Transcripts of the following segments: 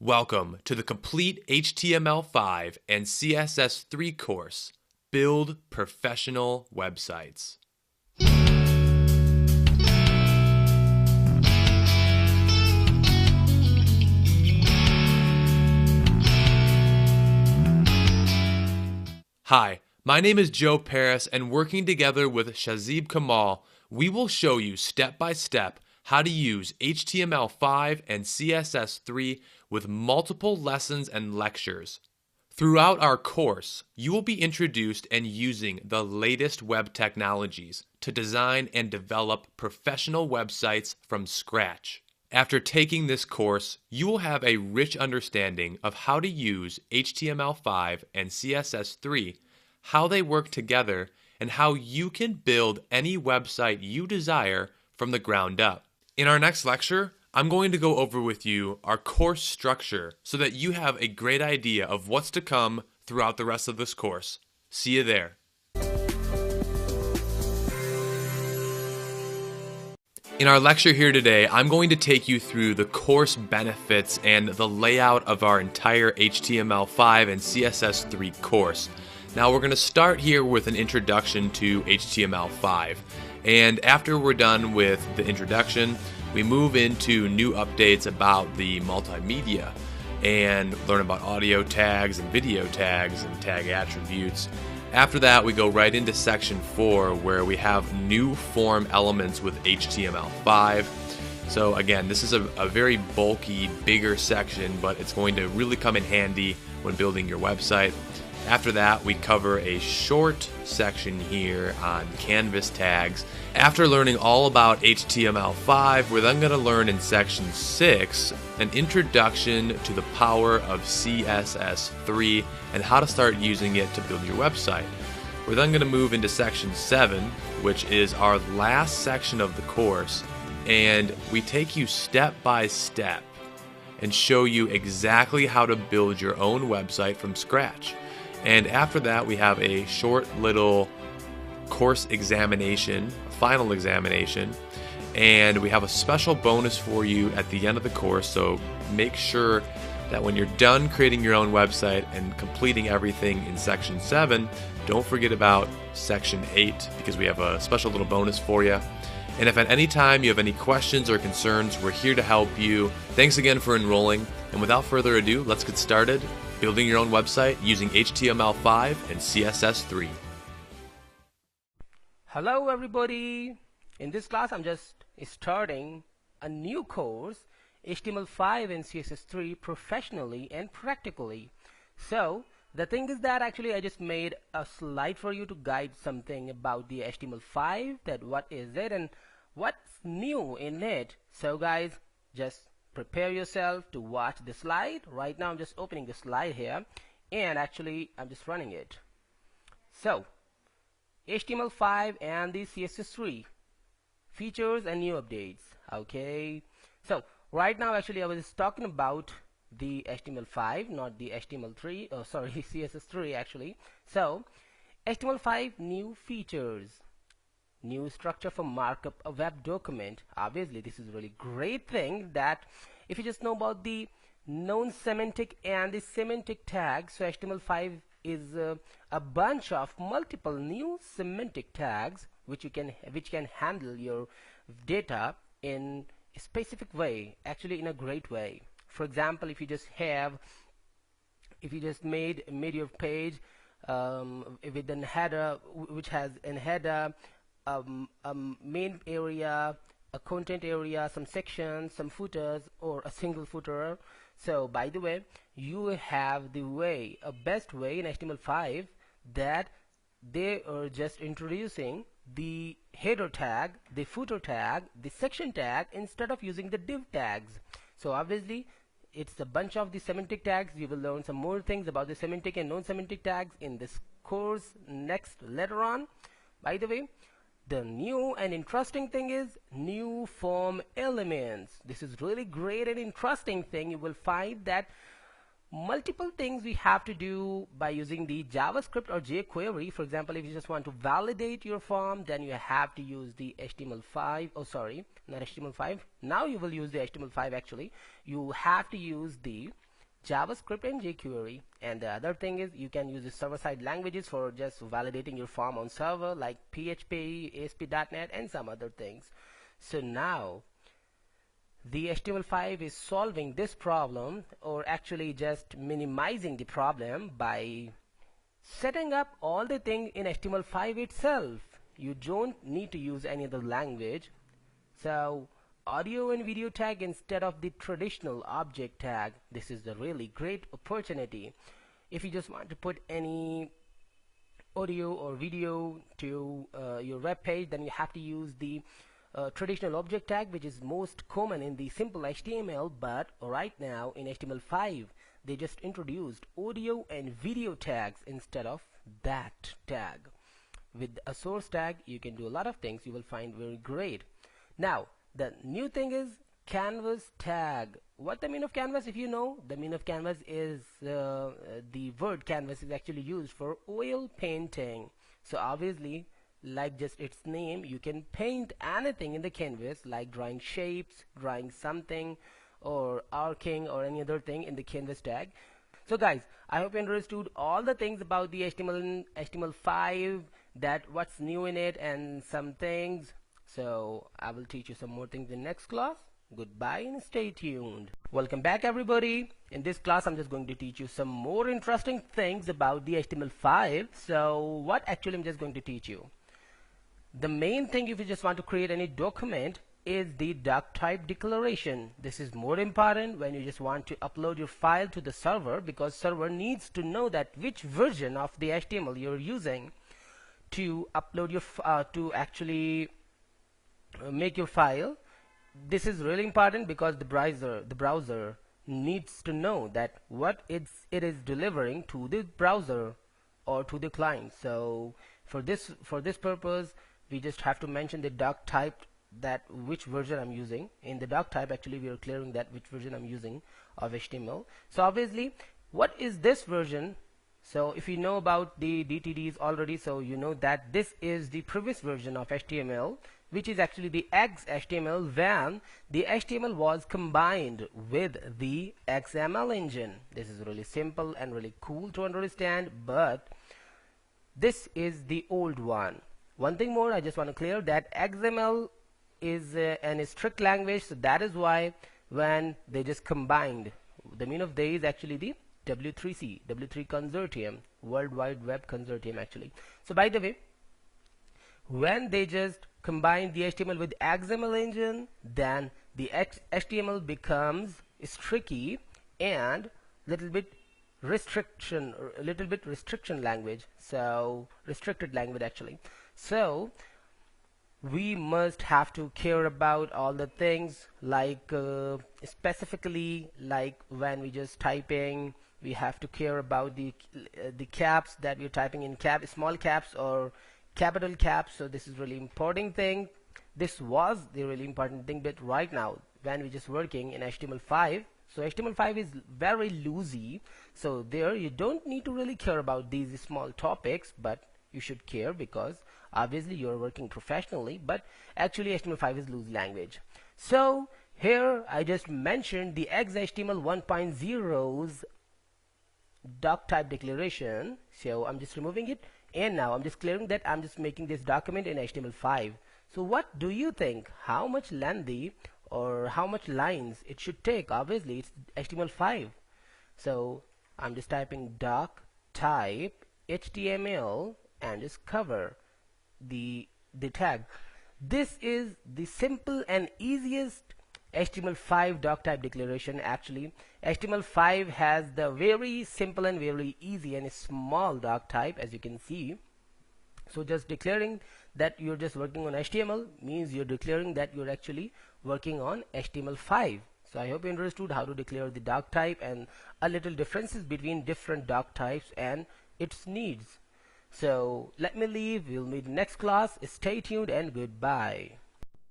Welcome to the complete HTML5 and CSS3 course, Build Professional Websites. Hi, my name is Joe Paris, and working together with Shazib Kamal, we will show you step by step how to use HTML5 and CSS3 with multiple lessons and lectures. Throughout our course, you will be introduced and using the latest web technologies to design and develop professional websites from scratch. After taking this course, you will have a rich understanding of how to use HTML5 and CSS3, how they work together, and how you can build any website you desire from the ground up. In our next lecture, I'm going to go over with you our course structure so that you have a great idea of what's to come throughout the rest of this course. See you there. In our lecture here today, I'm going to take you through the course benefits and the layout of our entire HTML5 and CSS3 course. Now we're going to start here with an introduction to HTML5. And after we're done with the introduction, we move into new updates about the multimedia and learn about audio tags and video tags and tag attributes. After that, we go right into section 4 where we have new form elements with HTML5. So again, this is a very bulky, bigger section, but it's going to really come in handy when building your website. After that, we cover a short section here on canvas tags. After learning all about HTML5, we're then going to learn in section 6 an introduction to the power of CSS3 and how to start using it to build your website. We're then going to move into section 7, which is our last section of the course, and we take you step by step and show you exactly how to build your own website from scratch. And after that, we have a short little course examination, final examination, and we have a special bonus for you at the end of the course. So make sure that when you're done creating your own website and completing everything in section 7, don't forget about section 8 because we have a special little bonus for you. And if at any time you have any questions or concerns, we're here to help you. Thanks again for enrolling. And without further ado, let's get started building your own website using HTML5 and CSS3. Hello everybody. In this class I'm just starting a new course, HTML5 and CSS3 professionally and practically. So the thing is that actually I just made a slide for you to guide something about the HTML5, that what is it and what's new in it. So guys, just prepare yourself to watch the slide. Right now I'm just opening the slide here and actually I'm just running it. So HTML5 and the CSS3 features and new updates. Okay, so right now actually I was talking about the HTML5, not the HTML3, oh sorry, CSS3 actually. So HTML5 new features, new structure for markup a web document. Obviously this is a really great thing that if you just know about the non-semantic and the semantic tags. So HTML5 is a bunch of multiple new semantic tags which can handle your data in a specific way, actually in a great way. For example, if you just made your page with a header which has a header, a main area, a content area, some sections, some footers, or a single footer. So by the way, you have the way, a best way in HTML5 that they are just introducing the header tag, the footer tag, the section tag instead of using the div tags. So obviously it's a bunch of the semantic tags. You will learn some more things about the semantic and non-semantic tags in this course later on. By the way, the new and interesting thing is new form elements. This is really great and interesting thing. You will find that multiple things we have to do by using the JavaScript or jQuery. For example, if you just want to validate your form, then you have to use the HTML5. Oh, sorry, not HTML5. Now you will use the HTML5 actually. You have to use the JavaScript and jQuery. And the other thing is you can use the server-side languages for just validating your form on server like PHP, ASP.NET, and some other things. So now the HTML5 is solving this problem, or actually just minimizing the problem by setting up all the things in HTML5 itself. You don't need to use any other language. So audio and video tag instead of the traditional object tag. This is a really great opportunity. If you just want to put any audio or video to your web page, then you have to use the traditional object tag, which is most common in the simple HTML. But right now in HTML5 they just introduced audio and video tags instead of that tag. With a source tag you can do a lot of things you will find very great. Now the new thing is canvas tag. What the mean of canvas? If you know, the mean of canvas is the word canvas is actually used for oil painting. So obviously, like just its name, you can paint anything in the canvas, like drawing shapes, drawing something, or arcing, or any other thing in the canvas tag. So guys, I hope you understood all the things about the HTML and HTML5, that what's new in it and some things. So I will teach you some more things in next class. Goodbye and stay tuned. Welcome back everybody. In this class I'm just going to teach you some more interesting things about the HTML5. So what actually I'm just going to teach you. The main thing, if you just want to create any document, is the doc type declaration. This is more important when you just want to upload your file to the server, because server needs to know that which version of the HTML you're using to upload your to actually make your file. This is really important because the browser needs to know that what it is delivering to the browser or to the client. So for this purpose we just have to mention the doc type, that which version I'm using. In the doc type actually we are clearing that which version I'm using of HTML. So obviously, what is this version? So if you know about the DTDs already, so you know that this is the previous version of HTML, which is actually the XHTML when the HTML was combined with the XML engine. This is really simple and really cool to understand, but this is the old one. One thing more I just want to clear, that XML is an strict language, so that is why when they just combined, the mean of they is actually the W3C, W3 consortium, World Wide Web consortium actually. So by the way, when they just combine the HTML with XML engine, then the HTML becomes tricky and little bit restriction language, so restricted language actually. So we must have to care about all the things, like specifically like when we just typing, we have to care about the caps that we're typing in, small caps or capital caps. So this is really important thing. This was the really important thing, but right now when we're just working in HTML5, so HTML5 is very loosey, so there you don't need to really care about these small topics, but you should care because obviously you're working professionally. But actually HTML5 is loose language. So here I just mentioned the XHTML 1.0's doc type declaration, so I'm just removing it, and now I'm just clearing that I'm just making this document in HTML5. So what do you think, how much lengthy or how much lines it should take? Obviously it's HTML5, so I'm just typing doc type HTML and just cover the tag. This is the simple and easiest HTML5 doc type declaration. Actually HTML5 has the very simple and very easy and small doc type, as you can see. So just declaring that you're just working on HTML means you're declaring that you're actually working on HTML5. So I hope you understood how to declare the doc type and a little differences between different doc types and its needs. So let me leave, we'll meet next class. Stay tuned and goodbye.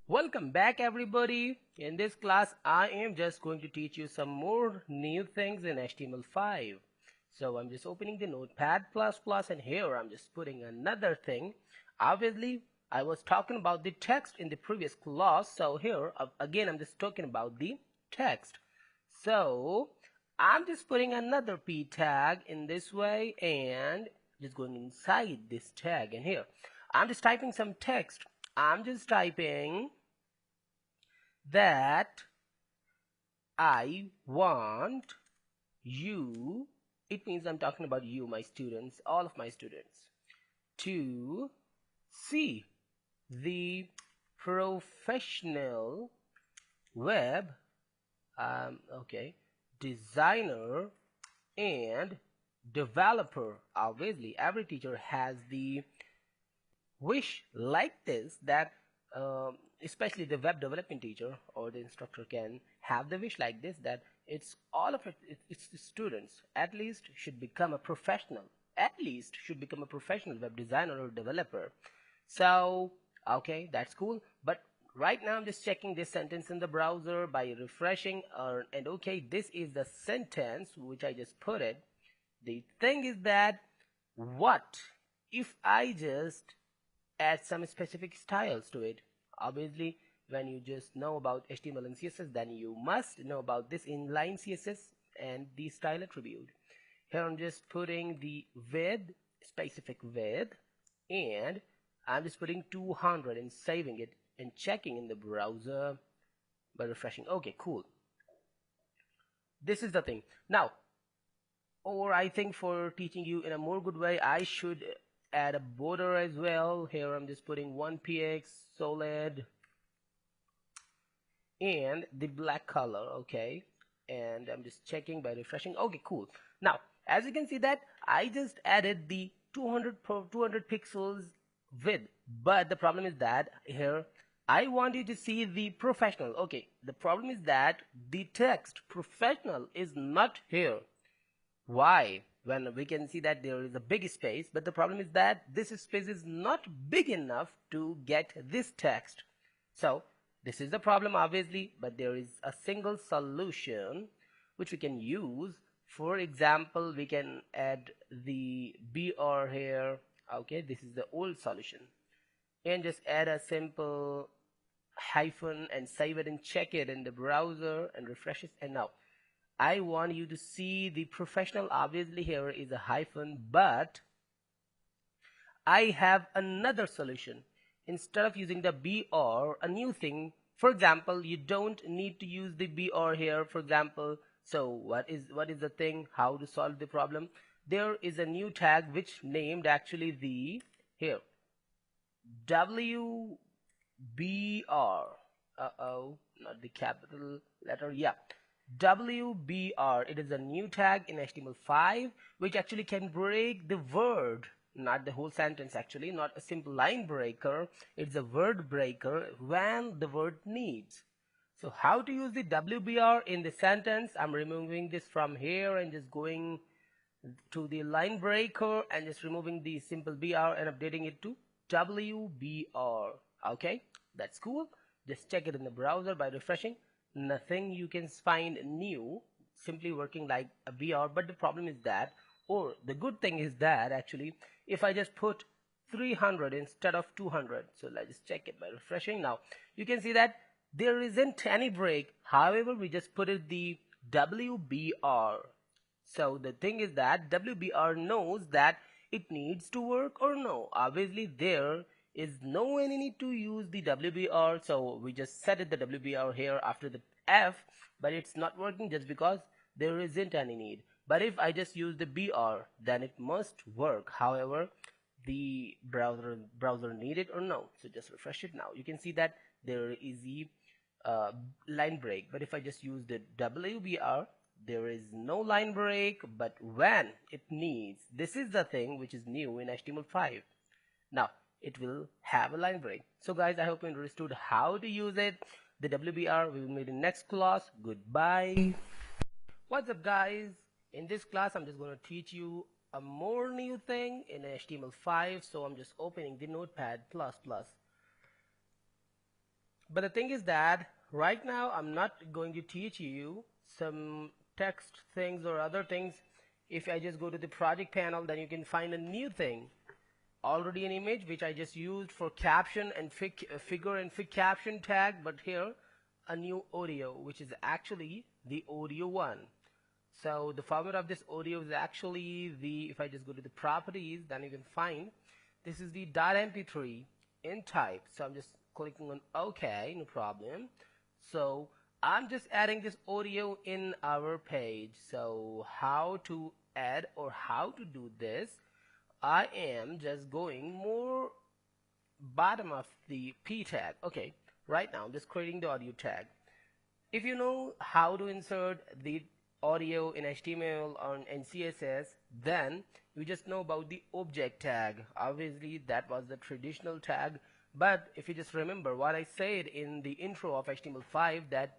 Welcome back everybody. In this class I am just going to teach you some more new things in HTML5. So I'm just opening the Notepad++, and here I'm just putting another thing. Obviously I was talking about the text in the previous class, so here again I'm just talking about the text. So I'm just putting another p tag in this way and just going inside this tag, and here I'm just typing some text. I'm just typing that I want you, it means I'm talking about you, my students, all of my students, to see the professional web designer and developer. Obviously every teacher has the wish like this, that especially the web development teacher or the instructor can have the wish like this, that it's all of it's the students at least should become a professional, web designer or developer. So okay, that's cool, but right now I'm just checking this sentence in the browser by refreshing, and okay, this is the sentence which I just put it. The thing is that, what if I just add some specific styles to it? Obviously when you just know about HTML and CSS, then you must know about this inline CSS and the style attribute. Here I'm just putting the width, specific width, and I'm just putting 200 and saving it and checking in the browser by refreshing. Okay, cool. This is the thing. Now, or I think for teaching you in a more good way, I should add a border as well. Here I'm just putting 1px solid and the black color. Okay, and I'm just checking by refreshing. Okay, cool. Now as you can see that I just added the 200 pixels width, but the problem is that here I want you to see the professional. Okay, the problem is that the text professional is not here. Why? When we can see that there is a big space, but the problem is that this space is not big enough to get this text. So this is the problem obviously, but there is a single solution which we can use. For example, we can add the BR here. Okay, this is the old solution, and just add a simple hyphen and save it and check it in the browser and refresh it. And now I want you to see the professional. Obviously here is a hyphen, but I have another solution. Instead of using the BR, a new thing. For example, you don't need to use the BR here, for example. So what is the thing, how to solve the problem? There is a new tag which named actually the here WBR. Not the capital letter. Yeah, WBR. It is a new tag in HTML5 which actually can break the word, not the whole sentence actually, not a simple line breaker. It's a word breaker when the word needs. So how to use the WBR in the sentence? I'm removing this from here and just going to the line breaker and just removing the simple BR and updating it to WBR. Okay, that's cool. Just check it in the browser by refreshing. Nothing you can find new, simply working like a BR. But the problem is that, or the good thing is that actually if I just put 300 instead of 200, so let's just check it by refreshing. Now you can see that there isn't any break. However, we just put it the WBR. So the thing is that WBR knows that it needs to work or no. Obviously there is no any need to use the WBR, so we just set it the WBR here after the F, but it's not working just because there isn't any need. But if I just use the BR, then it must work. However, the browser need it or no. So just refresh it now. You can see that there is the line break. But if I just use the WBR, there is no line break, but when it needs, this is the thing which is new in HTML5. Now it will have a line break. So guys, I hope you understood how to use it. The WBR we will meet in next class. Goodbye. What's up guys? In this class I'm just going to teach you a more new thing in HTML5. So I'm just opening the Notepad++. But the thing is that right now I'm not going to teach you some text things or other things. If I just go to the project panel, then you can find a new thing. Already an image which I just used for caption and figure and fig caption tag, but here a new audio which is actually the audio one. So the format of this audio is actually if I just go to the properties, then you can find this is the .mp3 in type. So I'm just clicking on OK, no problem. So I'm just adding this audio in our page. So how to add or how to do this, I am just going more bottom of the P tag. Okay, right now I'm just creating the audio tag. If you know how to insert the audio in HTML and CSS, then you just know about the object tag. Obviously that was the traditional tag, but if you just remember what I said in the intro of HTML5, that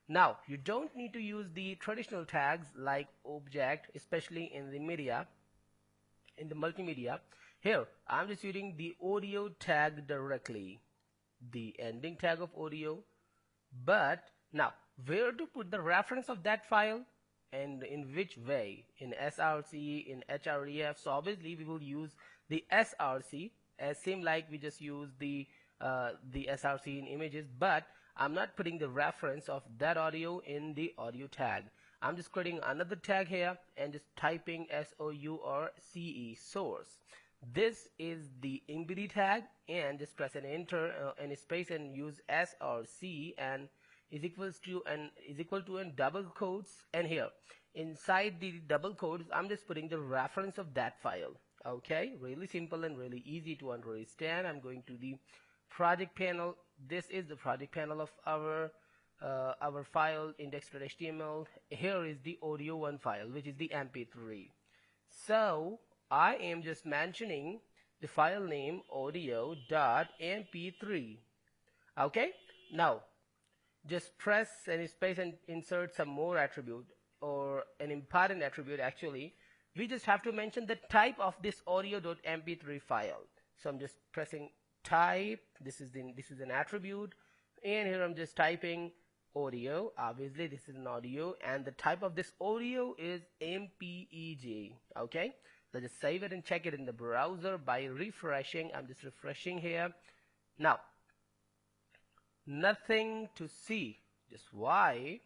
now you don't need to use the traditional tags like object, especially in the media, in the multimedia. Here I'm just using the audio tag directly, the ending tag of audio. But now where to put the reference of that file and in which way, in src, in href. So obviously we will use the src, as same like we just use the src in images, but I'm not putting the reference of that audio in the audio tag. I'm just creating another tag here and just typing source, source. This is the embed tag, and just press an enter and space and use src and is equal to and double quotes, and here inside the double quotes I'm just putting the reference of that file. Okay, really simple and really easy to understand. I'm going to the project panel. This is the project panel of our file index.html. Here is the audio 1 file, which is the mp3. So I am just mentioning the file name audio.mp3. Okay, now just press and space and insert some more attribute, or an important attribute actually. We just have to mention the type of this audio.mp3 file. So I'm just pressing type. This is an attribute, and here I'm just typing audio. Obviously this is an audio, and the type of this audio is mpeg. Okay, so just save it and check it in the browser by refreshing. I'm just refreshing here. Now nothing to see. Just why?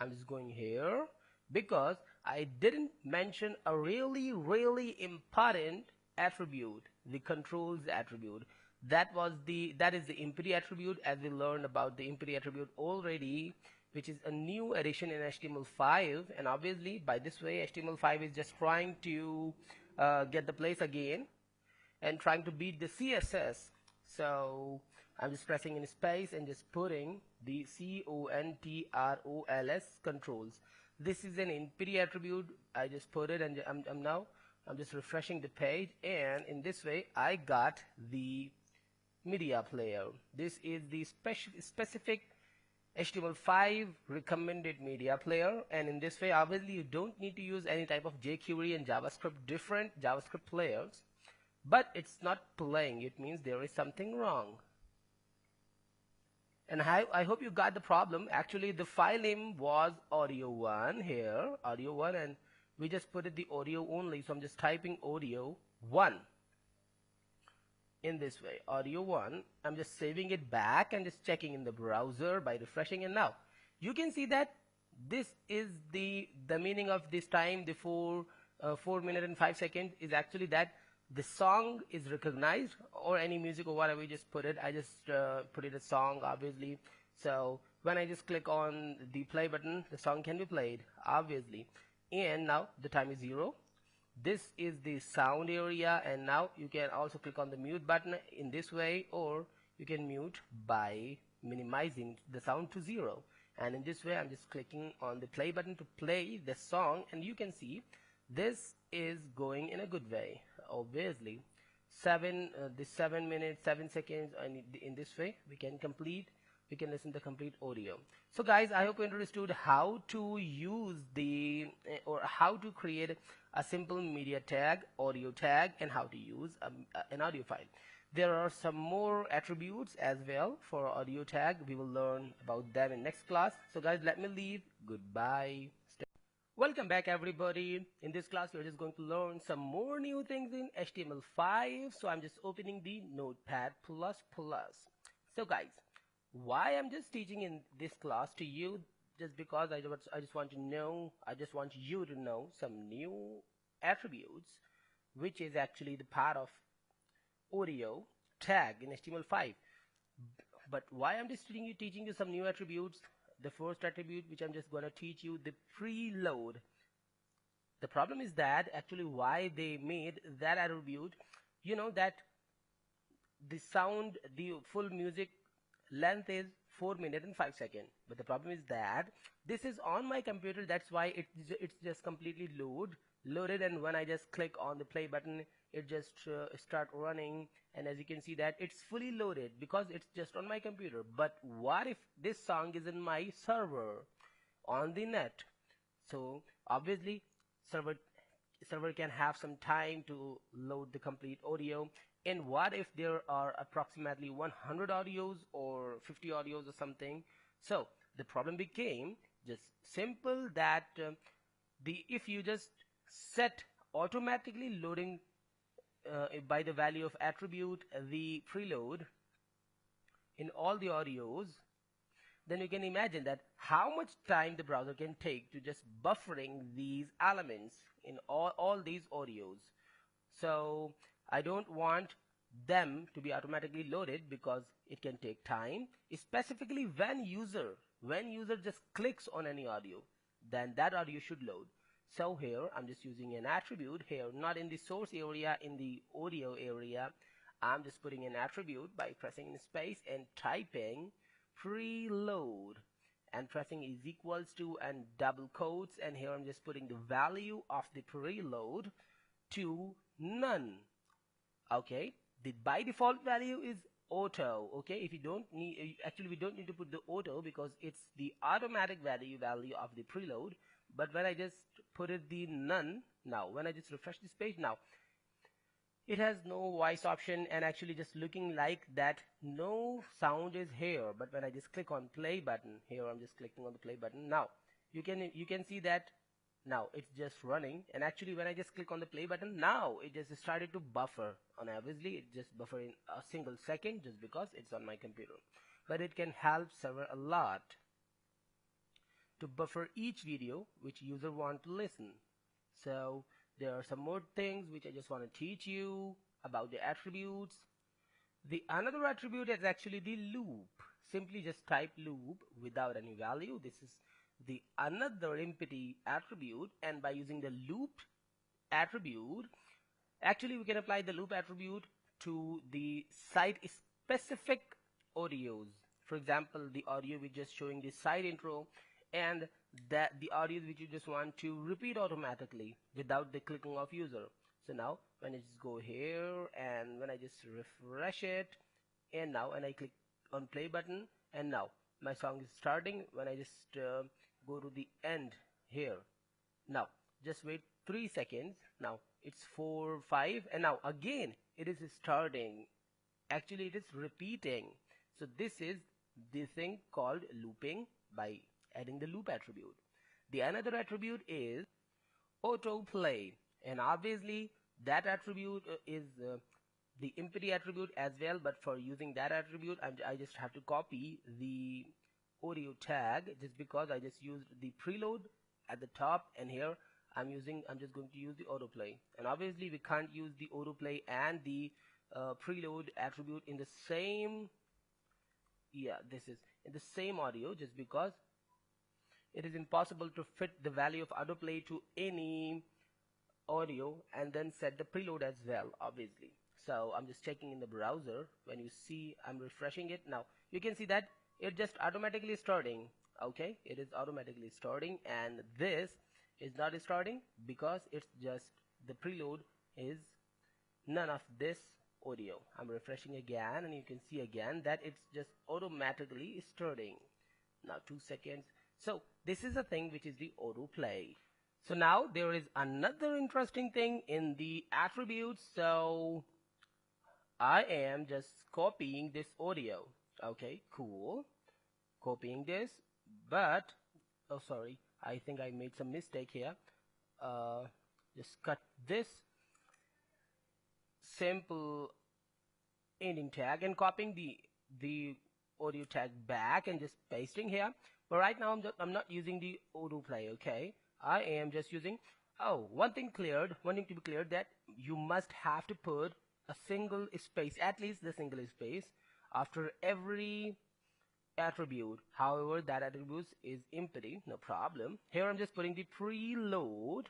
I'm just going here because I didn't mention a really important attribute, the controls attribute. That is the empty attribute, as we learned about the empty attribute already, which is a new addition in HTML5. And obviously by this way HTML5 is just trying to get the place again and trying to beat the CSS. So I'm just pressing in space and just putting the controls controls. This is an empty attribute. I just put it, and I'm just refreshing the page, and in this way I got the media player. This is the specific HTML5 recommended media player, and in this way obviously you don't need to use any type of jQuery and JavaScript, different JavaScript players. But it's not playing. It means there is something wrong. And I hope you got the problem. Actually the file name was audio1 here, audio1, and we just put it the audio only. So I'm just typing audio1 in this way, audio1. I'm just saving it back and just checking in the browser by refreshing, and now you can see that this is the meaning of this time. The 4 minutes and 5 seconds is actually that the song is recognized, or any music or whatever you just put it. I just put it a song, obviously. So when I just click on the play button, the song can be played, obviously. And now the time is 0. This is the sound area, and now you can also click on the mute button in this way, or you can mute by minimizing the sound to 0. And in this way I'm just clicking on the play button to play the song, and you can see this is going in a good way. Obviously 7 minutes 7 seconds, and in this way we can listen to complete audio. So guys, I hope you understood how to use or how to create a simple media tag, audio tag, and how to use an audio file. There are some more attributes as well for audio tag. We will learn about them in next class. So guys, let me leave. Goodbye. Welcome back everybody. In this class we're just going to learn some more new things in HTML5. So I'm just opening the Notepad++. So guys, why I'm just teaching in this class to you just because I just want you to know some new attributes, which is actually the part of audio tag in HTML5. But why I'm just teaching you some new attributes? The first attribute which I'm just going to teach you, the preload. The problem is that actually why they made that attribute, you know that the full music length is 4 minutes and 5 seconds. But the problem is that this is on my computer, that's why it's just completely loaded, and when I just click on the play button, it just start running, and as you can see that it's fully loaded because it's just on my computer. But what if this song is in my server on the net? So obviously server can have some time to load the complete audio. And what if there are approximately 100 audios or 50 audios or something? So the problem became just simple that if you just set automatically loading by the value of attribute the preload in all the audios, then you can imagine that how much time the browser can take to just buffering these elements in all these audios. So I don't want them to be automatically loaded because it can take time, specifically when user just clicks on any audio, then that audio should load. So here I'm just using an attribute here, not in the source area, in the audio area. I'm just putting an attribute by pressing space and typing preload and pressing is equals to and double quotes, and here I'm just putting the value of the preload to none. Okay, the by default value is auto. Okay, if you don't need, actually we don't need to put the auto because it's the automatic value of the preload. But when I just put it the none, now when I just refresh this page, now it has no voice option and actually just looking like that no sound is here. But when I just click on play button, here I'm just clicking on the play button, now you can see that now it's just running, and actually when I just click on the play button, now it just started to buffer, and obviously it just buffer in a single second just because it's on my computer. But it can help server a lot to buffer each video which user want to listen. So there are some more things which I just want to teach you about the attributes. The another attribute is actually the loop. Simply just type loop without any value. This is the another empty attribute, and by using the loop attribute, actually we can apply the loop attribute to the site specific audios. For example, the audio we just showing the site intro, and that the audios which you just want to repeat automatically without the clicking of user. So now when I just go here and when I just refresh it, and now and I click on play button, and now my song is starting. When I just go to the end here, now just wait 3 seconds, now it's 4, 5, and now again it is starting. Actually it is repeating. So this is the thing called looping by adding the loop attribute. The another attribute is autoplay, and obviously that attribute is the empty attribute as well, but for using that attribute I just have to copy the audio tag just because I just used the preload at the top, and here I'm just going to use the autoplay. And obviously we can't use the autoplay and the preload attribute in the same, this is in the same audio, just because it is impossible to fit the value of autoplay to any audio and then set the preload as well, obviously. So I'm just checking in the browser. When you see I'm refreshing it, now you can see that it just automatically starting. Okay, it is automatically starting, and this is not starting because it's just the preload is none of this audio. I'm refreshing again, and you can see again that it's just automatically starting. Now 2 seconds. So this is a thing which is the autoplay. So now there is another interesting thing in the attributes. So I am just copying this audio. Okay, cool. Copying this, but oh sorry, I think I made some mistake here. Just cut this simple ending tag and copying the audio tag back and just pasting here. But right now I'm not using the autoplay. Okay, I am just using. Oh, one thing to be cleared, that you must have to put a single space, at least the single space, after every attribute. However, that attribute is empty, no problem. Here I'm just putting the preload,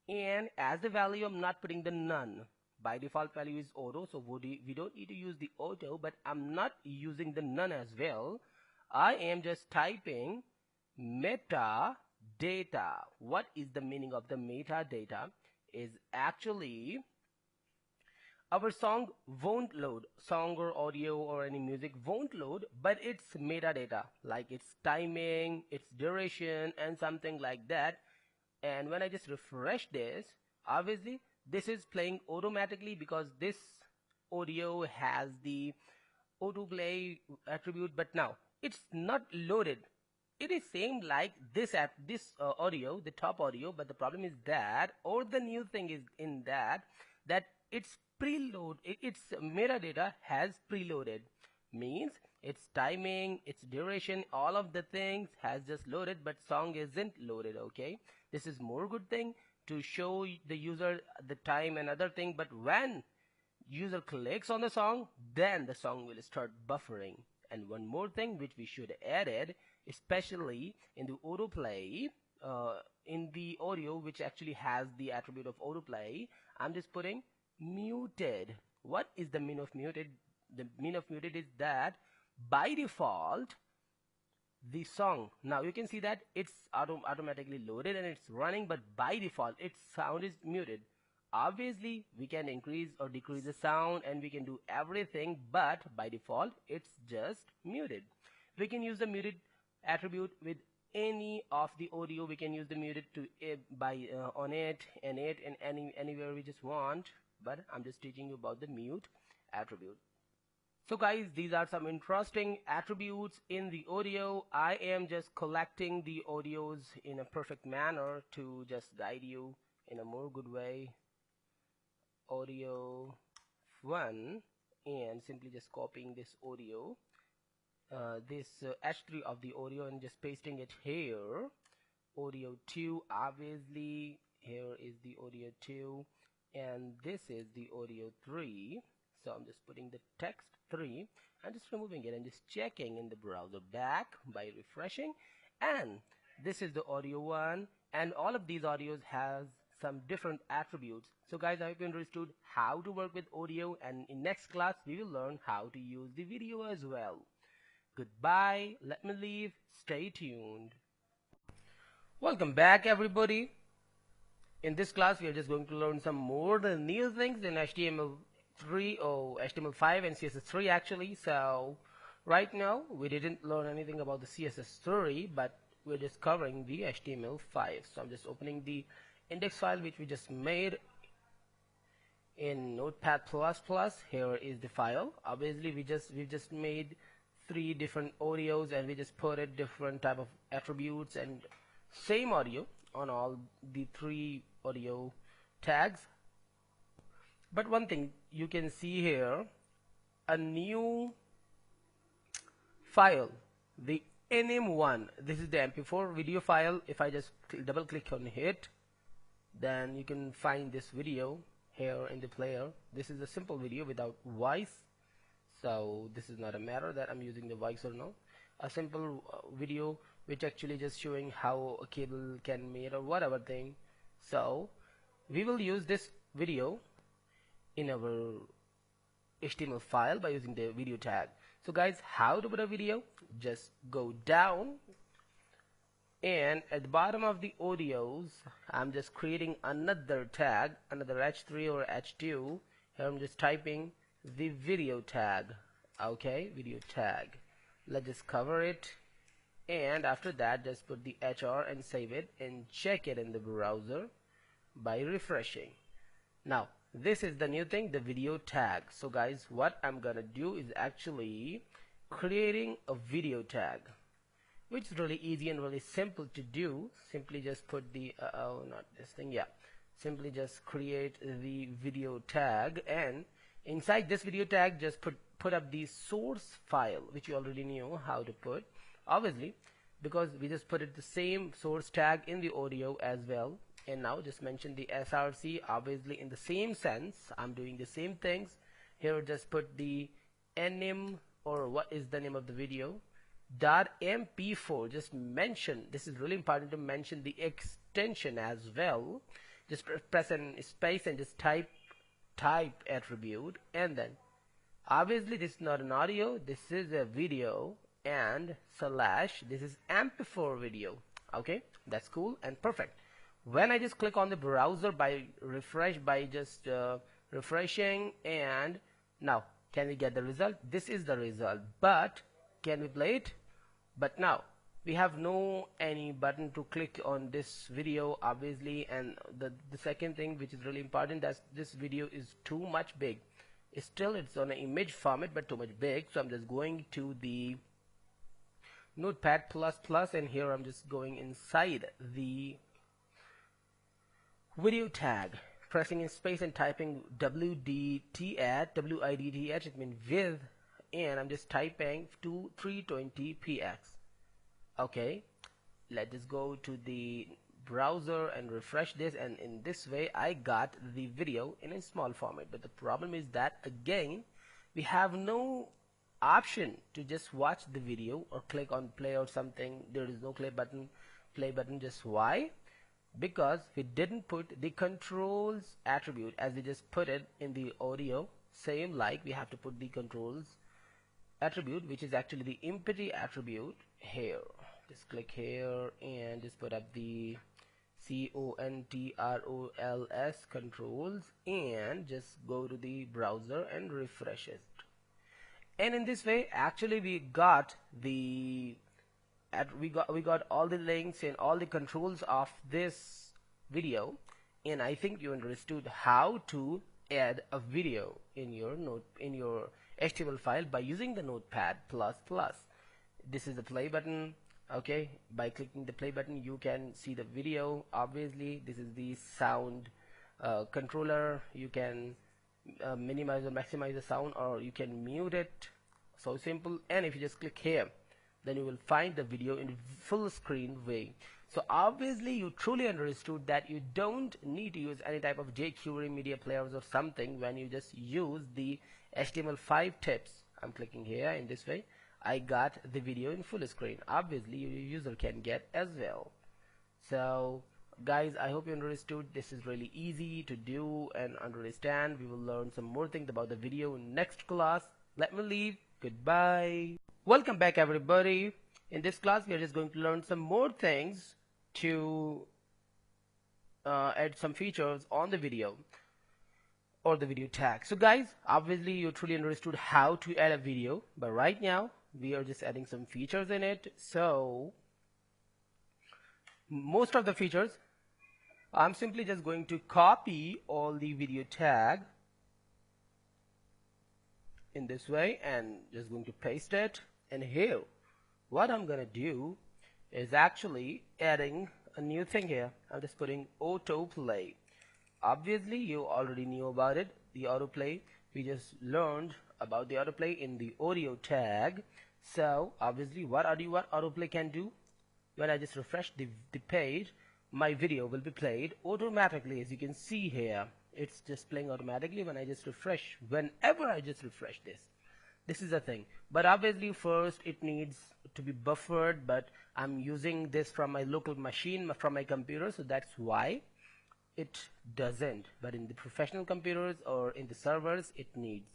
and as the value I'm not putting the none. By default value is auto, so we don't need to use the auto, but I'm not using the none as well. I am just typing metadata. What is the meaning of the metadata? Is actually our song won't load, song or audio or any music won't load, but it's metadata, like its timing, its duration, and something like that. And when I just refresh this, obviously this is playing automatically because this audio has the autoplay attribute, but now it's not loaded. It is same like this audio, the top audio, but the problem is that, or the new thing is in that it's preload, its metadata has preloaded, means its timing, its duration, all of the things has just loaded, but song isn't loaded. Okay, this is more good thing to show the user the time and other thing, but when user clicks on the song, then the song will start buffering. And one more thing which we should added, especially in the autoplay, in the audio which actually has the attribute of autoplay, I'm just putting muted. What is the mean of muted? The mean of muted is that by default the song, now you can see that it's automatically loaded and it's running, but by default its sound is muted. Obviously we can increase or decrease the sound and we can do everything, but by default it's just muted. We can use the muted attribute with any of the audio. We can use the muted to on it and anywhere we just want, but I'm just teaching you about the mute attribute. So guys, these are some interesting attributes in the audio. I am just collecting the audios in a perfect manner to just guide you in a more good way. Audio 1, and simply just copying this audio, this H3 of the audio, and just pasting it here. Audio 2, obviously here is the audio 2, and this is the audio 3. So I'm just putting the text 3 and just removing it and just checking in the browser back by refreshing, and this is the audio 1, and all of these audios has some different attributes. So guys, I hope you understood how to work with audio, and in next class we will learn how to use the video as well. Goodbye, let me leave, stay tuned. Welcome back everybody. In this class we are just going to learn some more the new things in HTML3 or HTML5 and CSS3 actually. So right now we didn't learn anything about the CSS3, but we're just covering the HTML5. So I'm just opening the index file which we just made in Notepad++. Here is the file. Obviously we just made 3 different audios and we just put it different type of attributes and same audio on all the 3 audio tags. But one thing you can see here, a new file, the nm1, this is the mp4 video file. If I just double click on it, then you can find this video here in the player. This is a simple video without voice, so this is not a matter that I'm using the voice or no. A simple video which actually just showing how a cable can made or whatever thing. So we will use this video in our HTML file by using the video tag. So guys, how to put a video? Just go down, and at the bottom of the audios I'm just creating another tag, another H3 or H2. Here I'm just typing the video tag. Okay, video tag. Let's just cover it, and after that just put the HR and save it and check it in the browser by refreshing. Now this is the new thing, the video tag. So guys, what I'm gonna do is actually creating a video tag, which is really easy and really simple to do. Simply just put the simply just create the video tag, and inside this video tag just put up the source file which you already knew how to put. Obviously because we just put it the same source tag in the audio as well. And now just mention the src, obviously in the same sense I'm doing the same things here. Just put the name, or what is the name of the video, .mp4. just mention, this is really important to mention the extension as well. Just press an space and just type attribute, and then obviously this is not an audio, this is a video, and slash this is mp4 video. Okay, that's cool and perfect. When I just click on the browser by just refreshing, and now can we get the result? This is the result, but can we play it? But now we have no any button to click on this video, obviously. And the second thing which is really important, that this video is too much big. Still it's on an image format but too much big, so I'm just going to the Notepad++, and here I'm just going inside the video tag, pressing in space and typing WIDTH, it means with, and I'm just typing to 320px. Okay, let's just go to the browser and refresh this, and in this way I got the video in a small format. But the problem is that again we have no option to just watch the video or click on play or something. There is no play button. Just why? Because we didn't put the controls attribute as we just put it in the audio. Same like we have to put the controls attribute, which is actually the empty attribute here. Just click here and just put up the controls controls, and just go to the browser and refresh it. And in this way actually we got all the links and all the controls of this video. And I think you understood how to add a video in your HTML file by using the Notepad++. This is the play button. Okay, by clicking the play button you can see the video. Obviously this is the sound controller. You can minimize or maximize the sound, or you can mute it. So simple. And if you just click here, then you will find the video in full screen way. So obviously you truly understood that you don't need to use any type of jQuery media players or something when you just use the HTML5 tips. I'm clicking here. In this way I got the video in full screen. Obviously your user can get as well. So guys, I hope you understood. This is really easy to do and understand. We will learn some more things about the video in next class. Let me leave. Goodbye. Welcome back everybody. In this class we are just going to learn some more things to add some features on the video or the video tag. So guys, obviously you truly understood how to add a video, but right now we are just adding some features in it. So most of the features I'm simply just going to copy all the video tag in this way and just going to paste it. And here what I'm gonna do is actually adding a new thing here. I'm just putting autoplay. Obviously you already knew about it, the autoplay. We just learned about the autoplay in the audio tag. So obviously what autoplay can do, when I just refresh the page, my video will be played automatically. As you can see here, it's just playing automatically when I just refresh, whenever I just refresh this. This is the thing. But obviously first it needs to be buffered, but I'm using this from my local machine, from my computer, so that's why it doesn't. But in the professional computers or in the servers it needs.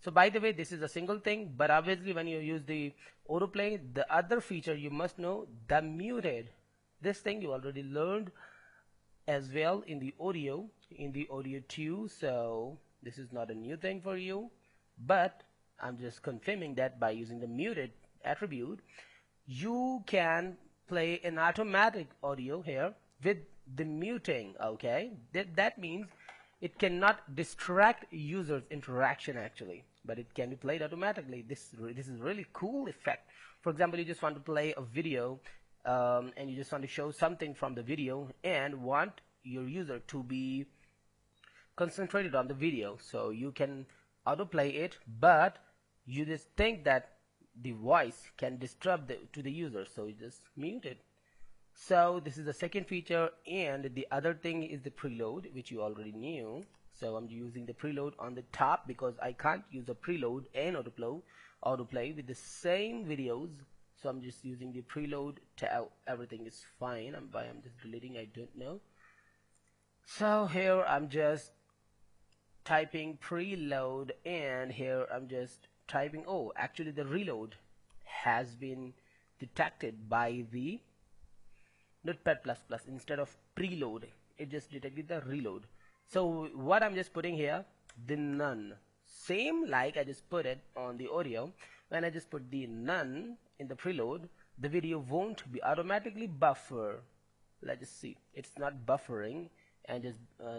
So by the way, this is a single thing, but obviously when you use the autoplay, the other feature you must know, the muted. This thing you already learned as well in the audio too. So this is not a new thing for you, but I'm just confirming that by using the muted attribute you can play an automatic audio here with the muting. Okay, that means it cannot distract users interaction actually, but it can be played automatically. This is really cool effect. For example, you just want to play a video and you just want to show something from the video and want your user to be concentrated on the video, so you can autoplay it, but you just think that the voice can disturb to the user, so you just mute it. So this is the second feature, and the other thing is the preload, which you already knew. So I'm using the preload on the top because I can't use a preload and autoplay with the same videos. So I'm just using the preload to everything is fine. I'm just deleting, I don't know. So here I'm just typing preload, and here I'm just typing, oh, actually the reload has been detected by the Notepad++. Instead of preload, it just detected the reload. So what I'm just putting here, the none, same like I just put it on the audio. When I just put the none in the preload, the video won't be automatically buffer. Let's just see, it's not buffering and just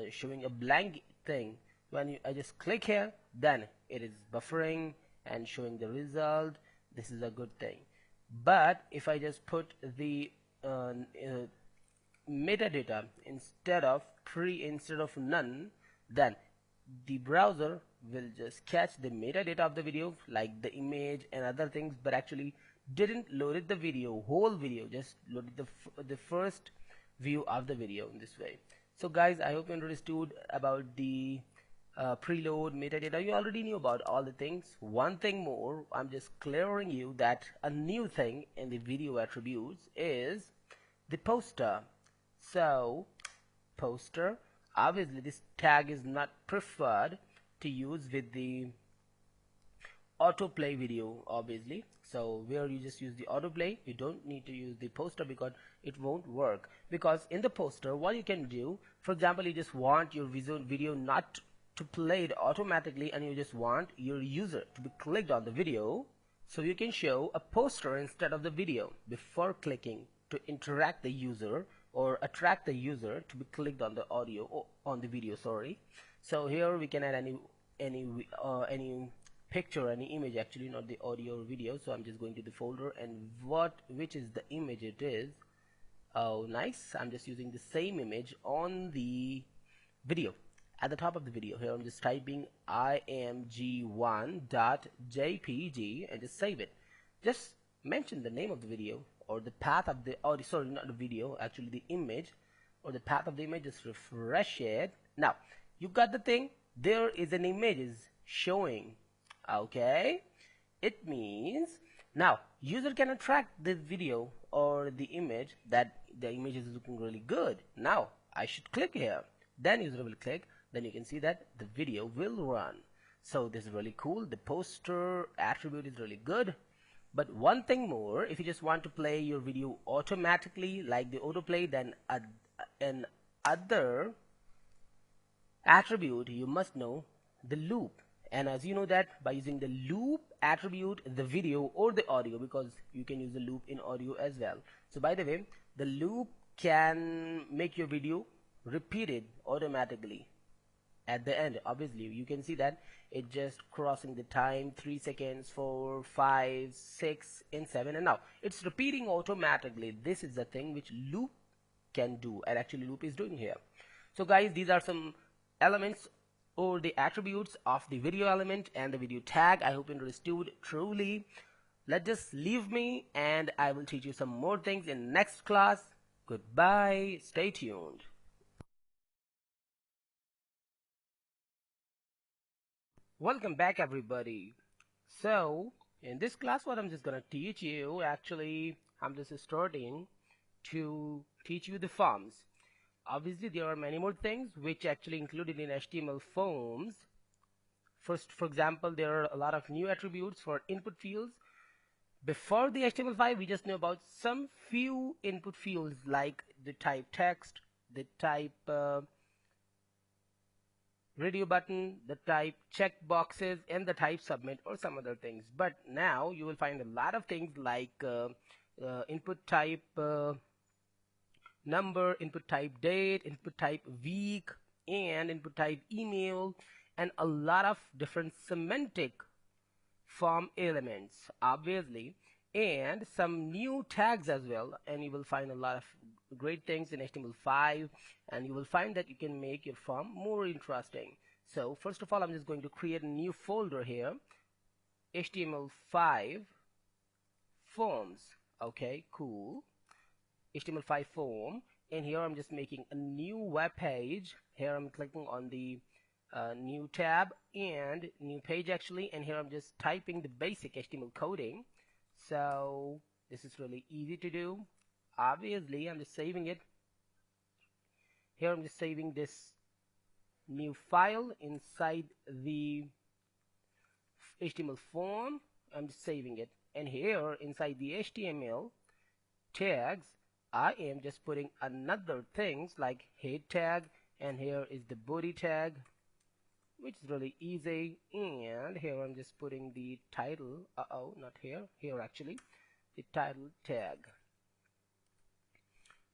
showing a blank thing. When I just click here, then it is buffering and showing the result. This is a good thing. But if I just put the metadata instead of none, then the browser will just catch the metadata of the video, like the image and other things, but actually didn't loaded the video, whole video, just loaded the first view of the video in this way. So guys, I hope you understood about the preload, metadata. You already knew about all the things. One thing more, I'm just clearing you that a new thing in the video attributes is the poster. So poster, obviously this tag is not preferred to use with the autoplay video, obviously. So where you just use the autoplay, you don't need to use the poster because it won't work. Because in the poster, what you can do, for example, you just want your video not to play it automatically, and you just want your user to be clicked on the video, so you can show a poster instead of the video before clicking to interact the user or attract the user to be clicked on the audio or on the video, sorry. So here we can add any picture, any image, actually not the audio or video. So I'm just going to the folder, and which is the image it is. Oh nice, I'm just using the same image on the video. At the top of the video here, I'm just typing img1.jpg and just save it. Just mention the name of the video or the path of the audio, sorry, not the video, actually the image or the path of the image. Just refresh it. Now you got the thing. There is an image is showing. Okay, it means now user can attract the video or the image, that the image is looking really good. Now I should click here, then user will click, then you can see that the video will run. So this is really cool. The poster attribute is really good. But one thing more, if you just want to play your video automatically like the autoplay, then an other attribute you must know, the loop. And as you know that by using the loop attribute, the video or the audio, because you can use the loop in audio as well. So by the way, the loop can make your video repeated automatically at the end. Obviously you can see that it just crossing the time, 3 seconds, 4, 5, 6 and 7, and now it's repeating automatically. This is the thing which loop can do, and actually loop is doing here. So guys, these are some elements or the attributes of the video element and the video tag. I hope you understood truly. Let just leave me and I will teach you some more things in next class. Goodbye, stay tuned. Welcome back everybody. So in this class, what I'm just gonna teach you, actually I'm just starting to teach you the forms. Obviously there are many more things which actually included in HTML forms. First, for example, there are a lot of new attributes for input fields. Before the HTML5, we just know about some few input fields like the type text, the type radio button, the type check boxes, and the type submit or some other things. But now you will find a lot of things like input type number, input type date, input type week, and input type email, and a lot of different semantic form elements, obviously, and some new tags as well. And you will find a lot of great things in HTML5, and you will find that you can make your form more interesting. So first of all, I'm just going to create a new folder here, HTML5, forms. Okay, cool. HTML5 form, and here I'm just making a new web page. Here I'm clicking on the new tab and new page actually, and here I'm just typing the basic HTML coding. So this is really easy to do. Obviously I'm just saving it. Here I'm just saving this new file inside the HTML form. I'm just saving it, and here inside the HTML tags I am just putting another things like head tag, and here is the body tag, which is really easy. And here I'm just putting the title, not here actually, the title tag.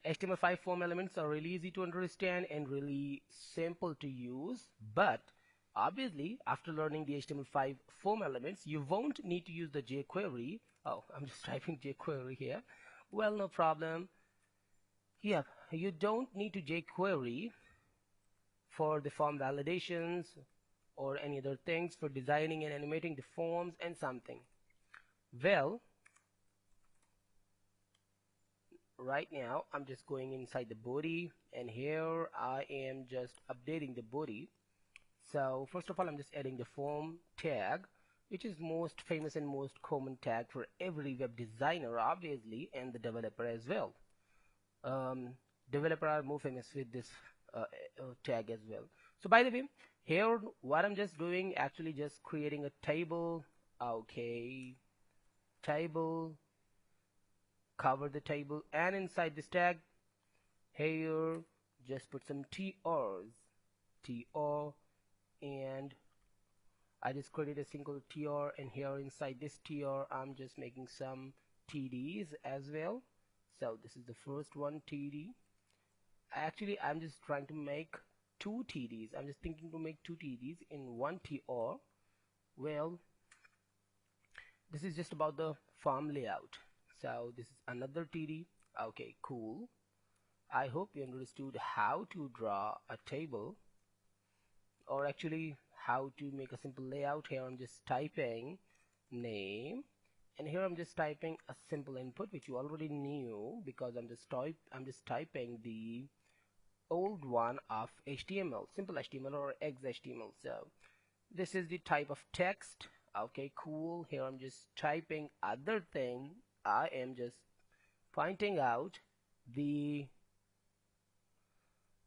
HTML5 form elements are really easy to understand and really simple to use, but obviously after learning the HTML5 form elements you won't need to use the jQuery. Oh, I'm just typing jQuery here. Well, no problem. Yeah, you don't need to jQuery for the form validations or any other things for designing and animating the forms and something. Well, right now I'm just going inside the body, and here I am just updating the body. So first of all, I'm just adding the form tag, which is most famous and most common tag for every web designer obviously, and the developer as well. Developer are more famous with this tag as well. So by the way, here what I'm just doing, actually just creating a table. Okay, table, cover the table, and inside this tag here just put some TRs, and I just created a single TR, and here inside this TR I'm just making some TDs as well. So this is the first one, TD. Actually I'm just trying to make two TDs. I'm just thinking to make two TDs in one TR. Well, this is just about the form layout. So this is another TD. Okay, cool. I hope you understood how to draw a table, or actually how to make a simple layout. Here I'm just typing name, and here I'm just typing a simple input which you already knew, because I'm just typing the old one of HTML, simple HTML or XHTML. So this is the type of text. Okay, cool. Here I'm just typing other thing. I am just pointing out the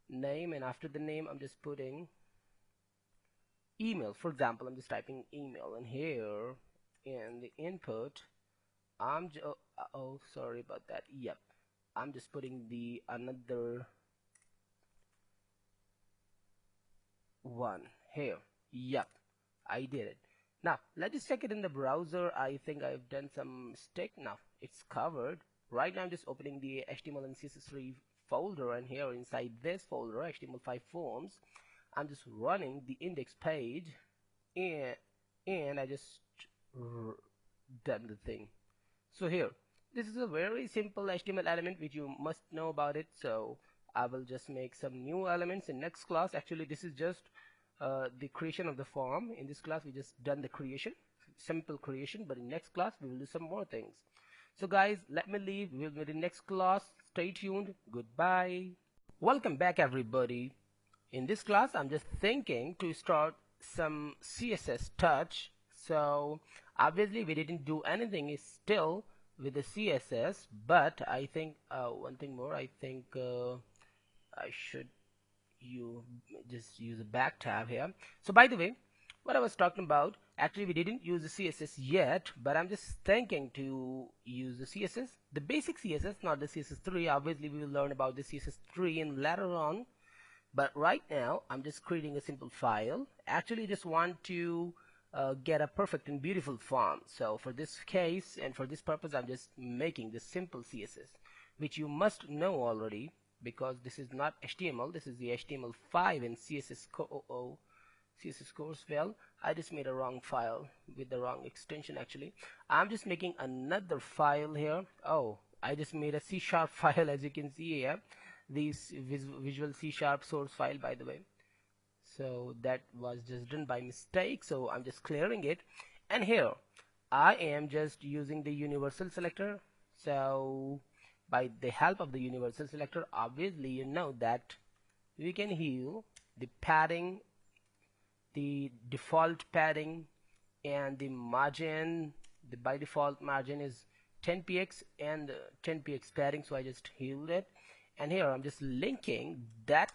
name, and after the name I'm just putting email. For example, I'm just typing email, and here in the input I'm oh, sorry about that. Yep, I'm just putting the another one here. Yep, I did it. Now let's just check it in the browser. I think I've done some mistake. Now it's covered. Right now I'm just opening the HTML and CSS3 folder, and here inside this folder, HTML5 forms, I'm just running the index page, and I just done the thing. So here, this is a very simple HTML element which you must know about it. So I will just make some new elements in next class. Actually this is just the creation of the form. In this class we just done the creation, simple creation, but in next class we will do some more things. So guys, let me leave. We'll meet in next class. Stay tuned. Goodbye. Welcome back everybody. In this class I'm just thinking to start some CSS touch. So obviously we didn't do anything still with the CSS, but I think one thing more, I think I should just use a back tab here. So by the way, what I was talking about, actually we didn't use the CSS yet, but I'm just thinking to use the CSS, the basic CSS, not the CSS3. Obviously we will learn about the CSS3 and later on, but right now I'm just creating a simple file. Actually just want to get a perfect and beautiful form. So for this case and for this purpose I'm just making this simple CSS, which you must know already, because this is not HTML, this is the HTML5 and CSS course. Well, I just made a wrong file with the wrong extension. Actually I'm just making another file here. Oh, I just made a C# file, as you can see here, this visual C# source file, by the way. So that was just done by mistake, so I'm just clearing it. And here I am just using the universal selector. So by the help of the universal selector, obviously you know that we can heal the padding, the default padding, and the margin. The by default margin is 10px and 10px padding, so I just healed it. And here I'm just linking that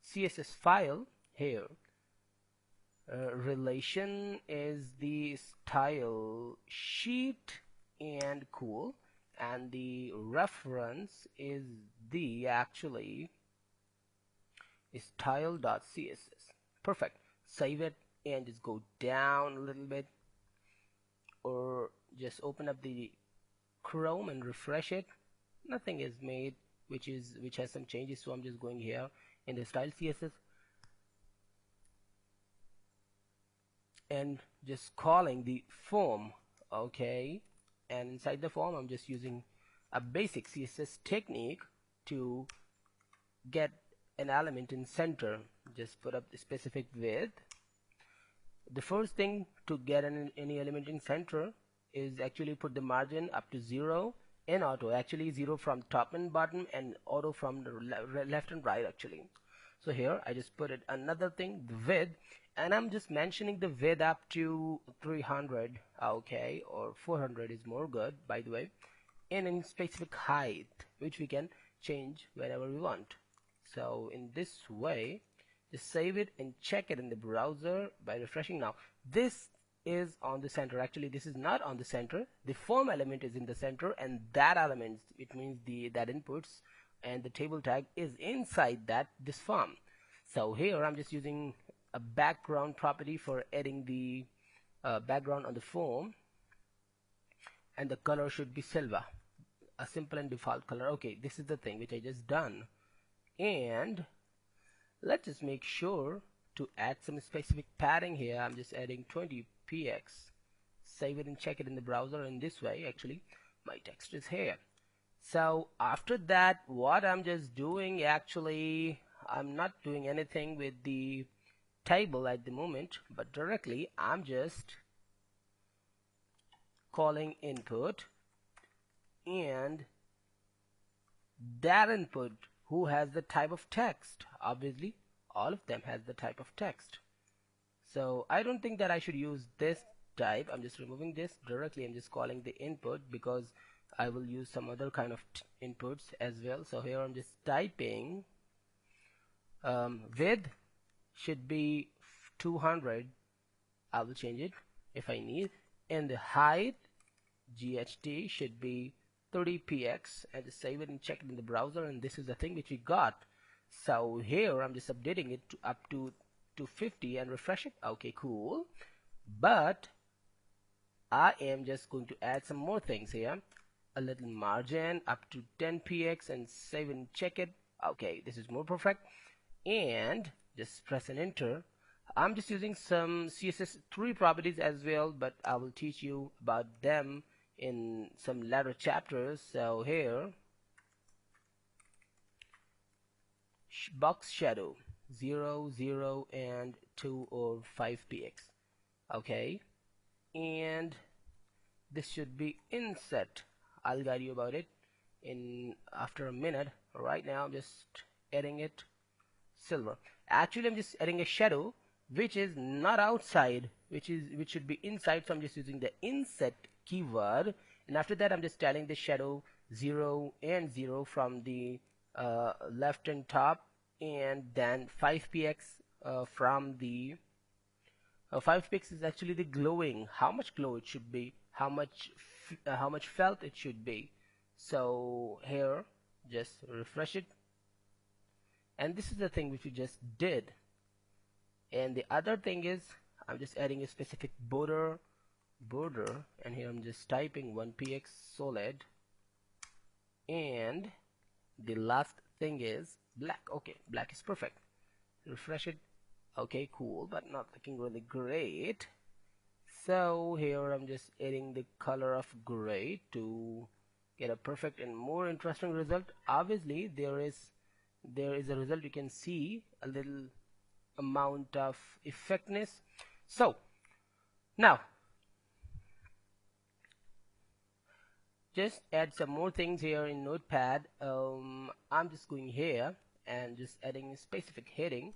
CSS file here. Relation is the style sheet and cool, and the reference is the actually style.css. Perfect. Save it and just go down a little bit, or just open up the Chrome and refresh it. Nothing is made which has some changes, so I'm just going here in the style CSS and just calling the form. Okay, and inside the form I'm just using a basic CSS technique to get an element in center. Just put up the specific width. The first thing to get any element in center is actually put the margin up to 0 in auto, actually 0 from top and bottom, and auto from the left and right actually. So here I just put it another thing, the width, and I'm just mentioning the width up to 300, okay, or 400 is more good, by the way, and in specific height, which we can change whenever we want. So in this way, just save it and check it in the browser by refreshing. Now this is on the center. Actually this is not on the center. The form element is in the center, and that element, it means that inputs and the table tag is inside this form. So here I'm just using a background property for adding the background on the form, and the color should be silver, a simple and default color. Okay, this is the thing which I just done, and let's just make sure to add some specific padding here. I'm just adding 20px. Save it and check it in the browser. In this way actually my text is here. So after that, what I'm just doing, actually I'm not doing anything with the table at the moment, but directly I'm just calling input, and that input who has the type of text. Obviously all of them has the type of text, so I don't think that I should use this type. I'm just removing this. Directly I'm just calling the input, because I will use some other kind of inputs as well. So here I'm just typing width should be 200. I will change it if I need, and the height GHT should be 30px, and just save it and check it in the browser, and this is the thing which we got. So here I'm just updating it to up to 250 and refresh it. Okay, cool. But I am just going to add some more things here. A little margin up to 10px, and save and check it. Okay, this is more perfect. And just press and enter. I'm just using some CSS3 properties as well, but I will teach you about them in some later chapters. So here, box shadow 0, 0, and 2 or 5px. Okay, and this should be inset. I'll guide you about it in after a minute. Right now I'm just adding it silver. Actually I'm just adding a shadow which is not outside, which should be inside, so I'm just using the inset keyword, and after that I'm just telling the shadow 0 and 0 from the left and top, and then 5px from the 5px is actually the glowing, how much glow it should be, how much felt it should be. So here just refresh it, and this is the thing which we just did. And the other thing is I'm just adding a specific border, and here I'm just typing 1px solid, and the last thing is black. Okay, black is perfect. Refresh it. Okay, cool, but not looking really great. So here I'm just adding the color of gray to get a perfect and more interesting result. Obviously there is a result. You can see a little amount of effectiveness. So now just add some more things here in Notepad. I'm just going here and just adding a specific heading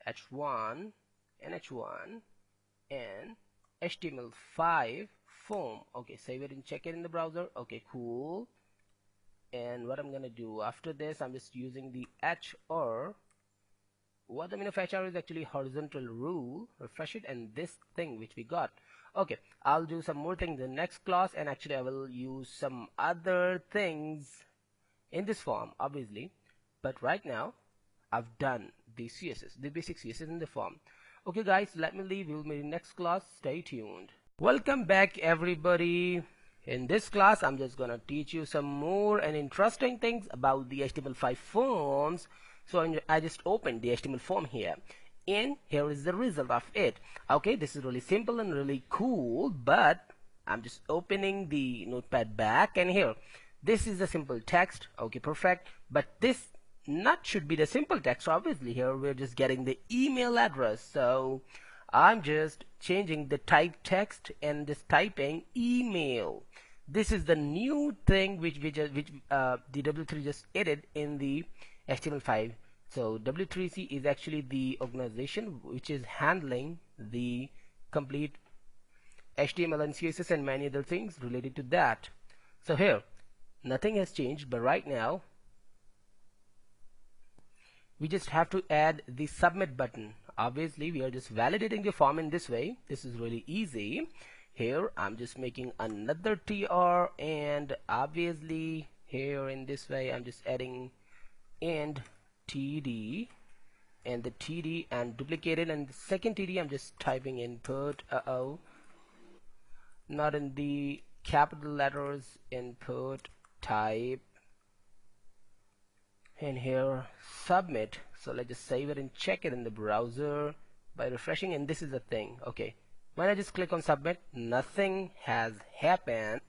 h1 and h1 and HTML5 form. Okay, save it and check it in the browser. Okay, cool. And what I'm gonna do after this, I'm just using the HR. What the meaning of HR is actually horizontal rule. Refresh it, and this thing which we got. Okay, I'll do some more things in the next class, and actually I will use some other things in this form, obviously. But right now, I've done the CSS, the basic CSS in the form. Okay guys, let me leave. We'll meet in next class. Stay tuned. Welcome back everybody. In this class, I'm just gonna teach you some more and interesting things about the HTML5 forms. So I just opened the HTML form here, and here is the result of it. Okay, this is really simple and really cool, but I'm just opening the Notepad back, and here, this is the simple text. Okay, perfect. But this not should be the simple text. Obviously, here we're just getting the email address. So I'm just changing the type text and just typing email. This is the new thing which the W3 just added in the HTML5. So W3C is actually the organization which is handling the complete HTML and CSS and many other things related to that. So here, nothing has changed, but right now we just have to add the submit button. Obviously, we are just validating the form in this way. This is really easy. Here, I'm just making another TR, and obviously here in this way, I'm just adding and TD and the TD and duplicate it, and the second TD I'm just typing input. Not in the capital letters, input type, and here submit. So let's just save it and check it in the browser by refreshing, and this is the thing. Okay, when I just click on submit, nothing has happened,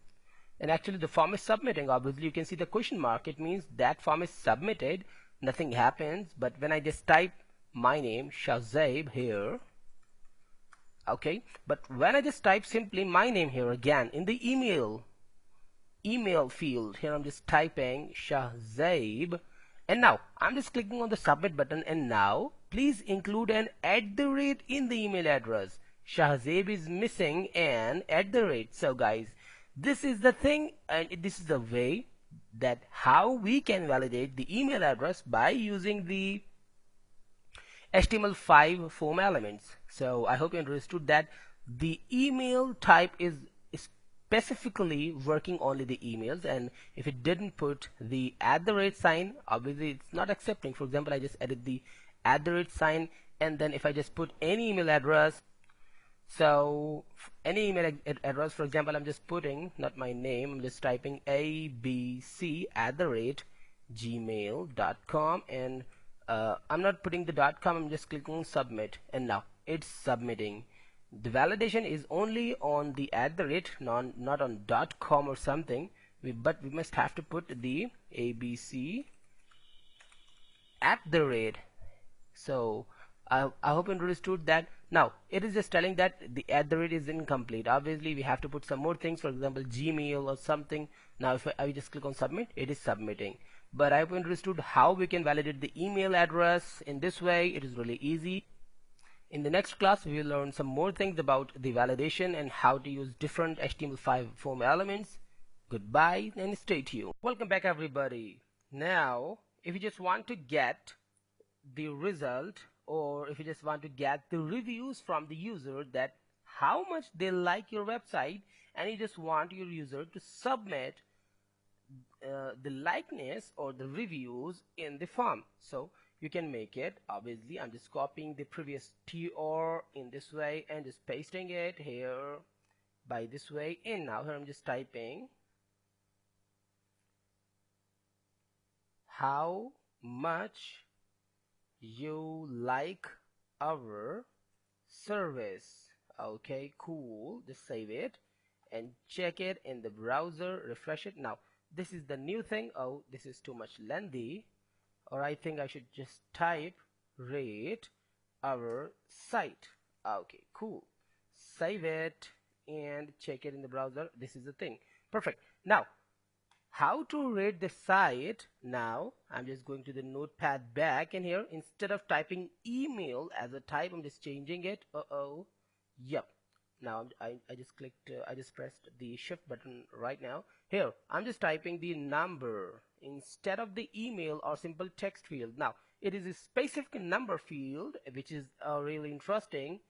and actually the form is submitting. Obviously you can see the question mark. It means that form is submitted, nothing happens. But when I just type my name Shahzaib here, okay, but when I just type simply my name here again in the email field, here I'm just typing Shahzaib, and now I'm just clicking on the submit button, and now please include an @ in the email address. Shahzaib is missing an @. So guys, this is the thing, and this is the way that how we can validate the email address by using the HTML5 form elements. So I hope you understood that the email type is specifically working only the emails, and if it didn't put the @ sign, obviously it's not accepting. For example, I just added the @ sign, and then if I just put any email address, so any email address, for example, I'm just putting not my name, I'm just typing abc@gmail.com, and I'm not putting the .com, I'm just clicking submit, and now it's submitting. The validation is only on the @, not on .com or something. But we must have to put the abc @. So I hope you understood that. Now it is just telling that the @ is incomplete. Obviously we have to put some more things, for example Gmail or something. Now if I just click on submit, it is submitting. But I hope you understood how we can validate the email address in this way. It is really easy. In the next class we will learn some more things about the validation and how to use different HTML5 form elements. Goodbye and stay tuned. Welcome back everybody. Now if you just want to get the result, or if you just want to get the reviews from the user that how much they like your website, and you just want your user to submit the likeness or the reviews in the form, so you can make it. Obviously I'm just copying the previous TR in this way and just pasting it here by this way, and now here I'm just typing how much you like our service. Okay, cool. Just save it and check it in the browser, refresh it. Now this is the new thing. Oh, this is too much lengthy, or I think I should just type rate our site. Okay, cool. Save it and check it in the browser. This is the thing. Perfect. Now how to rate the site. Now I'm just going to the notepad back, and here instead of typing email as a type, I'm just changing it. Yep. Now I just clicked, I just pressed the shift button right now. Here I'm just typing the number instead of the email or simple text field. Now it is a specific number field, which is really interesting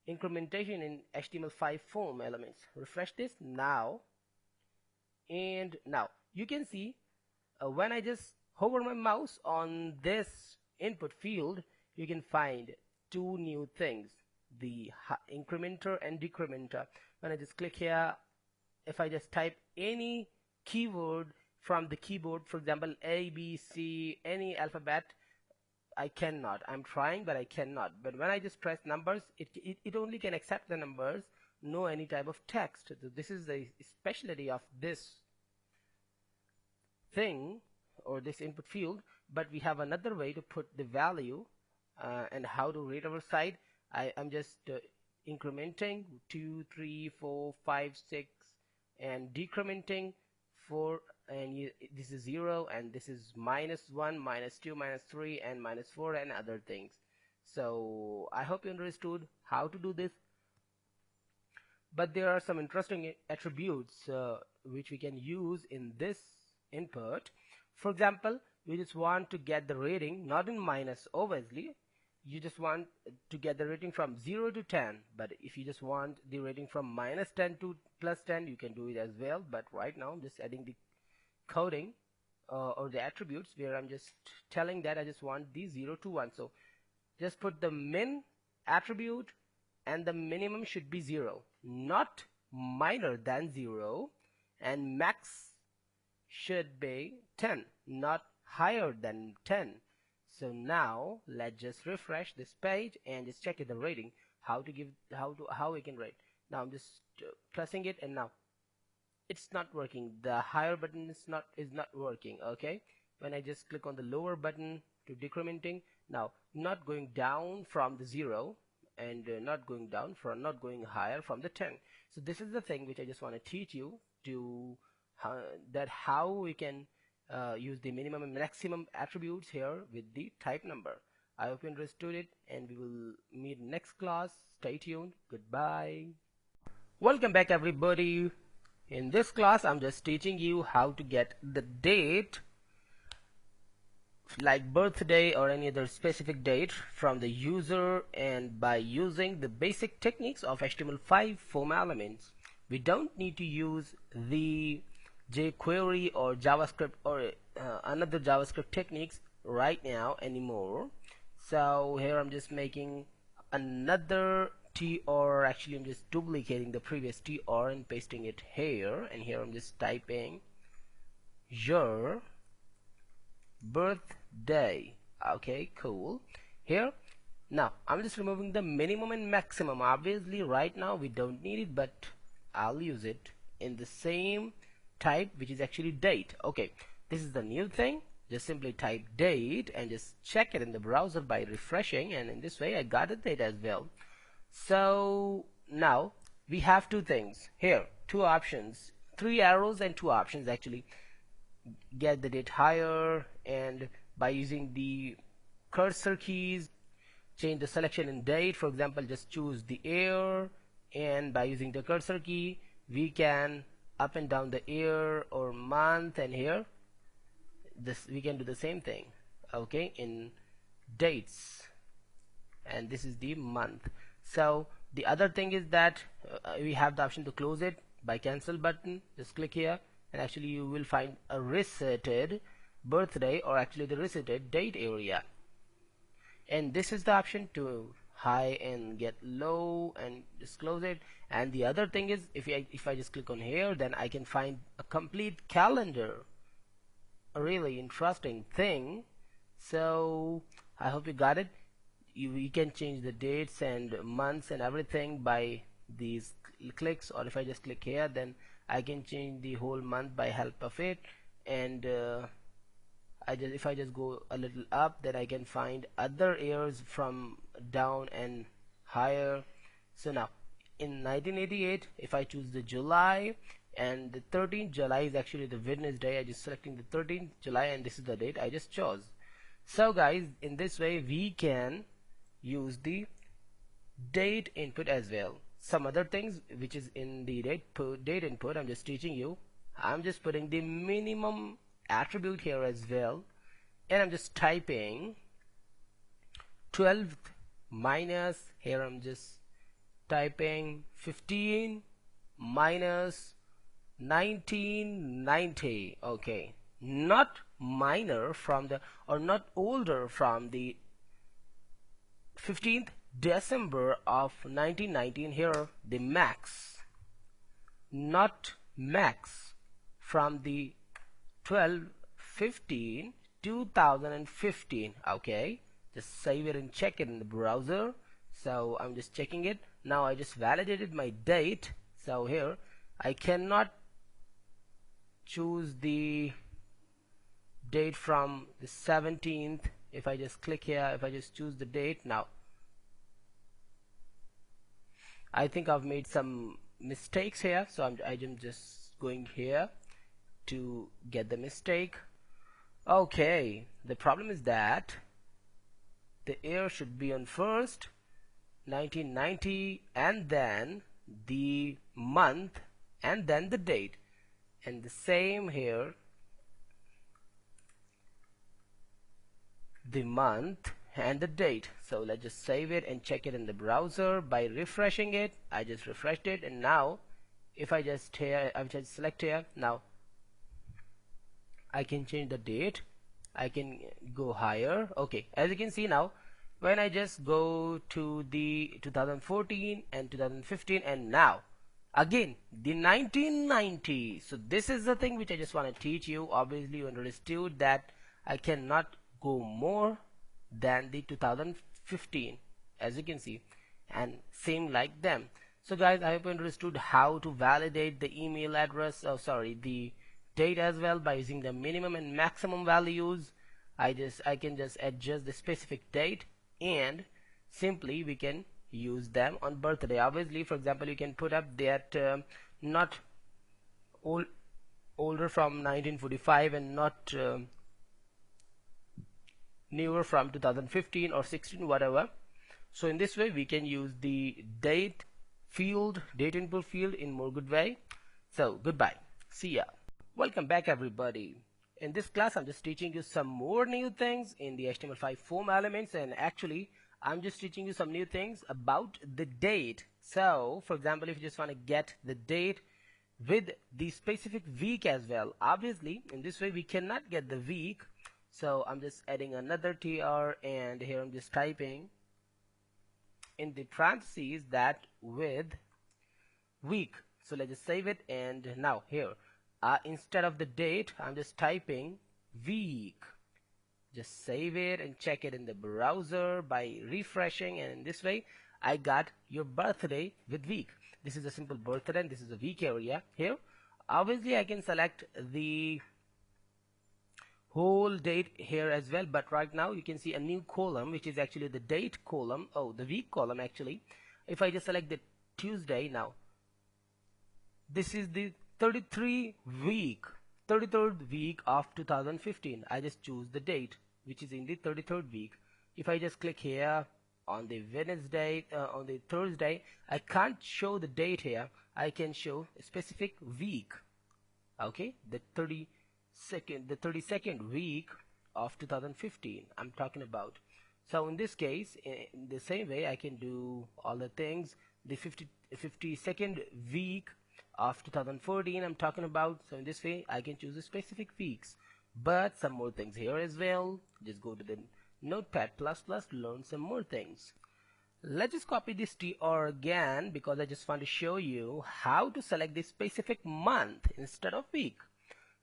incrementation in HTML5 form elements. Refresh this now, and now you can see when I just hover my mouse on this input field, you can find two new things, the incrementer and decrementer. When I just click here, if I just type any keyword from the keyboard, for example A, B, C, any alphabet, I cannot. I'm trying, but I cannot. But when I just press numbers, it only can accept the numbers, no any type of text. So this is the specialty of this thing or this input field. But we have another way to put the value and how to rate our site. I'm just incrementing 2, 3, 4, 5, 6 and decrementing 4, and this is 0, and this is -1, -2, -3 and -4 and other things. So I hope you understood how to do this. But there are some interesting attributes which we can use in this input. For example, we just want to get the rating not in minus, obviously. You just want to get the rating from 0 to 10, but if you just want the rating from -10 to +10, you can do it as well. But right now I'm just adding the coding or the attributes where I'm just telling that I just want the 0 to 1. So just put the min attribute, and the minimum should be 0, not minor than 0, and max should be 10, not higher than 10. So now let's just refresh this page and just check the rating, how we can rate. Now I'm just pressing it, and now it's not working. The higher button is not working. Okay, when I just click on the lower button to decrementing, now not going down from the 0 and not going higher from the 10. So this is the thing which I just want to teach you to how we can use the minimum and maximum attributes here with the type number. I hope you understood it, and we will meet next class. Stay tuned. Goodbye. Welcome back, everybody. In this class I'm just teaching you how to get the date, like birthday or any other specific date, from the user, and by using the basic techniques of HTML5 form elements. We don't need to use the jQuery or JavaScript or another JavaScript techniques right now anymore. So here I'm just making another TR. Actually I'm just duplicating the previous TR and pasting it here, and here I'm just typing your birthday. Okay, cool. Here now I'm just removing the minimum and maximum. Obviously right now we don't need it, but I'll use it in the same type, which is actually date. Okay, this is the new thing. Just simply type date and just check it in the browser by refreshing, and in this way I got the date as well. So now we have two things here, two options, 3 arrows and 2 options actually. Get the date higher, and by using the cursor keys change the selection in date. For example, just choose the year, and by using the cursor key we can up and down the year or month, and here this we can do the same thing, okay, in dates, and this is the month. So the other thing is that we have the option to close it by cancel button. Just click here, and actually you will find a resetted birthday, or actually the resetted date area, and this is the option to high and get low, and just close it. And the other thing is, if I just click on here, then I can find a complete calendar, a really interesting thing. So I hope you got it. You can change the dates and months and everything by these clicks, or if I just click here, then I can change the whole month by help of it. And if I just go a little up, then I can find other years from down and higher. So now in 1988, if I choose the July, and the 13th July is actually the Wednesday. I just selecting the 13th July, and this is the date I just chose. So guys, in this way we can use the date input as well. Some other things which is in the date input, I'm just teaching you. I'm just putting the minimum attribute here as well, and I'm just typing 12th minus, here I'm just typing 15 minus 1990. Okay, not minor from the, or not older from the 15th December of 1919. Here the max, not max from the 12/15/2015. Okay, just save it and check it in the browser. So I'm just checking it now. I just validated my date. So here I cannot choose the date from the 17th. If I just click here, if I just choose the date now, I think I've made some mistakes here, so I'm just going here to get the mistake. Okay, the problem is that the year should be on first, 1990, and then the month, and then the date, and the same here, the month and the date. So let's just save it and check it in the browser by refreshing it. I just refreshed it, and now if I just select here, now I can change the date. I can go higher. Okay, as you can see now, when I just go to the 2014 and 2015, and now again the 1990. So this is the thing which I just want to teach you. Obviously you understood that I cannot go more than the 2015, as you can see, and same like them. So guys, I hope you understood how to validate the email address, the date as well, by using the minimum and maximum values. I can just adjust the specific date, and simply we can use them on birthday. Obviously, for example, you can put up that not older from 1945 and not newer from 2015 or 16, whatever. So in this way we can use the date input field in more good way. So goodbye, see ya. Welcome back everybody. In this class I'm just teaching you some more new things in the HTML5 form elements, and actually I'm just teaching you some new things about the date. So for example, if you just want to get the date with the specific week as well, obviously in this way we cannot get the week. So I'm just adding another tr, and here I'm just typing in the parentheses that with week. So let's just save it, and now here instead of the date I'm just typing week. Just save it and check it in the browser by refreshing, and in this way I got your birthday with week. This is a simple birthday and this is a week area. Here obviously I can select the whole date here as well, but right now you can see a new column which is actually the date column, the week column actually. If I just select the Tuesday, now this is the 33rd week of 2015. I just choose the date which is in the 33rd week. If I just click here on the Wednesday, on the Thursday, I can't show the date here. I can show a specific week. Okay, the 32nd week of 2015 I'm talking about. So in this case, in the same way I can do all the things. The 52nd week of 2014 I'm talking about. So in this way I can choose the specific weeks, but some more things here as well. Just go to the Notepad++ to learn some more things. Let's just copy this tr again, because I just want to show you how to select the specific month instead of week.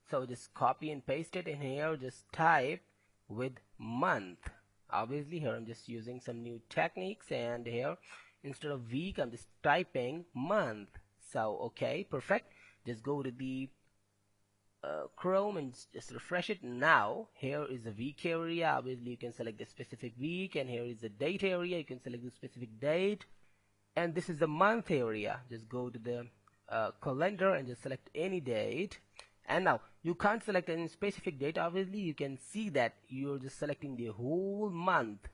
So just copy and paste it in here, just type with month. Obviously here I'm just using some new techniques, and here instead of week I'm just typing month. So okay, perfect. Just go to the Chrome and just refresh it. Now here is the week area. Obviously you can select the specific week, and here is the date area. You can select the specific date, and this is the month area. Just go to the calendar and just select any date. And now you can't select any specific date. Obviously you can see that you're just selecting the whole month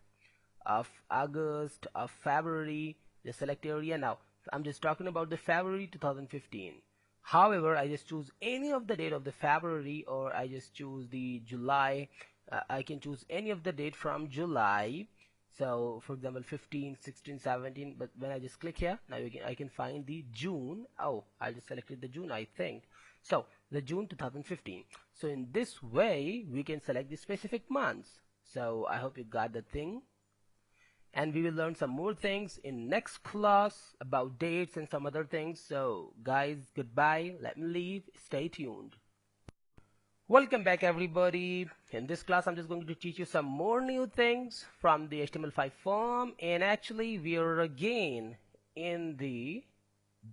of August, of February. Just select area. Now I'm just talking about the February 2015. However, I just choose any of the date of the February, or I just choose the July. I can choose any of the date from July. So for example 15, 16, 17. But when I just click here, now I can find the June. Oh, I just selected the June, I think. So the June 2015. So in this way we can select the specific months. So I hope you got the thing, and we will learn some more things in next class about dates and some other things. So guys, goodbye, let me leave, stay tuned. Welcome back everybody. In this class I'm just going to teach you some more new things from the HTML5 form, and actually we are again in the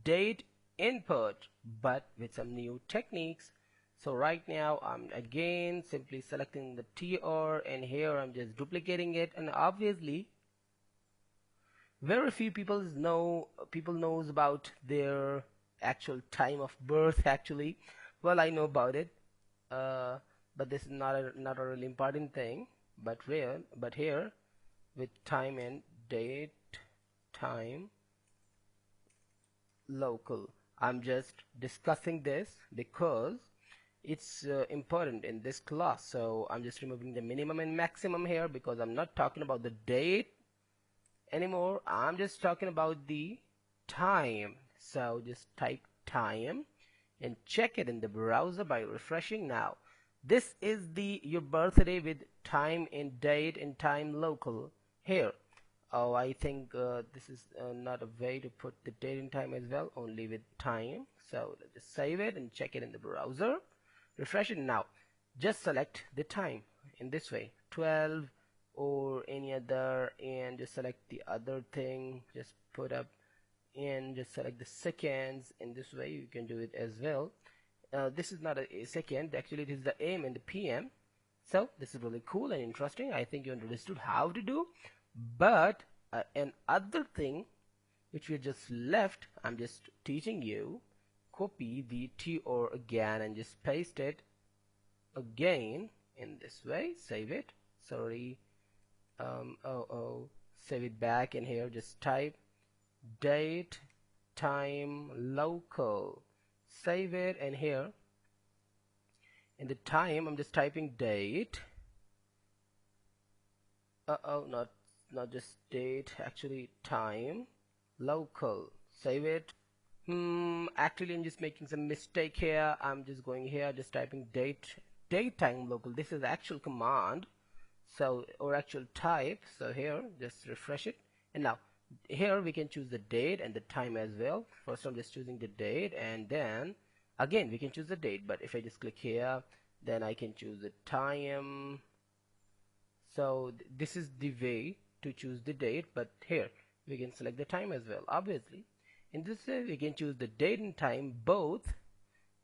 date input but with some new techniques. So right now I'm again simply selecting the TR, and here I'm just duplicating it, and obviously very few people knows about their actual time of birth actually. Well, I know about it, but this is not a really important thing. But here with time and date, time, local, I'm just discussing this because it's important in this class. So I'm just removing the minimum and maximum here because I'm not talking about the date anymore. I'm just talking about the time. So just type time and check it in the browser by refreshing. Now this is your birthday with time and date and time local here. Oh, I think this is not a way to put the date and time as well, only with time. So let's just save it and check it in the browser, refresh it. Now just select the time in this way, 12 or any other, and just select the other thing, just put up and just select the seconds. In this way you can do it as well. This is not a second, actually it is the AM and the PM. So this is really cool and interesting. I think you understood how to do. But another thing which we just left, I'm just teaching you. Copy the TR again and just paste it again in this way. Save it. Sorry. Save it back, and here just type date, time, local. Save it, and here in the time I'm just typing date. Not just date, actually time, local. Save it. Actually I'm just making some mistake here. I'm just going here, just typing date, time, local. This is the actual command, so, or actual type. So here just refresh it, and now here we can choose the date and the time as well. First I'm just choosing the date, and then again we can choose the date. But if I just click here, then I can choose the time. So this is the way to choose the date, but here we can select the time as well. Obviously in this way we can choose the date and time, both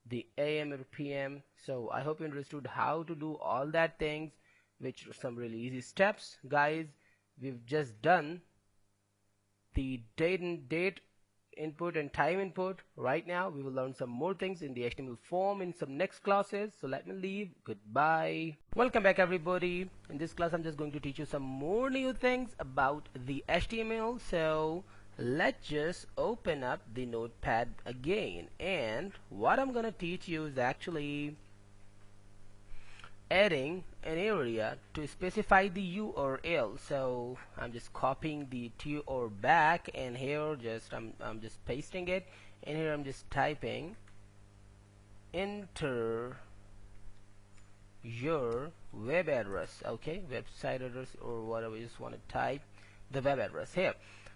the AM or PM. So I hope you understood how to do all that things, which are some really easy steps. Guys, we've just done the date input and time input. Right now we will learn some more things in the HTML form in some next classes. So let me leave, goodbye. Welcome back everybody. In this class I'm just going to teach you some more new things about the HTML. So let's just open up the notepad again, and what I'm gonna teach you is actually adding an area to specify the URL. So I'm just copying the TR back, and here just I'm just pasting it, and here I'm just typing enter your web address, okay, website address or whatever you just want to type the web address here.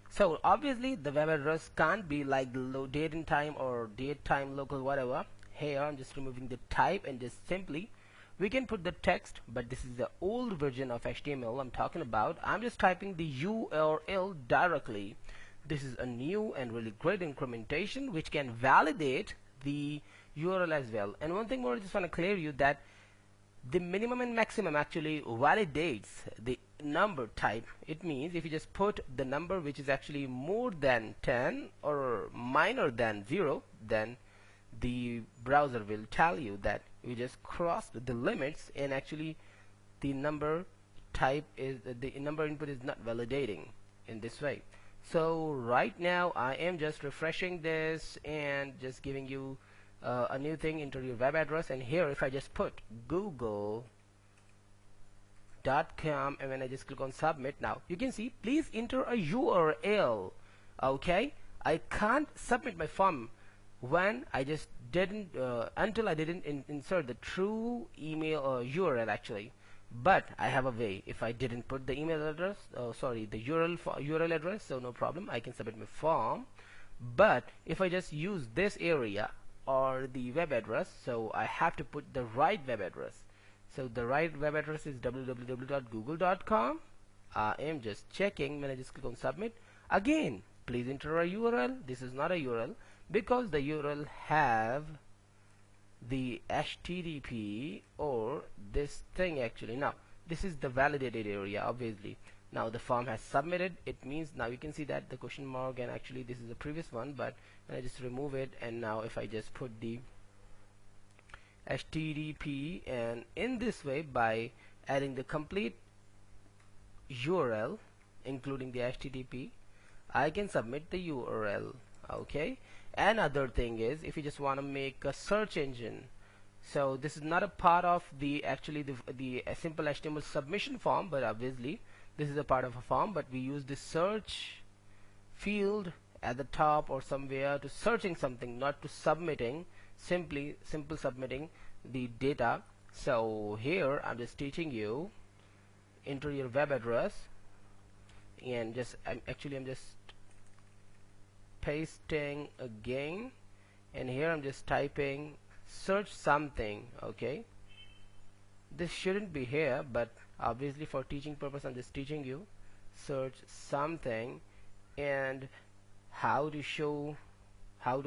So obviously the web address can't be like the date and time or date time local whatever. Here I'm just removing the type, and just simply we can put the text, but this is the old version of HTML I'm talking about. I'm just typing the URL directly. This is a new and really great incrementation which can validate the URL as well. And one thing more, I just want to clear you that the minimum and maximum actually validates the number type, it means if you just put the number which is actually more than 10 or minor than 0, then the browser will tell you that you just crossed the limits, and actually the number type is the number input is not validating in this way. So right now I am just refreshing this and just giving you a new thing into your web address, and here if I just put google.com, and when I just click on submit, now you can see please enter a URL. Okay, I can't submit my form when I just didn't until I didn't insert the true email URL actually. But I have a way. If I didn't put the email address, the URL address, so no problem, I can submit my form. But if I just use this area or the web address, so I have to put the right web address. So the right web address is www.google.com. I am just checking. When I just click on submit, again please enter a URL. This is not a URL because the URL have the HTTP or this thing actually. Now this is the validated area obviously. Now the form has submitted, it means now you can see that the question mark, and actually this is the previous one, but when I just remove it, and now if I just put the HTTP, and in this way by adding the complete URL including the HTTP, I can submit the URL. Okay, another thing is if you just want to make a search engine, so this is not a part of the actually the simple HTML submission form, but obviously this is a part of a form, but we use the search field at the top or somewhere to searching something, not to submitting, simple submitting the data. So here I'm just teaching you enter your web address, and just I'm just pasting again, and here I'm just typing search something. Okay, this shouldn't be here, but obviously for teaching purpose I'm just teaching you search something, and how to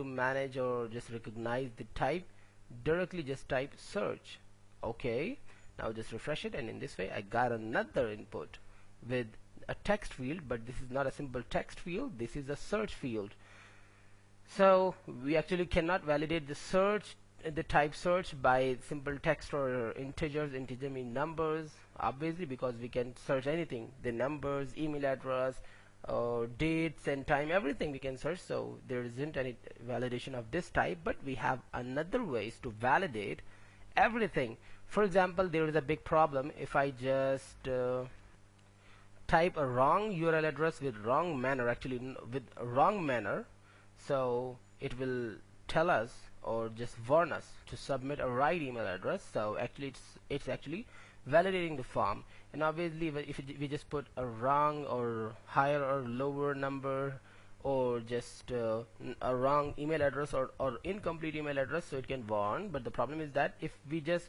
manage or just recognize the type. Directly just type search. Okay, now just refresh it, and in this way I got another input with a text field, but this is not a simple text field, this is a search field. So we actually cannot validate the type search by simple text or integers. Integer mean numbers obviously, because we can search anything, the numbers, email address, dates and time, everything we can search. So there isn't any validation of this type, but we have another ways to validate everything. For example, there is a big problem if I just type a wrong URL address with wrong manner, actually with wrong manner, so it will tell us or just warn us to submit a right email address. So actually it's actually validating the form. And obviously if we just put a wrong or higher or lower number, or just a wrong email address or incomplete email address, so it can warn. But the problem is that if we just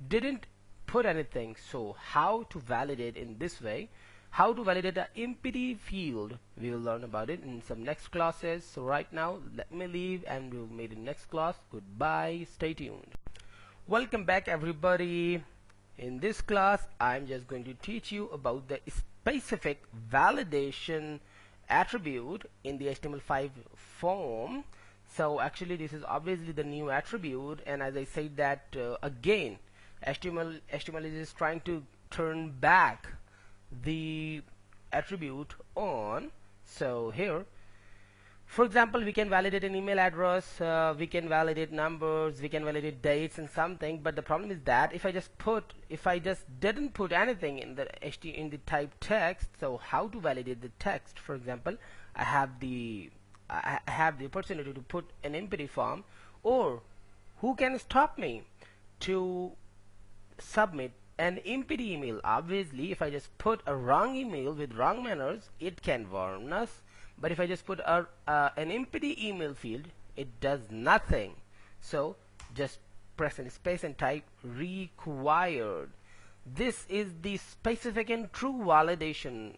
didn't put anything, so how to validate in this way, how to validate the empty field, we will learn about it in some next classes. So right now let me leave, and we'll meet in next class. Goodbye, stay tuned. Welcome back everybody. In this class I'm just going to teach you about the specific validation attribute in the HTML5 form. So actually this is obviously the new attribute, and as I said that again HTML is trying to turn back the attribute on. So here for example we can validate an email address, we can validate numbers, we can validate dates and something, but the problem is that if I just didn't put anything in the type text, so how to validate the text? For example, I have the opportunity to put an empty form, or who can stop me to submit an empty email? Obviously if I just put a wrong email with wrong manners, it can warn us. But if I just put an empty email field, it does nothing. So just press any space and type required. This is the specific and true validation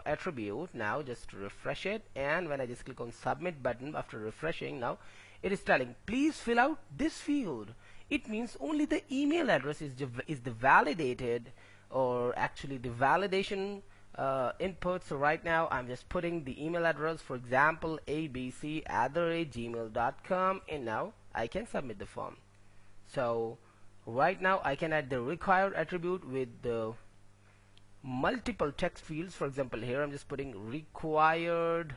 attribute. Now just refresh it, and when I just click on submit button after refreshing, now it is telling please fill out this field. It means only the email address is the validated or actually the validation input. So right now I'm just putting the email address, for example abc@gmail.com, and now I can submit the form. So right now I can add the required attribute with the multiple text fields. For example, here I'm just putting required,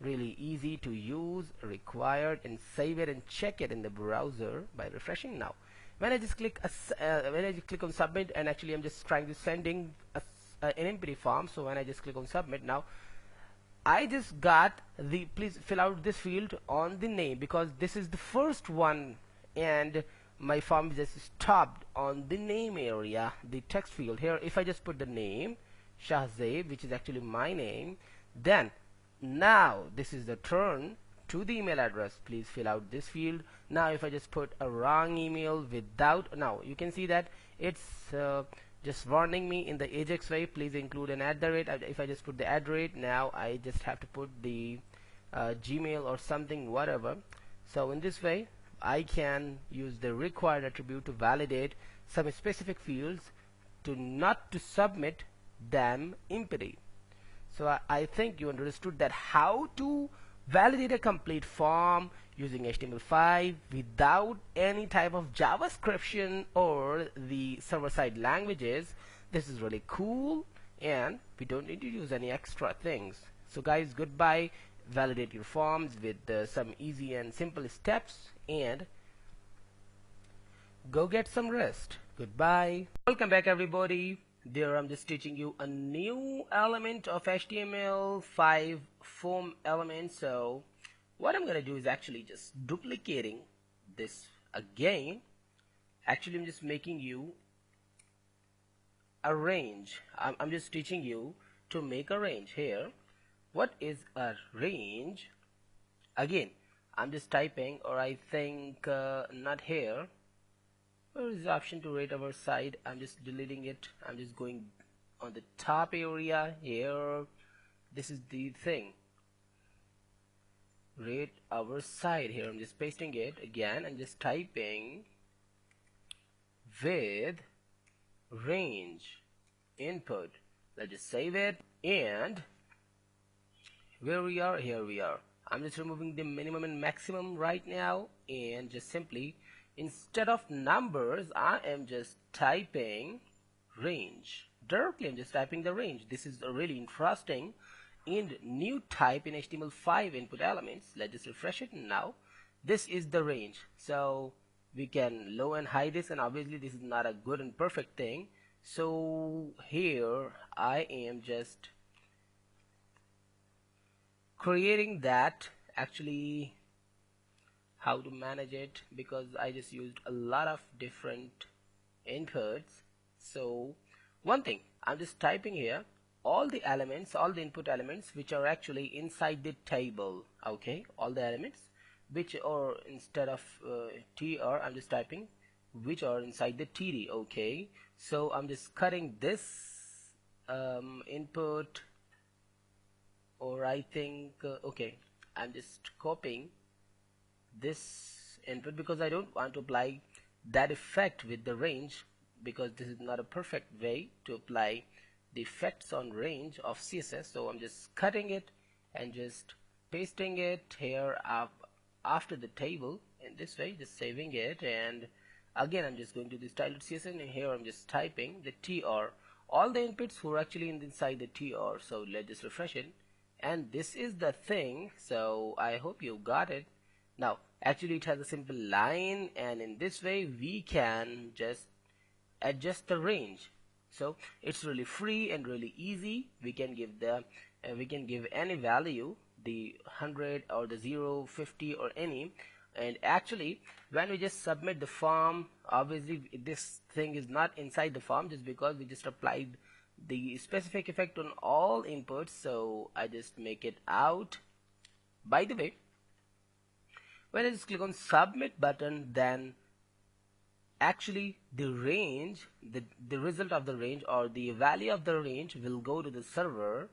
really easy to use, required, and save it and check it in the browser by refreshing. Now when I just click on submit, and actually I'm just trying to sending an empty form, so when I just click on submit, now I just got the, please fill out this field on the name, because this is the first one and my form just stopped on the name area, the text field. Here if I just put the name Shahzaib, which is actually my name, then now this is the turn to the email address. Please fill out this field. Now if I just put a wrong email without, now you can see that it's just warning me in the Ajax way, please include an @. If I just put the @, now I just have to put the Gmail or something, whatever. So in this way I can use the required attribute to validate some specific fields to not to submit them empty. So I think you understood that how to validate a complete form using HTML5 without any type of JavaScript or the server-side languages. This is really cool, and we don't need to use any extra things. So guys, goodbye. Validate your forms with some easy and simple steps, and go get some rest. Goodbye. Welcome back everybody. There I'm just teaching you a new element of HTML5 form element. So what I'm gonna do is actually just duplicating this again. Actually I'm just making you a range. I'm just teaching you to make a range. Here, what is a range? Again I'm just typing, or I think not here. Where is the option to rate our side? I'm just deleting it. I'm just going on the top area here. This is the thing, rate our side. Here I'm just pasting it again and just typing with range input. Let's just save it, and where we are, here we are. I'm just removing the minimum and maximum right now, and just simply, instead of numbers, I am just typing range. Directly I'm just typing the range. This is a really interesting and new type in HTML5 input elements. Let's just refresh it. Now this is the range, so we can low and high this, and obviously this is not a good and perfect thing. So here I am just creating that, actually how to manage it, because I just used a lot of different inputs. So one thing, I'm just typing here all the elements, all the input elements which are actually inside the table. Okay, all the elements which are, instead of tr, I'm just typing which are inside the td. Okay, so I'm just cutting this input, or I think okay, I'm just copying this input because I don't want to apply that effect with the range, because this is not a perfect way to apply the effects on range of CSS. So I'm just cutting it and just pasting it here up after the table in this way, just saving it, and again I'm just going to the styled CSS, and here I'm just typing the tr, all the inputs who are actually inside the tr. So let's just refresh it, and this is the thing. So I hope you got it. Now actually it has a simple line, and in this way we can just adjust the range. So it's really free and really easy. We can give the we can give any value, the 100 or the 0, 50 or any, and actually when we just submit the form, obviously this thing is not inside the form just because we just applied the specific effect on all inputs. So I just make it out. By the way, when I just click on submit button, then actually the range, the result of the range or the value of the range will go to the server.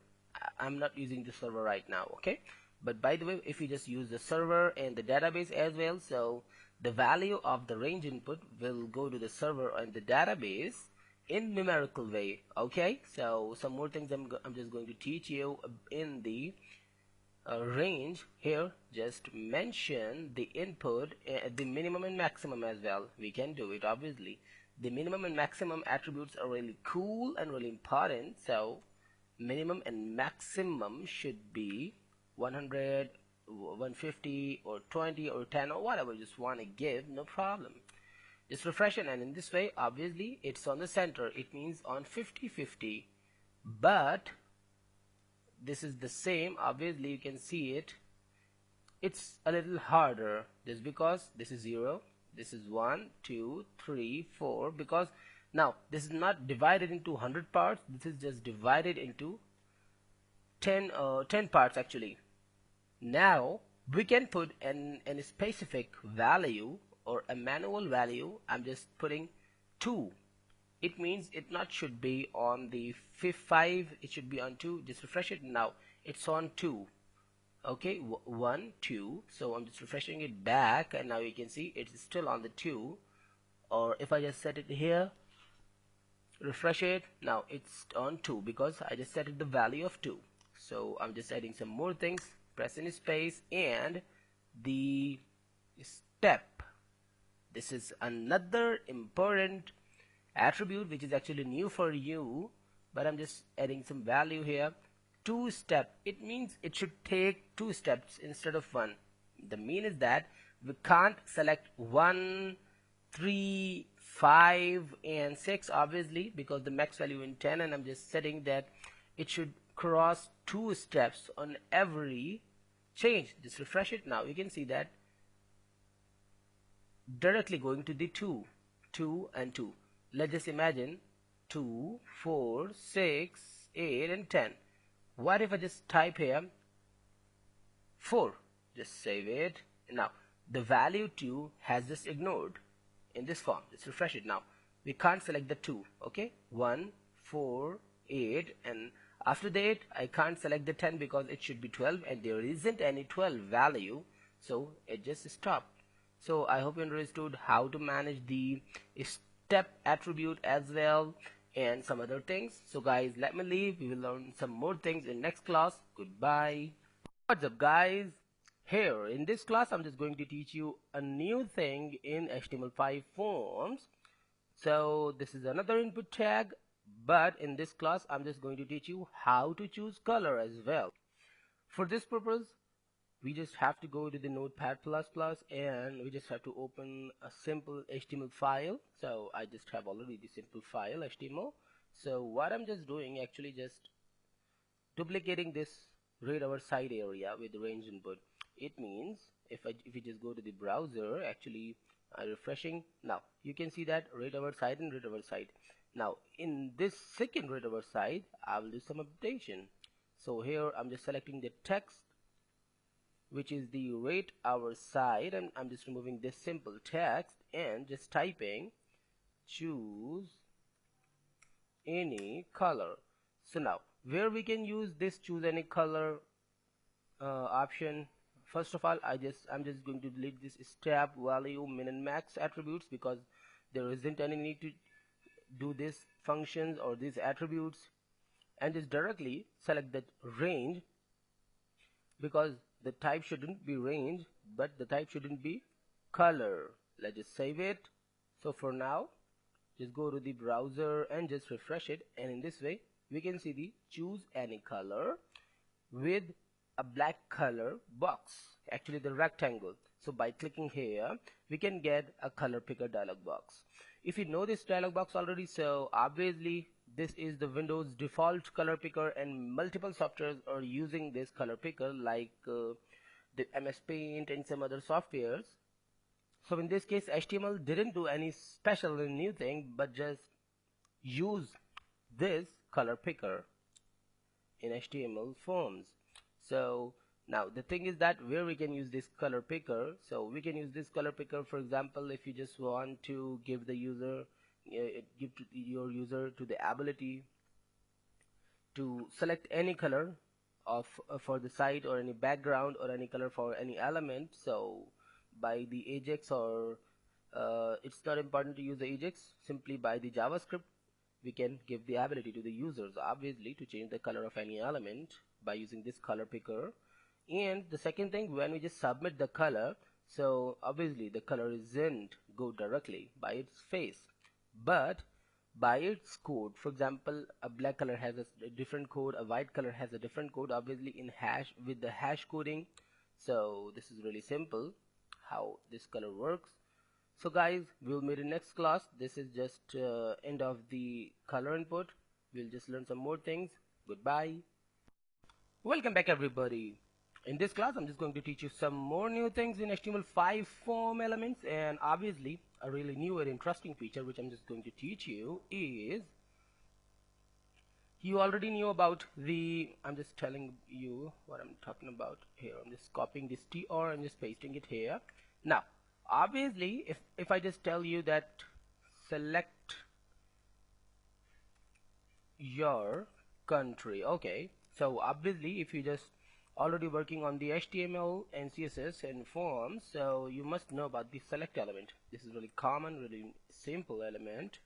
I'm not using the server right now, okay, but by the way, if you just use the server and the database as well, so the value of the range input will go to the server and the database, in numerical way. Okay, so some more things I'm just going to teach you in the range here. Just mention the input, the minimum and maximum as well. We can do it obviously. The minimum and maximum attributes are really cool and really important. So minimum and maximum should be 100, 150 or 20 or 10 or whatever you just want to give, no problem. Just refresh it, and in this way obviously it's on the center. It means on 50-50, but this is the same. Obviously you can see it. It's a little harder just because this is 0, this is 1, 2, 3, 4, because now this is not divided into 100 parts. This is just divided into 10 parts actually. Now we can put an specific value or a manual value. I'm just putting 2. It means it not should be on the 5, it should be on 2. Just refresh it. Now it's on 2. Okay, 1, 2. So I'm just refreshing it back, and now you can see it's still on the 2. Or if I just set it here, refresh it, now it's on 2 because I just set it the value of 2. So I'm just adding some more things. Press any space and the step. This is another important attribute which is actually new for you, but I'm just adding some value here. 2 step, it means it should take 2 steps instead of 1. The mean is that we can't select 1, 3, 5 and 6 obviously because the max value in 10, and I'm just setting that it should cross 2 steps on every change. Just refresh it. Now you can see that directly going to the 2 and 2. Let's just imagine 2, 4, 6, 8 and 10. What if I just type here 4? Just save it. Now the value 2 has just ignored in this form. Just refresh it. Now we can't select the 2. Okay, 1, 4, 8, and after that I can't select the 10 because it should be 12 and there isn't any 12 value, so it just stopped. So I hope you understood how to manage the step attribute as well and some other things. So guys, let me leave. We will learn some more things in next class. Goodbye. What's up guys? Here in this class I'm just going to teach you a new thing in HTML5 forms. So this is another input tag, but in this class I'm just going to teach you how to choose color as well. For this purpose we just have to go to the Notepad++ and we just have to open a simple HTML file. So I just have already the simple file HTML. So what I'm just doing, actually just duplicating this read our site area with the range input. It means if you just go to the browser, actually refreshing, now you can see that read our site and read our site. Now in this second read our site I will do some updation. So here I'm just selecting the text, which is the rate our site, and I'm just removing this simple text and just typing choose any color. So now where we can use this choose any color option, first of all I'm just going to delete this step value min and max attributes because there isn't any need to do these functions or these attributes, and just directly select that range because the type shouldn't be range but the type shouldn't be color. Let's just save it. So for now just go to the browser and just refresh it, and in this way we can see the choose any color with a black color box, actually the rectangle. So by clicking here we can get a color picker dialog box. If you know this dialog box already, so obviously this is the Windows default color picker and multiple softwares are using this color picker like the MS Paint and some other softwares. So in this case HTML didn't do any special and new thing but just use this color picker in HTML forms. So now the thing is that where we can use this color picker, so we can use this color picker, for example, if you just want to give the user your user to the ability to select any color of for the site or any background or any color for any element. So by the Ajax or it's not important to use the Ajax, simply by the JavaScript we can give the ability to the users obviously to change the color of any element by using this color picker. And the second thing, when we just submit the color, so obviously the color isn't go directly by its face, but by its code. For example, a black color has a different code, a white color has a different code, obviously in hash with the hash coding. So this is really simple how this color works. So guys, we'll meet in next class. This is just end of the color input. We'll just learn some more things. Goodbye. Welcome back everybody. In this class I'm just going to teach you some more new things in HTML5 form elements, and obviously a really new and interesting feature which I'm just going to teach you is, you already knew about the, I'm just telling you what I'm talking about here. I'm just copying this TR and just pasting it here. Now obviously if I just tell you that select your country, okay, so obviously if you just already working on the HTML and CSS and forms, so you must know about the select element. This is really common, really simple element.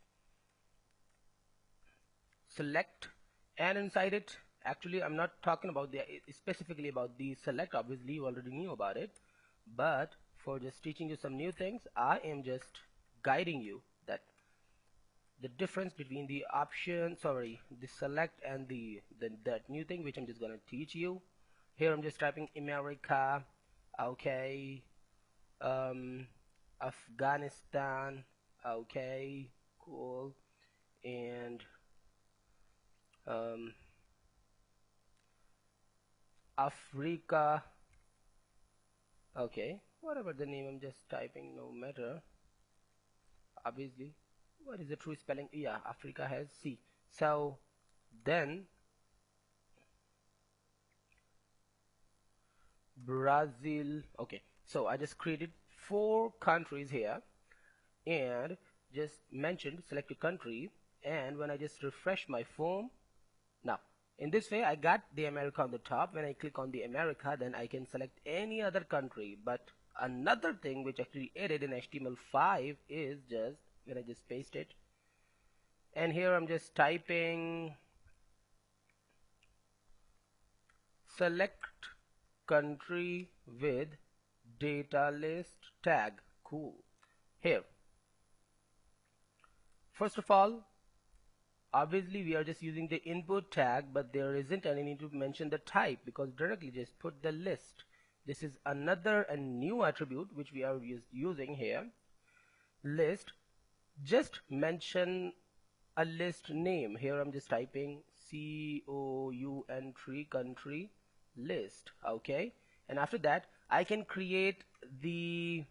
Select, and inside it, actually I'm not talking about the specifically about the select, obviously you already knew about it, but for just teaching you some new things, I am just guiding you that the difference between the option, the select and that new thing which I'm just gonna teach you. Here I'm just typing America, okay, Afghanistan, okay, cool, and Africa, okay, whatever the name I'm just typing, no matter. Obviously, what is the true spelling? Yeah, Africa has C. So then Brazil, okay, so I just created 4 countries here and just mentioned select a country, and when I just refresh my form, now in this way I got the America on the top. When I click on the America, then I can select any other country. But another thing which actually added in HTML5 is just when I just paste it, and here I'm just typing select country with data list tag. Cool. Here first of all, obviously we are just using the input tag, but there isn't any need to mention the type because directly just put the list. This is another and new attribute which we are using here. List, just mention a list name. Here I'm just typing country list, okay, and after that I can create the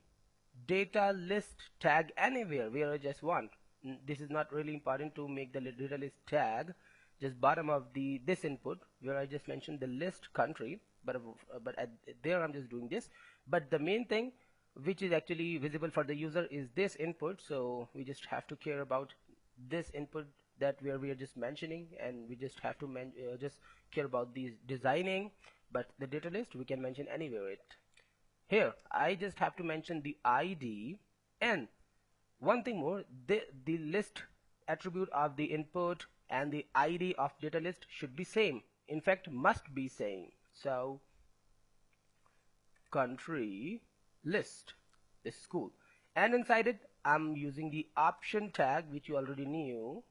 data list tag anywhere where I just want. This is not really important to make the data list tag just bottom of this input where I just mentioned the list country, but there I'm just doing this. But the main thing which is actually visible for the user is this input, so we just have to care about this input that where we are just mentioning, and we just have to just care about these designing. But the data list we can mention anywhere it. Here I just have to mention the ID, and one thing more, the list attribute of the input and the ID of data list should be same. In fact, must be same. So country list, this is cool. And inside it I'm using the option tag which you already knew.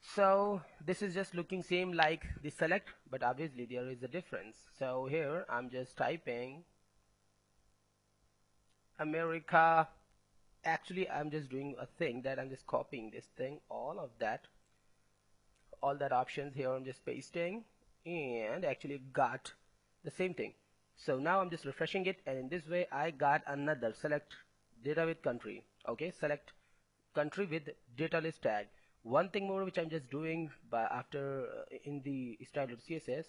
So this is just looking same like the select, but obviously there is a difference. So here I'm just typing America. Actually I'm just doing a thing that I'm just copying this thing, all that options here I'm just pasting, and actually got the same thing. So now I'm just refreshing it, and in this way I got another select data with country, okay, select country with data list tag. One thing more which I'm just doing by after in the style.css,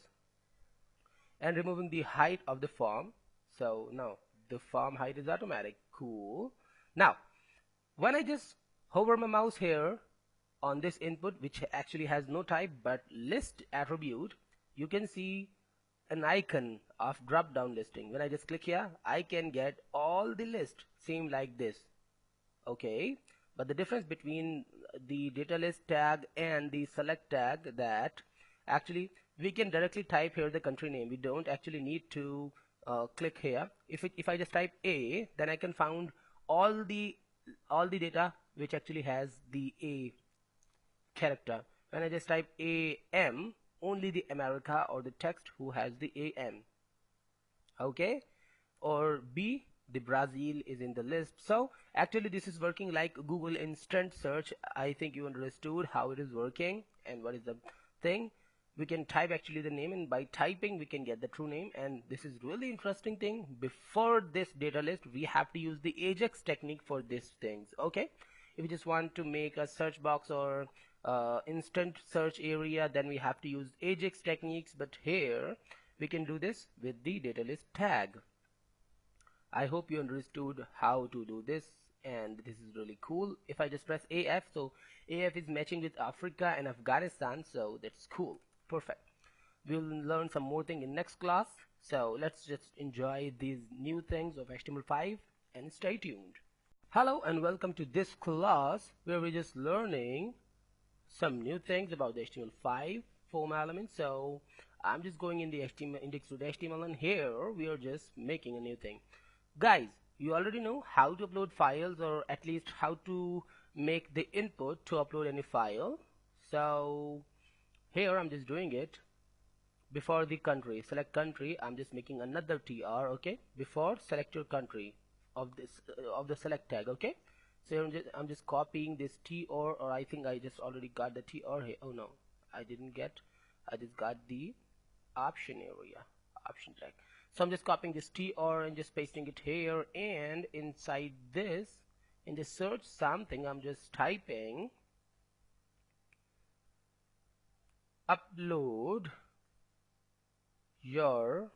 and removing the height of the form. So now the form height is automatic. Cool. Now when I just hover my mouse here on this input which actually has no type but list attribute, you can see an icon of drop down listing. When I just click here, I can get all the list same like this, okay. But the difference between the data list tag and the select tag that actually we can directly type here the country name. We don't actually need to click here. If I just type A, then I can find all the data which actually has the A character. When I just type AM, only the America or the text who has the AM. Okay, or B, the Brazil is in the list. So actually this is working like Google instant search. I think you understood how it is working and what is the thing. We can type actually the name, and by typing we can get the true name. And this is really interesting thing. Before this data list, we have to use the Ajax technique for these things. Okay, if you just want to make a search box or instant search area, then we have to use Ajax techniques, but here we can do this with the data list tag. I hope you understood how to do this, and this is really cool. If I just press AF, so AF is matching with Africa and Afghanistan, so that's cool. Perfect. We'll learn some more thing in next class, so let's just enjoy these new things of HTML5 and stay tuned. Hello and welcome to this class where we're just learning some new things about the HTML5 form elements. So I'm just going in the HTML index.html, and here we are just making a new thing. Guys, you already know how to upload files, or at least how to make the input to upload any file. So here I'm just doing it. Before the country, select country, I'm just making another tr. Okay, before select your country of this of the select tag. Okay, so I'm just copying this tr, or I think I just already got the tr here. Oh no, I didn't get. I just got the option area, option tag. So I'm just copying this tr and just pasting it here, and inside this, in the search something, I'm just typing upload your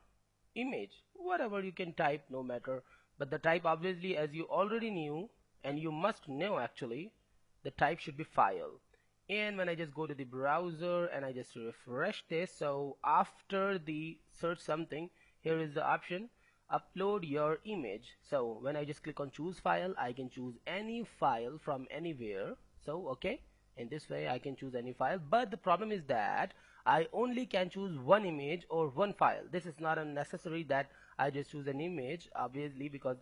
image. Whatever you can type, no matter, but the type, obviously, as you already knew, and you must know actually, the type should be file. And when I just go to the browser and I just refresh this, so after the search something, here is the option upload your image. So when I just click on choose file, I can choose any file from anywhere. So okay, in this way I can choose any file, but the problem is that I only can choose one image or one file. This is not unnecessary that I just choose an image, obviously, because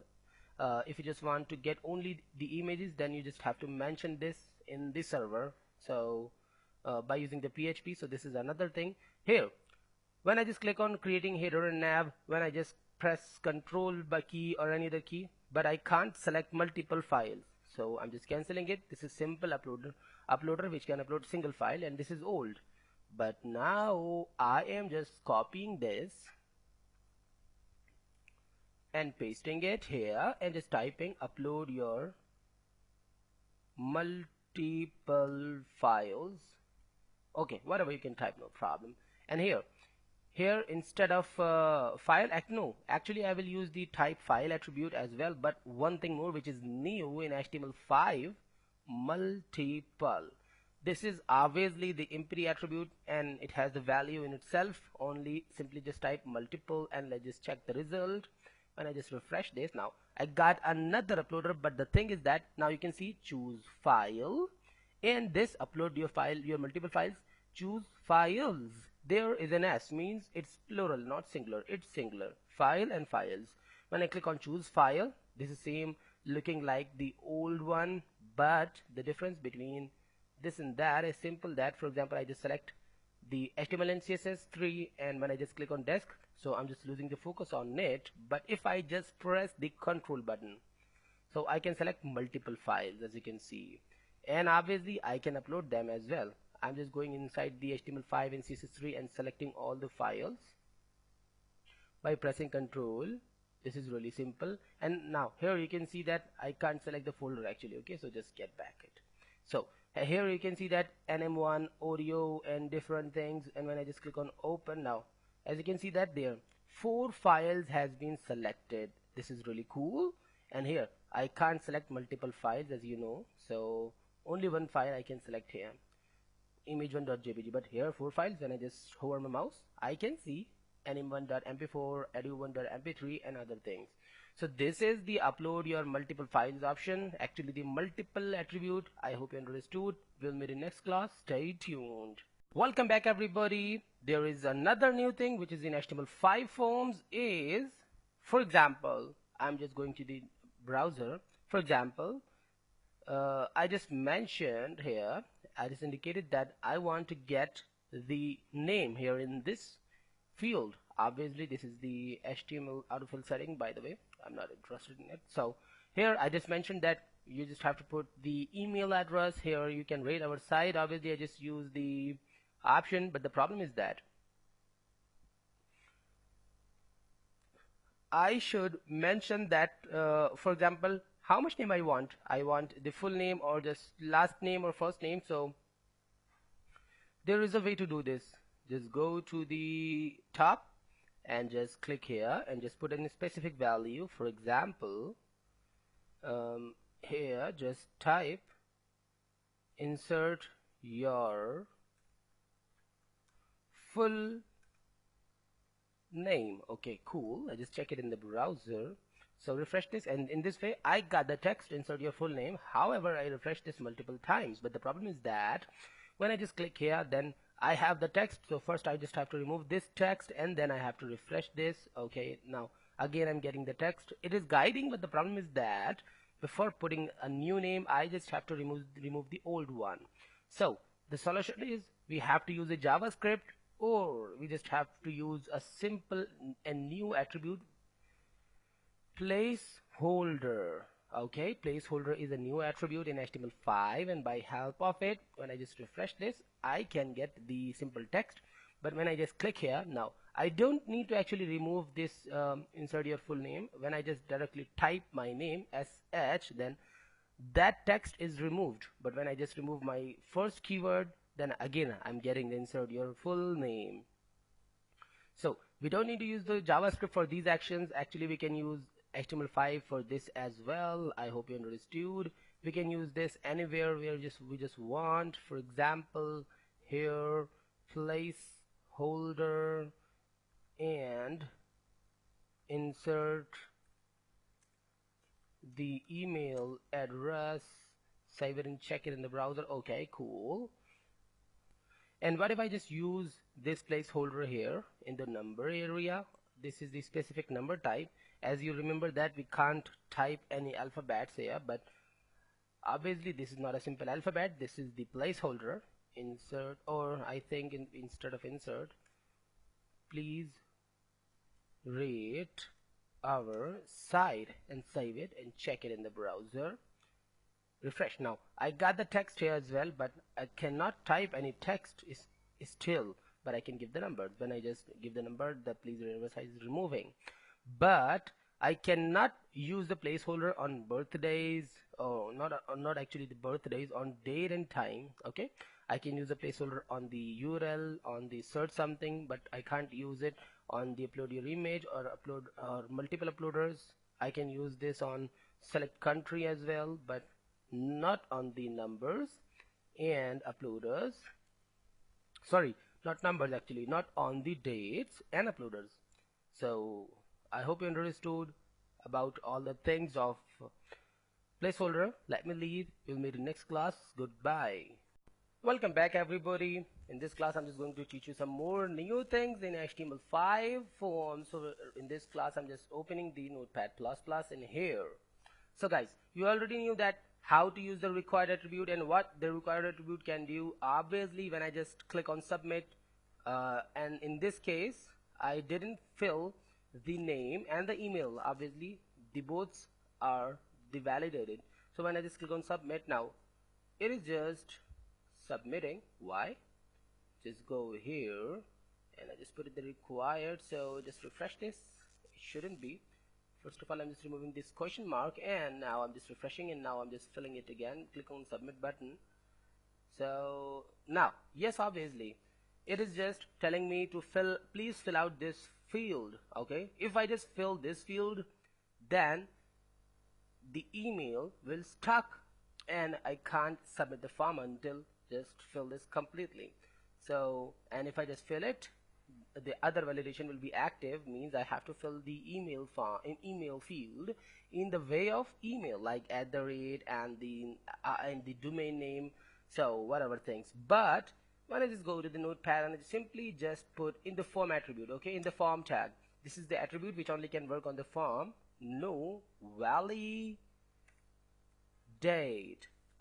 if you just want to get only the images, then you just have to mention this in the server. So by using the PHP, so this is another thing. Here when I just click on creating header and nav, when I just press control by key or any other key, but I can't select multiple files, so I'm just cancelling it. This is simple uploader which can upload single file, and this is old. But now I am just copying this and pasting it here and just typing upload your multiple files. Okay, whatever you can type, no problem. And here instead of file actually I will use the type file attribute as well, but one thing more which is new in HTML5, multiple. This is obviously the empty attribute, and it has the value in itself. Only simply just type multiple, and let's just check the result. When I just refresh this, now I got another uploader, but the thing is that now you can see choose file, and this upload your file, your multiple files, choose files. There is an S, means it's plural, not singular. It's singular, file and files. When I click on choose file, this is same looking like the old one, but the difference between this and that is simple. That, for example, I just select the HTML and CSS3, and when I just click on desk, so I'm just losing the focus on it. But if I just press the control button, so I can select multiple files, as you can see, and obviously I can upload them as well. I'm just going inside the HTML5 and CSS3 and selecting all the files by pressing control. This is really simple. And now here you can see that I can't select the folder actually. Okay, so just get back it. So here you can see that nm1 audio and different things, and when I just click on open, now as you can see that there 4 files has been selected. This is really cool. And here I can't select multiple files, as you know, so only one file I can select here, image1.jpg, but here 4 files. When I just hover my mouse, I can see anim1.mp4, edu1.mp3 and other things. So this is the upload your multiple files option, actually the multiple attribute. I hope you understood. We'll meet in next class. Stay tuned. Welcome back everybody. There is another new thing which is in HTML5 forms is, for example, I'm just going to the browser. For example, I just mentioned here, I just indicated that I want to get the name here in this field. Obviously this is the HTML autofill setting, by the way. I'm not interested in it. So here I just mentioned that you just have to put the email address. Here you can rate our site. Obviously I just use the option, but the problem is that I should mention that for example, how much name I want. I want the full name or just last name or first name. So there is a way to do this. Just go to the top and just click here and just put in a specific value. For example, here just type insert your full name. Okay, cool. I just check it in the browser. So refresh this, and in this way I got the text insert your full name. However, I refreshed this multiple times, but the problem is that when I just click here, then I have the text. So first I just have to remove this text and then I have to refresh this. Okay, now again I'm getting the text. It is guiding, but the problem is that before putting a new name I just have to remove the old one. So the solution is we have to use a JavaScript, or we just have to use a simple and new attribute, placeholder. Okay, placeholder is a new attribute in HTML5, and by help of it, when I just refresh this, I can get the simple text. But when I just click here, now I don't need to actually remove this insert your full name. When I just directly type my name SH, then that text is removed. But when I just remove my first keyword, then again I'm getting the insert your full name. So we don't need to use the JavaScript for these actions. Actually we can use HTML5 for this as well. I hope you understood. We can use this anywhere where we just want. For example, here placeholder and insert the email address. Save it and check it in the browser. Okay, cool. And what if I just use this placeholder here in the number area? This is the specific number type. As you remember that we can't type any alphabets here, but obviously this is not a simple alphabet. This is the placeholder. Insert, or I think instead of insert, please rate our site, and save it and check it in the browser. Refresh. Now I got the text here as well, but I cannot type any text is still, but I can give the number. When I just give the number, the please remember size is removing. But I cannot use the placeholder on birthdays, or not actually the birthdays, on date and time. Okay, I can use the placeholder on the URL, on the search something, but I can't use it on the upload your image or upload or multiple uploaders. I can use this on select country as well, but not on the numbers and uploaders. Sorry, not numbers, actually not on the dates and uploaders. So I hope you understood about all the things of placeholder. Let me leave. We'll meet in next class. Goodbye. Welcome back everybody. In this class I'm just going to teach you some more new things in HTML5 form. So in this class I'm just opening the Notepad++ in here. So guys, you already knew that how to use the required attribute and what the required attribute can do. Obviously when I just click on submit, and in this case I didn't fill the name and the email. Obviously the both are validated. So when I just click on submit, now it is just submitting. Why? Just go here and I just put it the required. So just refresh this. It shouldn't be. First of all, I'm just removing this question mark, and now I'm just refreshing, and now I'm just filling it again. Click on submit button. So now, yes, obviously it is just telling me to please fill out this field. Okay, if I just fill this field, then the email will stuck and I can't submit the form until just fill this completely. So, and if I just fill it, the other validation will be active means I have to fill the email field in the way of email, like @ and the domain name, so whatever things. But when I just go to the notepad and I simply just put in the form attribute, okay, in the form tag, this is the attribute which only can work on the form, no validate.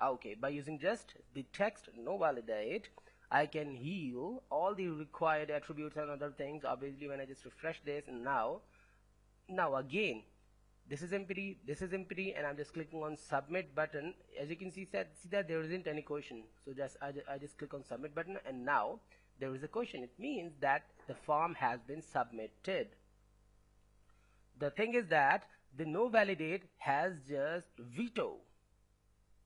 Okay, by using just the text no validate, I can heal all the required attributes and other things. Obviously, when I just refresh this, and now again, this is empty, and I'm just clicking on submit button. As you can see that there isn't any question, so I just click on submit button, and now there is a question. It means that the form has been submitted. The thing is that the no validate has just veto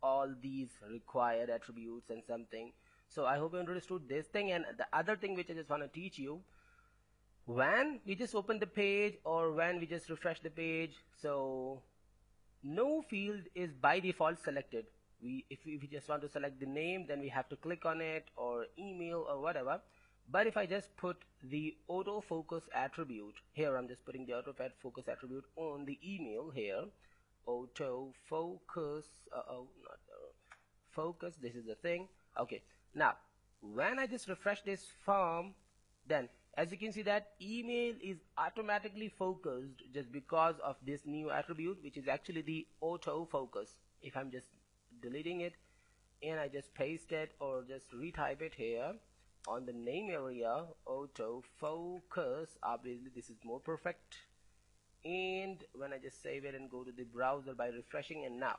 all these required attributes and something. So I hope you understood this thing. And the other thing which I just want to teach you, when we just open the page or when we just refresh the page, so no field is by default selected. If we just want to select the name, then we have to click on it, or email or whatever. But if I just put the autofocus attribute here, I'm just putting the autofocus attribute on the email here, autofocus, not focus, this is the thing. Okay, now when I just refresh this form, then as you can see that email is automatically focused just because of this new attribute, which is actually the autofocus. If I'm just deleting it and I just paste it or just retype it here on the name area, autofocus, obviously this is more perfect. And when I just save it and go to the browser by refreshing, and now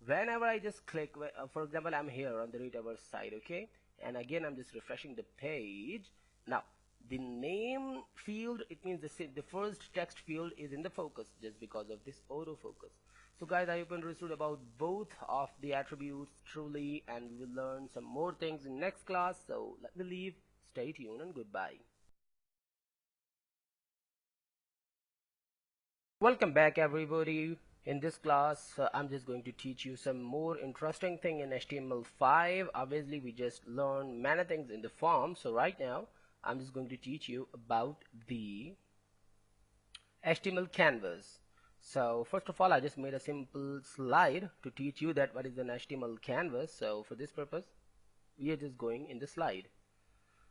whenever I just click, for example, I'm here on the Readerverse side, okay, and again I'm just refreshing the page. Now the name field, it means the first text field is in the focus just because of this autofocus. So guys, I hope you understood about both of the attributes truly, and we will learn some more things in next class. So let me leave, stay tuned, and goodbye. Welcome back everybody. In this class I'm just going to teach you some more interesting thing in HTML5. Obviously we just learned many things in the form, so right now I'm just going to teach you about the HTML canvas. So first of all, I just made a simple slide to teach you that what is an HTML canvas. So for this purpose we are just going in the slide.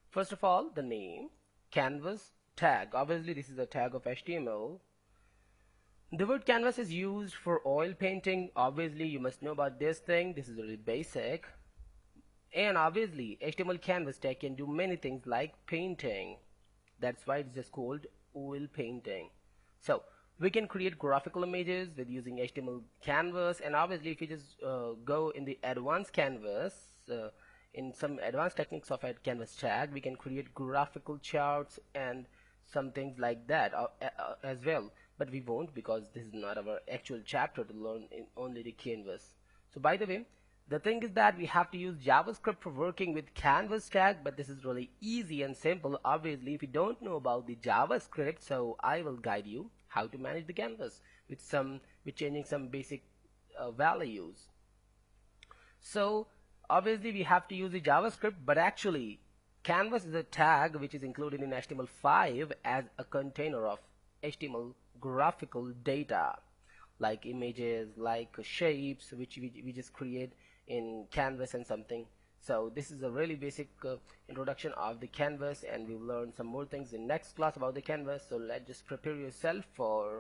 First of all, the name, canvas, tag. Obviously this is a tag of HTML. The word canvas is used for oil painting. Obviously you must know about this thing. This is really basic. And obviously HTML canvas tag can do many things like painting. That's why it's just called oil painting. So we can create graphical images with using HTML canvas. And obviously if you just go in the advanced canvas, in some advanced techniques of a canvas tag, we can create graphical charts and some things like that as well. But we won't, because this is not our actual chapter to learn in only the canvas. So by the way, the thing is that we have to use JavaScript for working with canvas tag, but this is really easy and simple. Obviously if you don't know about the JavaScript, so I will guide you how to manage the canvas with changing some basic values. So obviously we have to use the JavaScript, but actually canvas is a tag which is included in HTML5 as a container of HTML graphical data, like images, like shapes, which we just create in canvas and something. So this is a really basic introduction of the canvas, and we'll learn some more things in next class about the canvas. So let's just prepare yourself for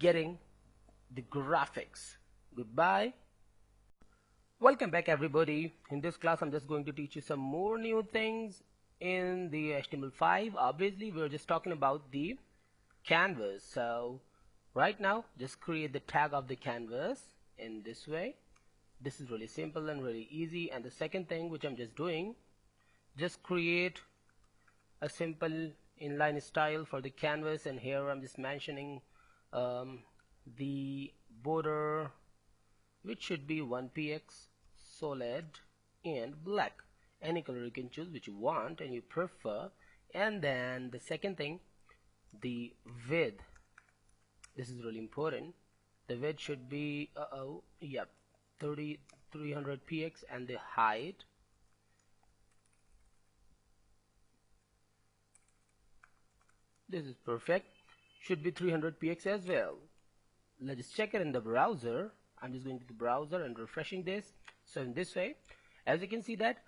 getting the graphics. Goodbye. Welcome back everybody. In this class I'm just going to teach you some more new things in the HTML5. Obviously we're just talking about the canvas. So right now just create the tag of the canvas in this way. This is really simple and really easy. And the second thing which I'm just doing, just create a simple inline style for the canvas, and here I'm just mentioning the border, which should be 1px, solid, and black. Any color you can choose which you want and you prefer. And then the second thing, the width. This is really important. The width should be 300 px, and the height This is perfect. Should be 300 px as well. Let's just check it in the browser. I'm just going to the browser and refreshing this. So in this way, as you can see that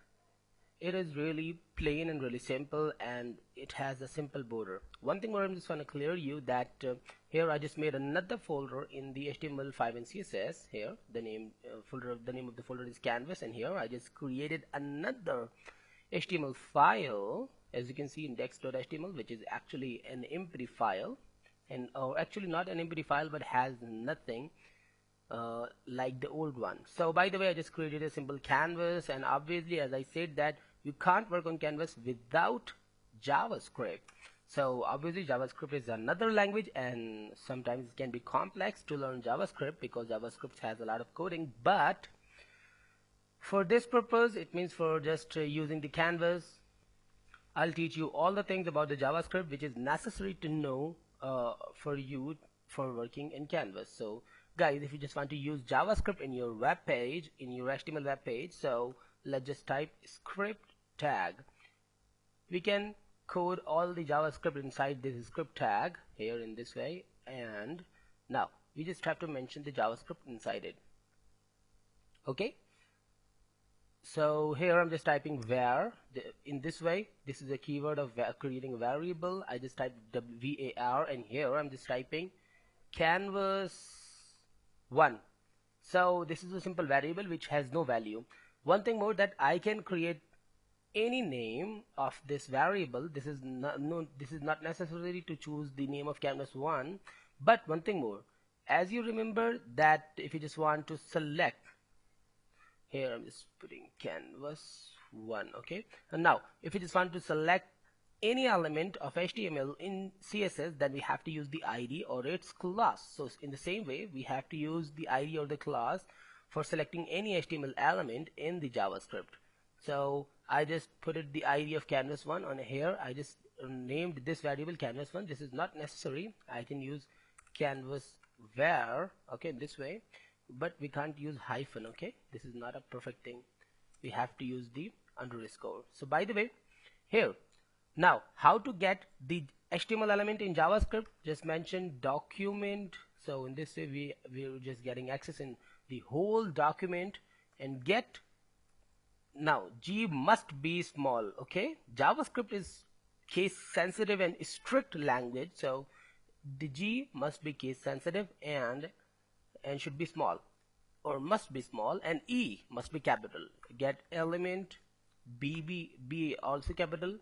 it is really plain and really simple, and it has a simple border. One thing more, I'm just want to clear you that here I just made another folder in the HTML5 and CSS. Here the name of the folder is canvas, and here I just created another HTML file, as you can see, index.html, which is actually an empty file, and actually not an empty file but has nothing like the old one. So by the way, I just created a simple canvas, and obviously, as I said, that you can't work on canvas without JavaScript. So obviously JavaScript is another language, and sometimes it can be complex to learn JavaScript because JavaScript has a lot of coding. But for this purpose, it means for just using the canvas, I'll teach you all the things about the JavaScript which is necessary to know for you for working in canvas. So guys, if you just want to use JavaScript in your web page, in your HTML web page, so let's just type script tag. We can code all the JavaScript inside this script tag here in this way, and now we just have to mention the JavaScript inside it. Okay, so here I'm just typing var. In this way, this is a keyword of creating a variable. I just type var, and here I'm just typing canvas1. So this is a simple variable which has no value. One thing more, that I can create any name of this variable. This is not necessary to choose the name of canvas1. But one thing more, as you remember that if you just want to select, here I'm just putting canvas1. Okay, and now if you just want to select any element of HTML in CSS, then we have to use the ID or its class. So in the same way, we have to use the ID or the class for selecting any HTML element in the JavaScript. So I just put it the ID of canvas1 on here. I just named this variable canvas1. This is not necessary. I can use canvas var, okay, this way, but we can't use hyphen. Okay, this is not a perfect thing. We have to use the underscore. So by the way, here, now how to get the HTML element in JavaScript? Just mention document. So in this way, we're just getting access in the whole document and get. Now G must be small. Okay, JavaScript is case sensitive and strict language, so the G must be case sensitive and should be small, or must be small, and E must be capital. Get element, B also capital,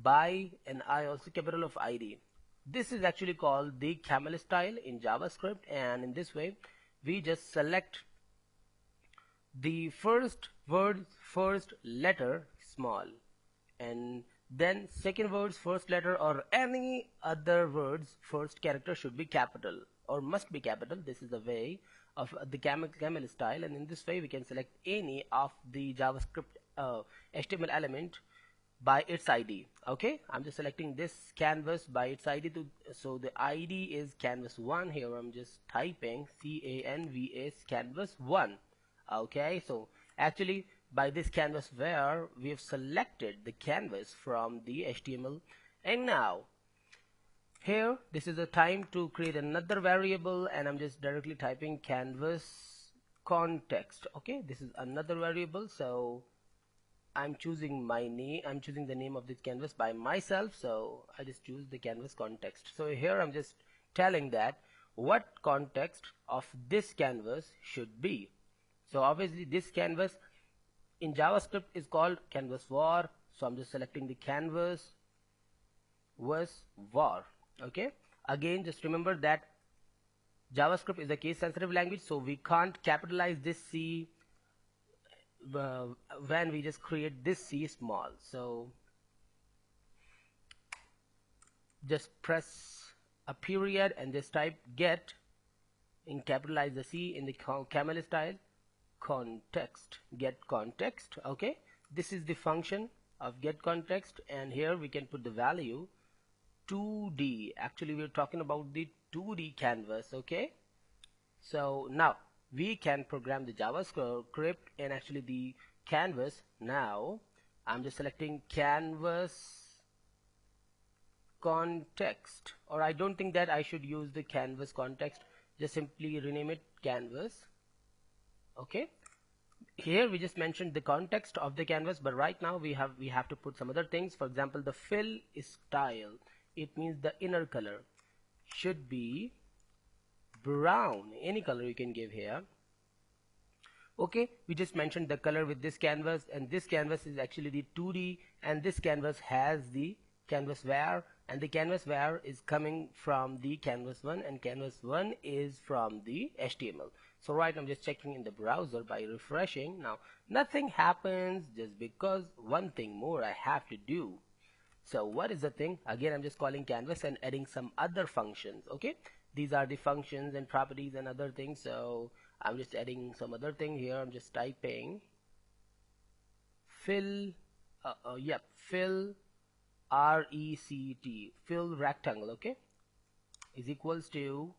by and I also capital of ID. This is actually called the camel style in JavaScript, and in this way we just select the first word first letter small, and then second word's first letter or any other words first character should be capital or must be capital. This is the way of the camel style, and in this way we can select any of the JavaScript HTML element by its ID. Okay, I'm just selecting this canvas by its ID so the ID is canvas1. Here I'm just typing canvas canvas1. Okay, so actually by this canvas where we have selected the canvas from the HTML, and now here this is the time to create another variable, and I'm just directly typing canvas context. Okay, this is another variable, so I'm choosing my name. I'm choosing the name of this canvas by myself, so I just choose the canvas context. So here I'm just telling that what context of this canvas should be. So obviously this canvas in JavaScript is called canvas var, so I'm just selecting the canvas was var. Okay, again just remember that JavaScript is a case sensitive language, so we can't capitalize this C when we just create this C small. So just press a period and just type get and capitalize the C in the camel style context, get context. Okay, this is the function of get context, and here we can put the value 2D. Actually we're talking about the 2D canvas. Okay, so now we can program the JavaScript and actually the canvas. Now I'm just selecting canvas context, or I don't think that I should use the canvas context, just simply rename it canvas. Okay, here we just mentioned the context of the canvas, but right now we have to put some other things. For example, the fill style, it means the inner color should be brown, any color you can give here. Okay, we just mentioned the color with this canvas, and this canvas is actually the 2D, and this canvas has the canvas var, and the canvas var is coming from the canvas 1, and canvas 1 is from the HTML. So right now I'm just checking in the browser by refreshing. Now nothing happens just because one thing more I have to do. So what is the thing? Again, I'm just calling canvas and adding some other functions. Okay, these are the functions and properties and other things. So I'm just adding some other thing here. I'm just typing fill fill rect, fill rectangle, okay, is equals to,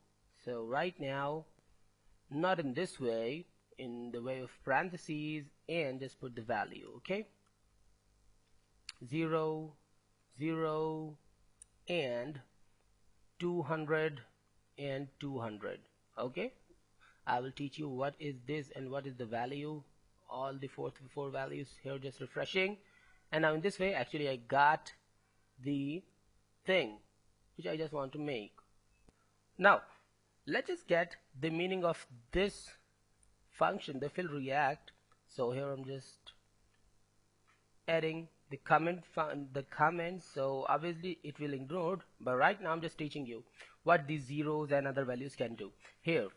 so right now not in this way, in the way of parentheses, and just put the value, okay, 0 0 and 200 and 200. Okay, I will teach you what is this and what is the value, all the four values here, just refreshing. And now in this way actually I got the thing which I just want to make. Now let's just get the meaning of this function, the fill react. So here I'm just adding the comment, so obviously it will ignore, but right now I'm just teaching you what these zeros and other values can do. Here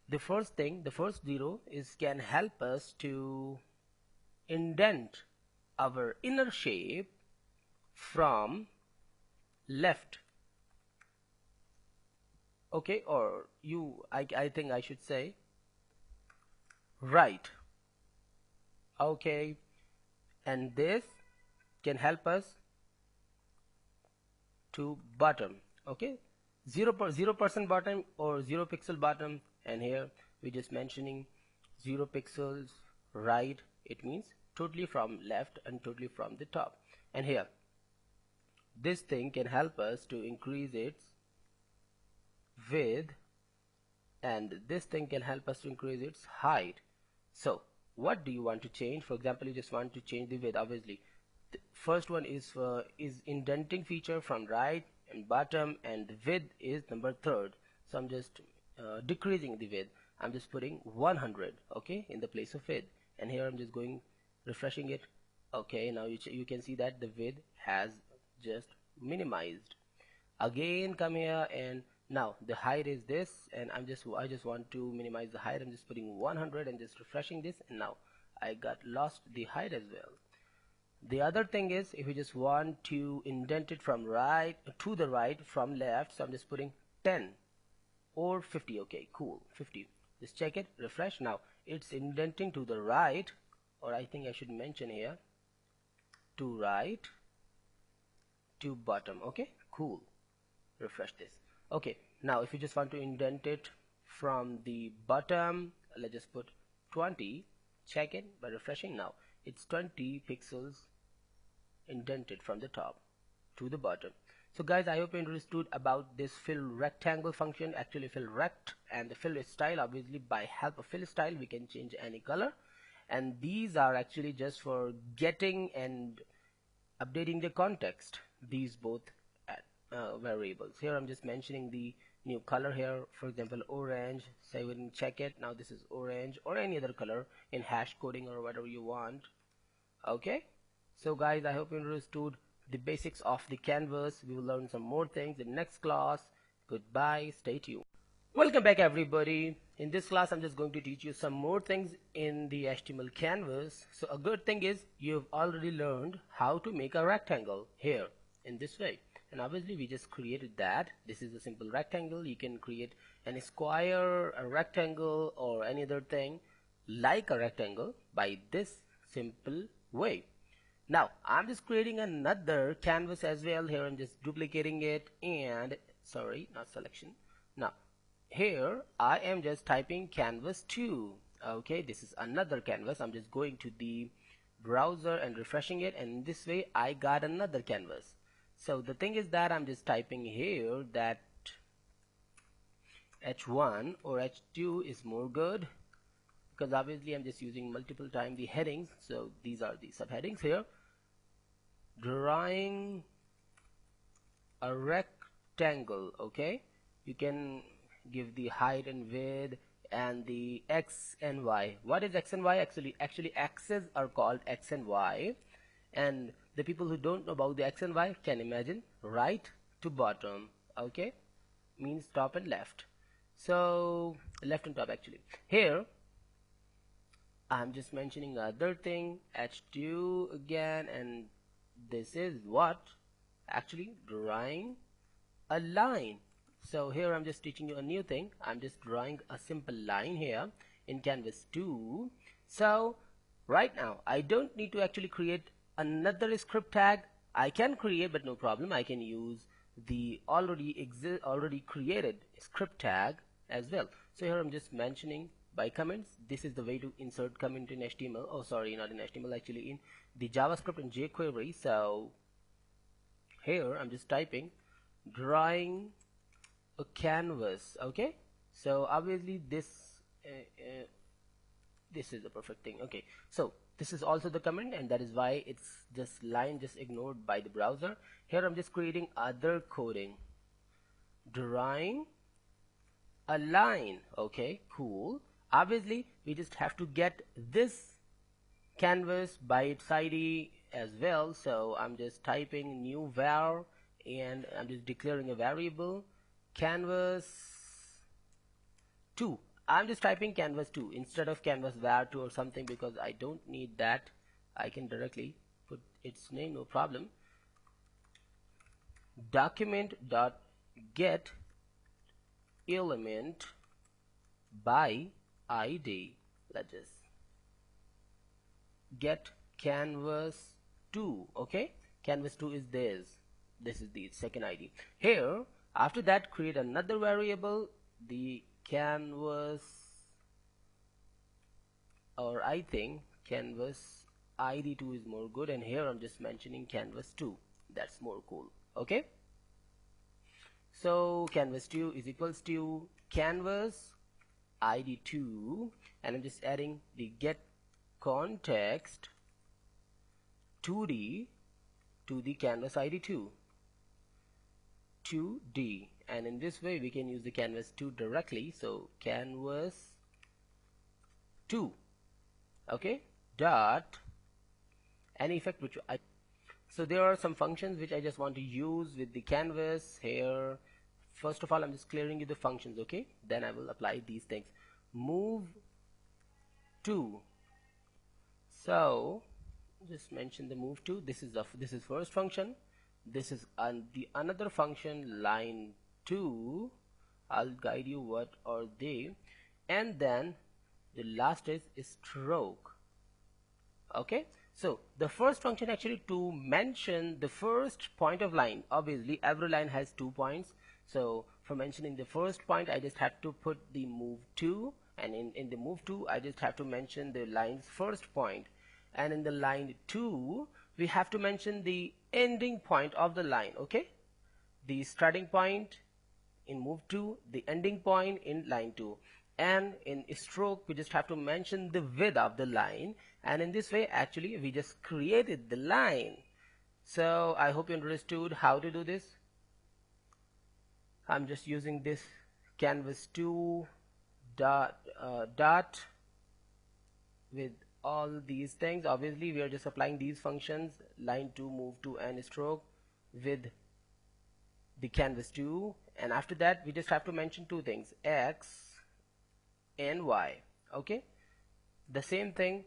the first thing, the first zero is can help us to indent our inner shape from left, okay, or I think I should say right, okay, and this can help us to bottom, okay, 0% bottom or 0 pixel bottom, and here we're just mentioning 0 pixels right, it means totally from left and totally from the top. And here this thing can help us to increase its width, and this thing can help us to increase its height. So what do you want to change? For example, you just want to change the width. Obviously the first one is indenting feature from right and bottom, and the width is number third. So I'm just decreasing the width. I'm just putting 100, okay, in the place of width, and here I'm just going refreshing it. Okay, now you can see that the width has just minimized. Again come here, and now the height is this, and I just want to minimize the height. I'm just putting 100 and just refreshing this, and now I got lost the height as well. The other thing is, if you just want to indent it from right to the right from left, so I'm just putting 10 or 50. Okay, cool, 50. Just check it, refresh. Now it's indenting to the right, or I think I should mention here to right to bottom. Okay, cool, refresh this. Okay, now if you just want to indent it from the bottom, let's just put 20. Check it by refreshing. Now it's 20 pixels indented from the top to the bottom. So guys, I hope you understood about this fill rectangle function, actually fill rect, and the fill style. Obviously by help of fill style we can change any color, and these are actually just for getting and updating the context, these both variables. Here I'm just mentioning the new color here, for example orange. Say we can check it. Now this is orange, or any other color in hash coding or whatever you want. Okay, so guys, I hope you understood the basics of the canvas. We will learn some more things in next class. Goodbye, stay tuned. Welcome back everybody. In this class I'm just going to teach you some more things in the HTML canvas. So a good thing is you've already learned how to make a rectangle here in this way, and obviously we just created that. This is a simple rectangle. You can create any square, a rectangle, or any other thing like a rectangle by this simple way. Now I'm just creating another canvas as well. Here I'm just duplicating it, and sorry, not selection. Now here I am just typing canvas 2. Okay, this is another canvas. I'm just going to the browser and refreshing it, and this way I got another canvas. So the thing is that I'm just typing here that H1 or H2 is more good, because obviously I'm just using multiple times the headings. So these are the subheadings here. Drawing a rectangle, okay? You can give the height and width and the X and Y. What is X and Y? Actually axes are called X and Y, and the people who don't know about the X and Y can imagine right to bottom, okay? Means top and left. So left and top actually. Here I'm just mentioning other thing, H2 again, and this is what actually drawing a line. So here I'm just teaching you a new thing. I'm just drawing a simple line here in Canvas 2. So right now I don't need to actually create another script tag. I can create, but no problem, I can use the already created script tag as well. So here I'm just mentioning by comments. This is the way to insert comment in HTML. Oh sorry, not in HTML, actually in the JavaScript and jQuery. So here I'm just typing drawing a canvas, okay? So obviously this is the perfect thing, okay? So this is also the comment, and that is why it's just line just ignored by the browser. Here I'm just creating other coding, drawing a line, okay? Cool. Obviously we just have to get this canvas by its ID as well. So I'm just typing new var, and I'm just declaring a variable canvas 2. I'm just typing canvas 2 instead of canvas var 2 or something, because I don't need that. I can directly put its name, no problem. Document dot get element by ID. Let's just get canvas 2, okay? Canvas 2 is this is the second ID. Here after that create another variable, the canvas, or I think canvas ID2 is more good, and here I'm just mentioning canvas 2. That's more cool, okay? So canvas 2 is equals to canvas ID2, and I'm just adding the get context 2D to the canvas ID2 2D, and in this way we can use the canvas 2 directly. So canvas 2, okay, dot any effect which so there are some functions which I just want to use with the canvas here. First of all, I'm just clearing you the functions, okay? Then I will apply these things. Move to, so just mention the move to. This is first function. This is the another function, line 2. I'll guide you what are they, and then the last is stroke, okay? So the first function actually to mention the first point of line. Obviously every line has 2 points, so for mentioning the first point I just have to put the move to, and in the move to I just have to mention the line's first point, and in the line 2 we have to mention the ending point of the line, okay? The starting point in move to, the ending point in line 2, and in stroke we just have to mention the width of the line, and in this way actually we just created the line. So I hope you understood how to do this. I'm just using this canvas 2 dot with all these things. Obviously we are just applying these functions, line 2, move to, and stroke with the canvas 2, and after that we just have to mention 2 things, X and Y, okay? The same thing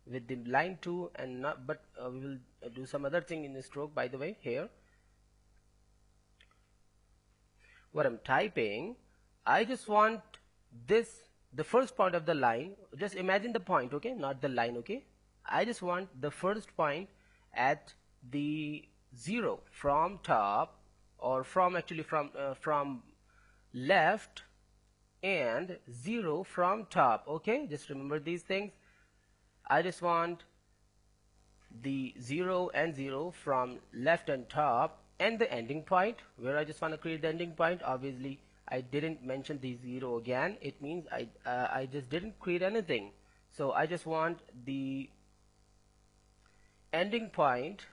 with the line 2, and not, but we will do some other thing in the stroke, by the way. Here what I'm typing, I just want this, the first point of the line. Just imagine the point, okay, not the line, okay? I just want the first point at the 0 from top, or from actually from left, and 0 from top, okay? Just remember these things. I just want the 0 and 0 from left and top, and the ending point, where I just want to create the ending point. Obviously I didn't mention the 0 again. It means I just didn't create anything. So I just want the ending point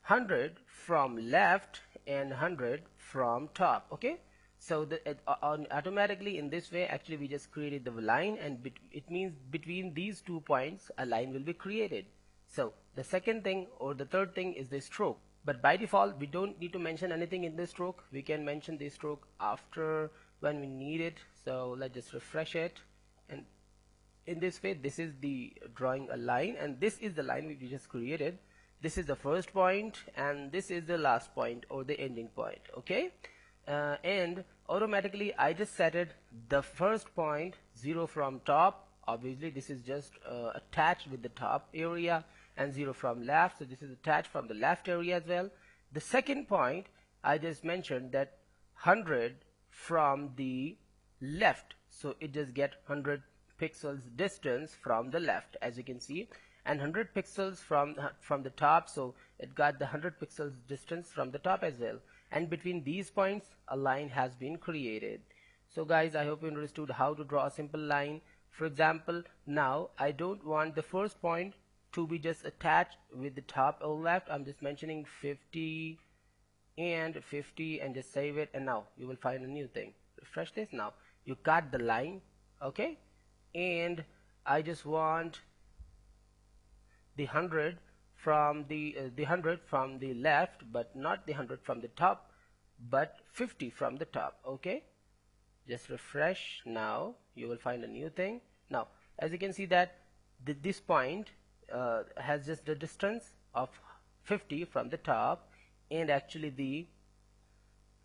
100 from left and 100 from top. Okay, so automatically in this way, actually we just created the line, and it means between these 2 points a line will be created. So the second thing or the third thing is the stroke, but by default we don't need to mention anything in the stroke. We can mention the stroke after when we need it. So let's just refresh it, and in this way this is the drawing a line, and this is the line we just created. This is the first point and this is the last point or the ending point. Okay, and automatically I just set it the first point 0 from top. Obviously this is just attached with the top area, and 0 from left, so this is attached from the left area as well. The second point I just mentioned that 100 from the left, so it just get 100 pixels distance from the left, as you can see, and 100 pixels from the top, so it got the 100 pixels distance from the top as well. And between these points a line has been created. So guys, I hope you understood how to draw a simple line. For example, now I don't want the first point to be just attached with the top or left. I'm just mentioning 50 and 50 and just save it, and now you will find a new thing. Refresh this. Now you got the line. Okay, and I just want the 100 from the 100 from the left, but not the 100 from the top, but 50 from the top. Okay, just refresh. Now you will find a new thing. Now as you can see that this point has just the distance of 50 from the top and actually the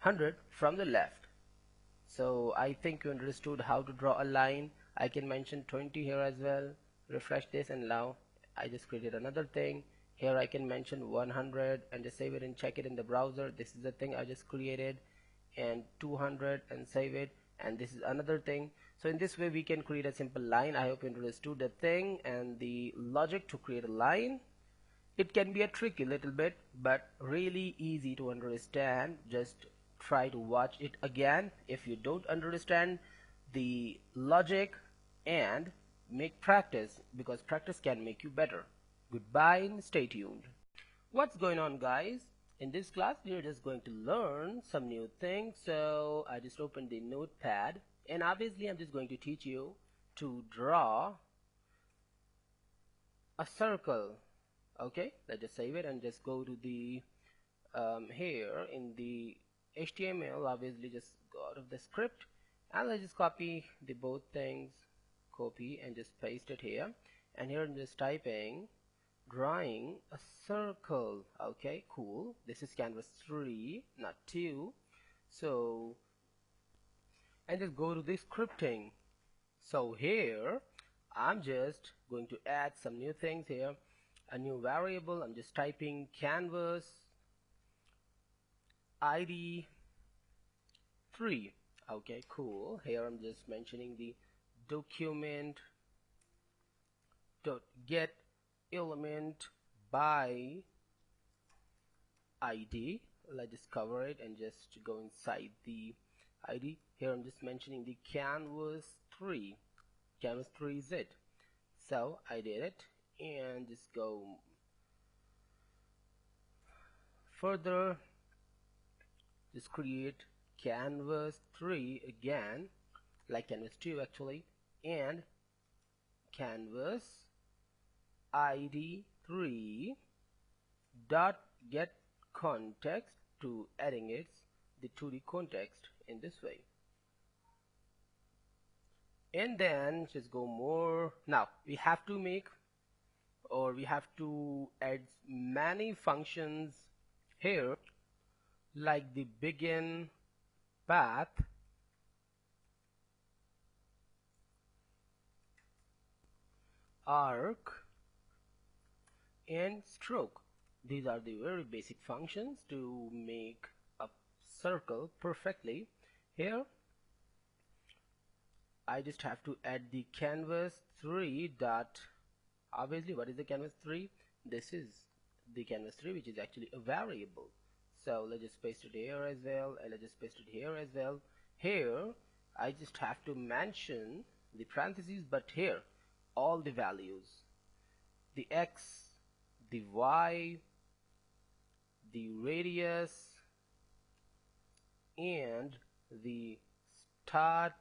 100 from the left. So I think you understood how to draw a line. I can mention 20 here as well. Refresh this, and now I just created another thing. Here I can mention 100 and just save it and check it in the browser. This is the thing I just created, and 200 and save it, and this is another thing. So in this way we can create a simple line. I hope you understood the thing and the logic to create a line. It can be a tricky little bit, but really easy to understand. Just try to watch it again if you don't understand the logic, and make practice, because practice can make you better. Goodbye and stay tuned. What's going on, guys? In this class we are just going to learn some new things. So I just opened the notepad, and obviously I'm just going to teach you to draw a circle. Okay, let's just save it and just go to the here in the HTML. Obviously just go out of the script, and let's just copy the both things, copy and just paste it here, and here I'm just typing drawing a circle. Okay, cool. This is canvas 3, not 2. So and just go to the scripting. So here I'm just going to add some new things here, a new variable. I'm just typing canvas ID 3. Okay, cool. Here I'm just mentioning the document dot get element by ID. Let's just cover it and just go inside the ID. Here I'm just mentioning the canvas 3. Canvas 3 is it. So I did it, and just go further, just create canvas 3 again, like canvas 2 actually, and canvas ID 3 dot get context to adding it the 2D context in this way. And then just go more. Now we have to make, or we have to add many functions here, like the begin, path, arc, and stroke. These are the very basic functions to make a circle perfectly. Here I just have to add the canvas 3 dot, obviously what is the canvas 3? This is the canvas 3, which is actually a variable. So let's just paste it here as well, and let's just paste it here as well. Here I just have to mention the parentheses, but here all the values, the x, the y, the radius, and the start,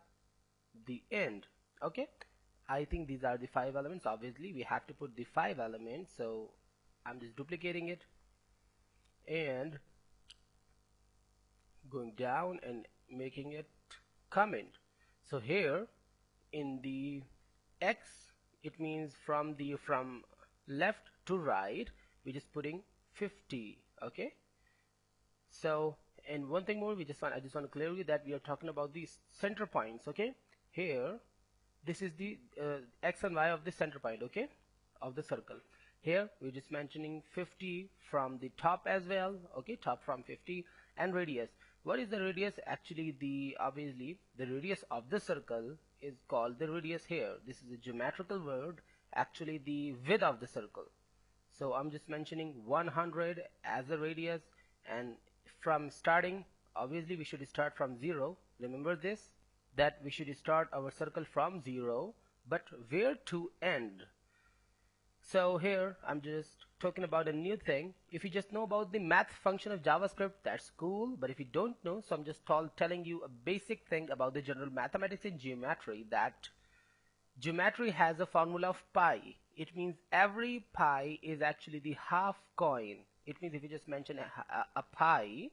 the end. Okay, I think these are the 5 elements. Obviously we have to put the 5 elements, so I'm just duplicating it and going down and making it comment. So here in the x, it means from left to right, we're just putting 50. Okay, so, and one thing more, I just want to clear you that we are talking about these center points. Okay, here this is the x and y of the center point, okay, of the circle. Here we're just mentioning 50 from the top as well. Okay, top from 50. And radius, what is the radius? Actually, obviously the radius of the circle is called the radius here. This is a geometrical word, actually the width of the circle. So I'm just mentioning 100 as a radius, and from starting, obviously we should start from 0. Remember this, that we should start our circle from 0, but where to end? So here I'm just talking about a new thing. If you just know about the math function of JavaScript, that's cool, but if you don't know, so I'm just telling you a basic thing about the general mathematics in geometry, that geometry has a formula of pi. It means every pi is actually the half coin. It means if you just mention a pi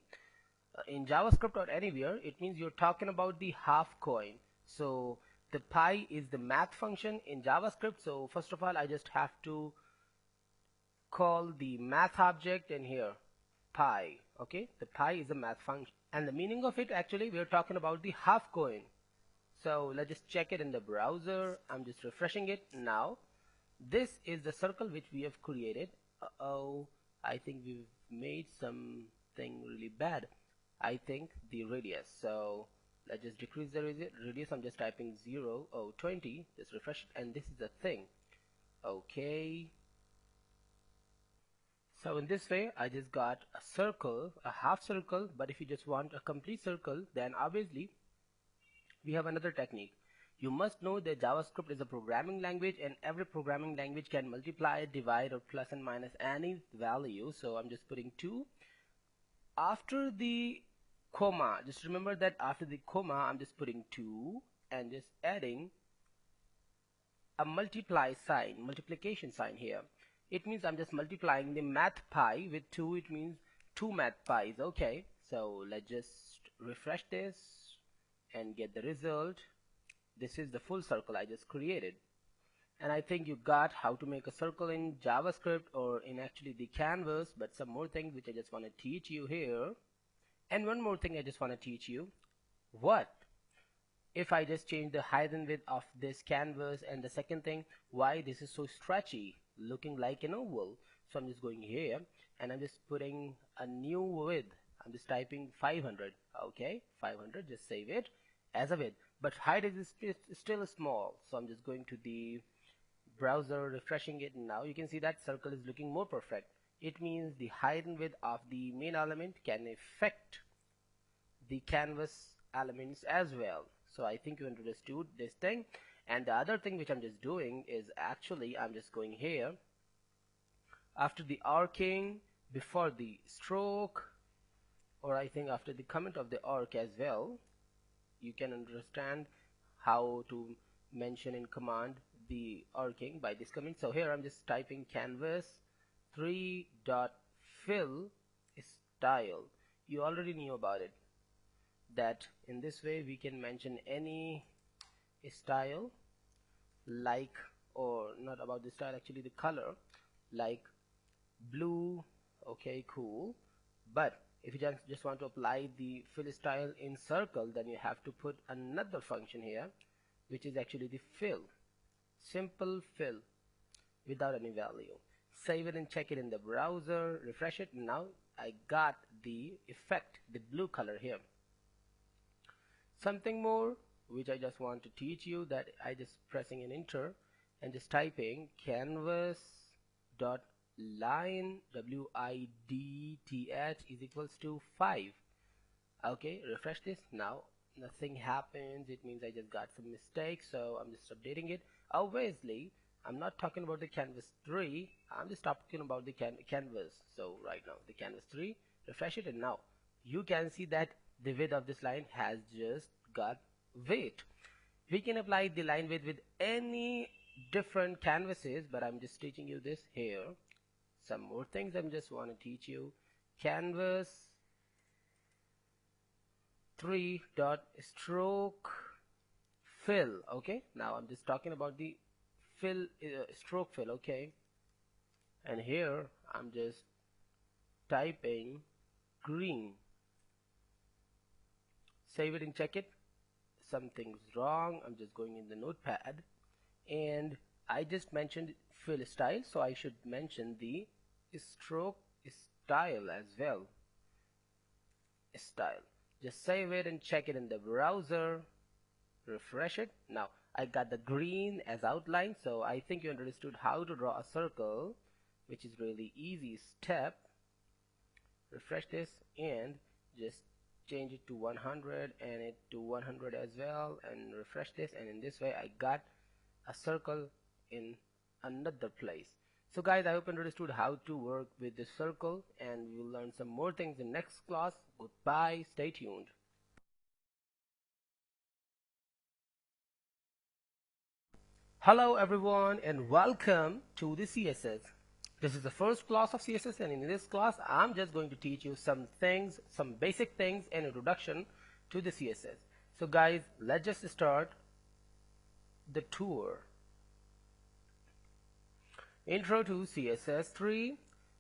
in JavaScript or anywhere, it means you're talking about the half coin. So the pi is the math function in JavaScript. So first of all, I just have to call the math object in here pi. Okay, the pi is a math function, and the meaning of it, actually we are talking about the half coin. So let's just check it in the browser. I'm just refreshing it now. This is the circle which we have created. Uh-oh, I think we've made something really bad. I think the radius. So let's just decrease the radius. I'm just typing 0, 20. Just refresh it, and this is the thing. Okay. So in this way, I just got a circle, a half circle. But if you just want a complete circle, then obviously we have another technique. You must know that JavaScript is a programming language, and every programming language can multiply, divide, or plus and minus any value. So I'm just putting 2 after the comma. Just remember that after the comma, I'm just putting 2 and just adding a multiplication sign here. It means I'm just multiplying the math pi with 2. It means 2 math pi's. Okay, so let's just refresh this and get the result. This is the full circle I just created, and I think you got how to make a circle in JavaScript or in actually the canvas. But some more things which I just want to teach you here, and one more thing I just want to teach you. What if I just change the height and width of this canvas? And the second thing, why this is so stretchy, looking like an oval? So I'm just going here and I'm just putting a new width. I'm just typing 500. Okay, 500, just save it as a width, but height is still small. So I'm just going to the browser, refreshing it, and now you can see that circle is looking more perfect. It means the height and width of the main element can affect the canvas elements as well. So I think you understood this thing. And the other thing which I'm just doing is actually I'm just going here after the arcing, before the stroke, or I think after the comment of the arc as well. You can understand how to mention in command the arcing by this command. So here I'm just typing canvas 3.fill style. You already knew about it, that in this way we can mention any style, like, or not about the style, actually the color, like blue. Okay, cool. But if you just want to apply the fill style in circle, then you have to put another function here, which is actually the fill. Simple fill without any value. Save it and check it in the browser, refresh it. Now I got the effect, the blue color here. Something more which I just want to teach you, that I just pressing an enter and just typing canvas dot line width is equals to 5. Okay, refresh this. Now nothing happens. It means I just got some mistakes, so I'm just updating it. Obviously I'm not talking about the canvas 3, I'm just talking about the canvas. So right now the canvas 3, refresh it, and now you can see that the width of this line has just got weight. We can apply the line width with any different canvases, but I'm just teaching you this here. Some more things I'm just want to teach you. Canvas 3 dot stroke fill. Okay, now I'm just talking about the fill, stroke fill. Okay, and here I'm just typing green. Save it and check it. Something's wrong. I'm just going in the notepad, and I just mentioned fill style, so I should mention the stroke style as well. Style. Just save it and check it in the browser. Refresh it. Now I got the green as outline, so I think you understood how to draw a circle, which is really easy step. Refresh this and just change it to 100 and it to 100 as well, and refresh this, and in this way I got a circle in another place. So guys, I hope you understood how to work with this circle, and we'll learn some more things in next class. Goodbye, stay tuned. Hello everyone, and welcome to the CSS. This is the first class of CSS, and in this class I'm just going to teach you some things, some basic things, and introduction to the CSS. So guys, let's just start the tour. Intro to CSS3.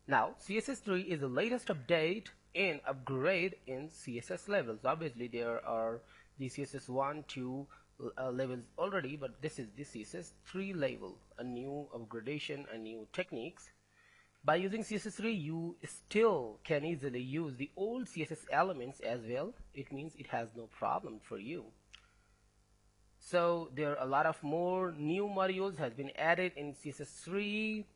Now CSS3 is the latest update and upgrade in CSS levels. Obviously there are the CSS 1, 2 levels already, but this is the CSS3 level, a new upgradation, a new techniques. By using CSS3 you still can easily use the old CSS elements as well. It means it has no problem for you. So there are a lot of more new modules has been added in CSS3,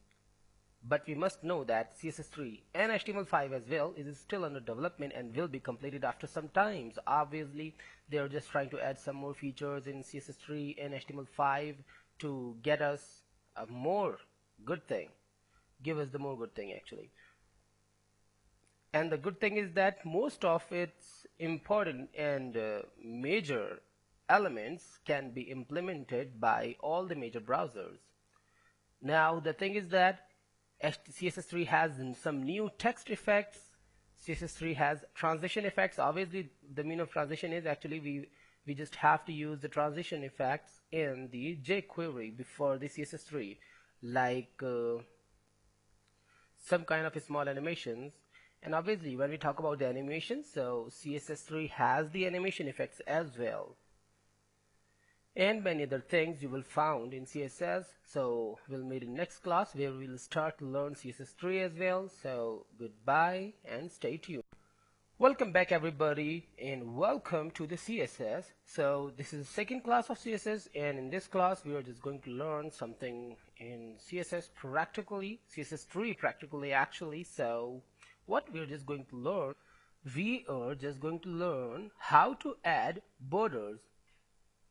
but we must know that CSS3 and HTML5 as well is still under development and will be completed after some time. So obviously they are just trying to add some more features in CSS3 and HTML5 to get us a more good thing, give us the more good thing actually. And the good thing is that most of its important and major elements can be implemented by all the major browsers. Now the thing is that CSS3 has some new text effects. CSS3 has transition effects. Obviously the meaning of transition is actually we just have to use the transition effects in the jQuery before the CSS3, like some kind of small animations. And obviously when we talk about the animation, so CSS3 has the animation effects as well, and many other things you will found in CSS. So we'll meet in next class where we'll start to learn CSS3 as well. So goodbye and stay tuned. Welcome back everybody, and welcome to the CSS. So this is the second class of CSS, and in this class we are just going to learn something in CSS practically, CSS3 practically actually. So what we are just going to learn, we are just going to learn how to add borders.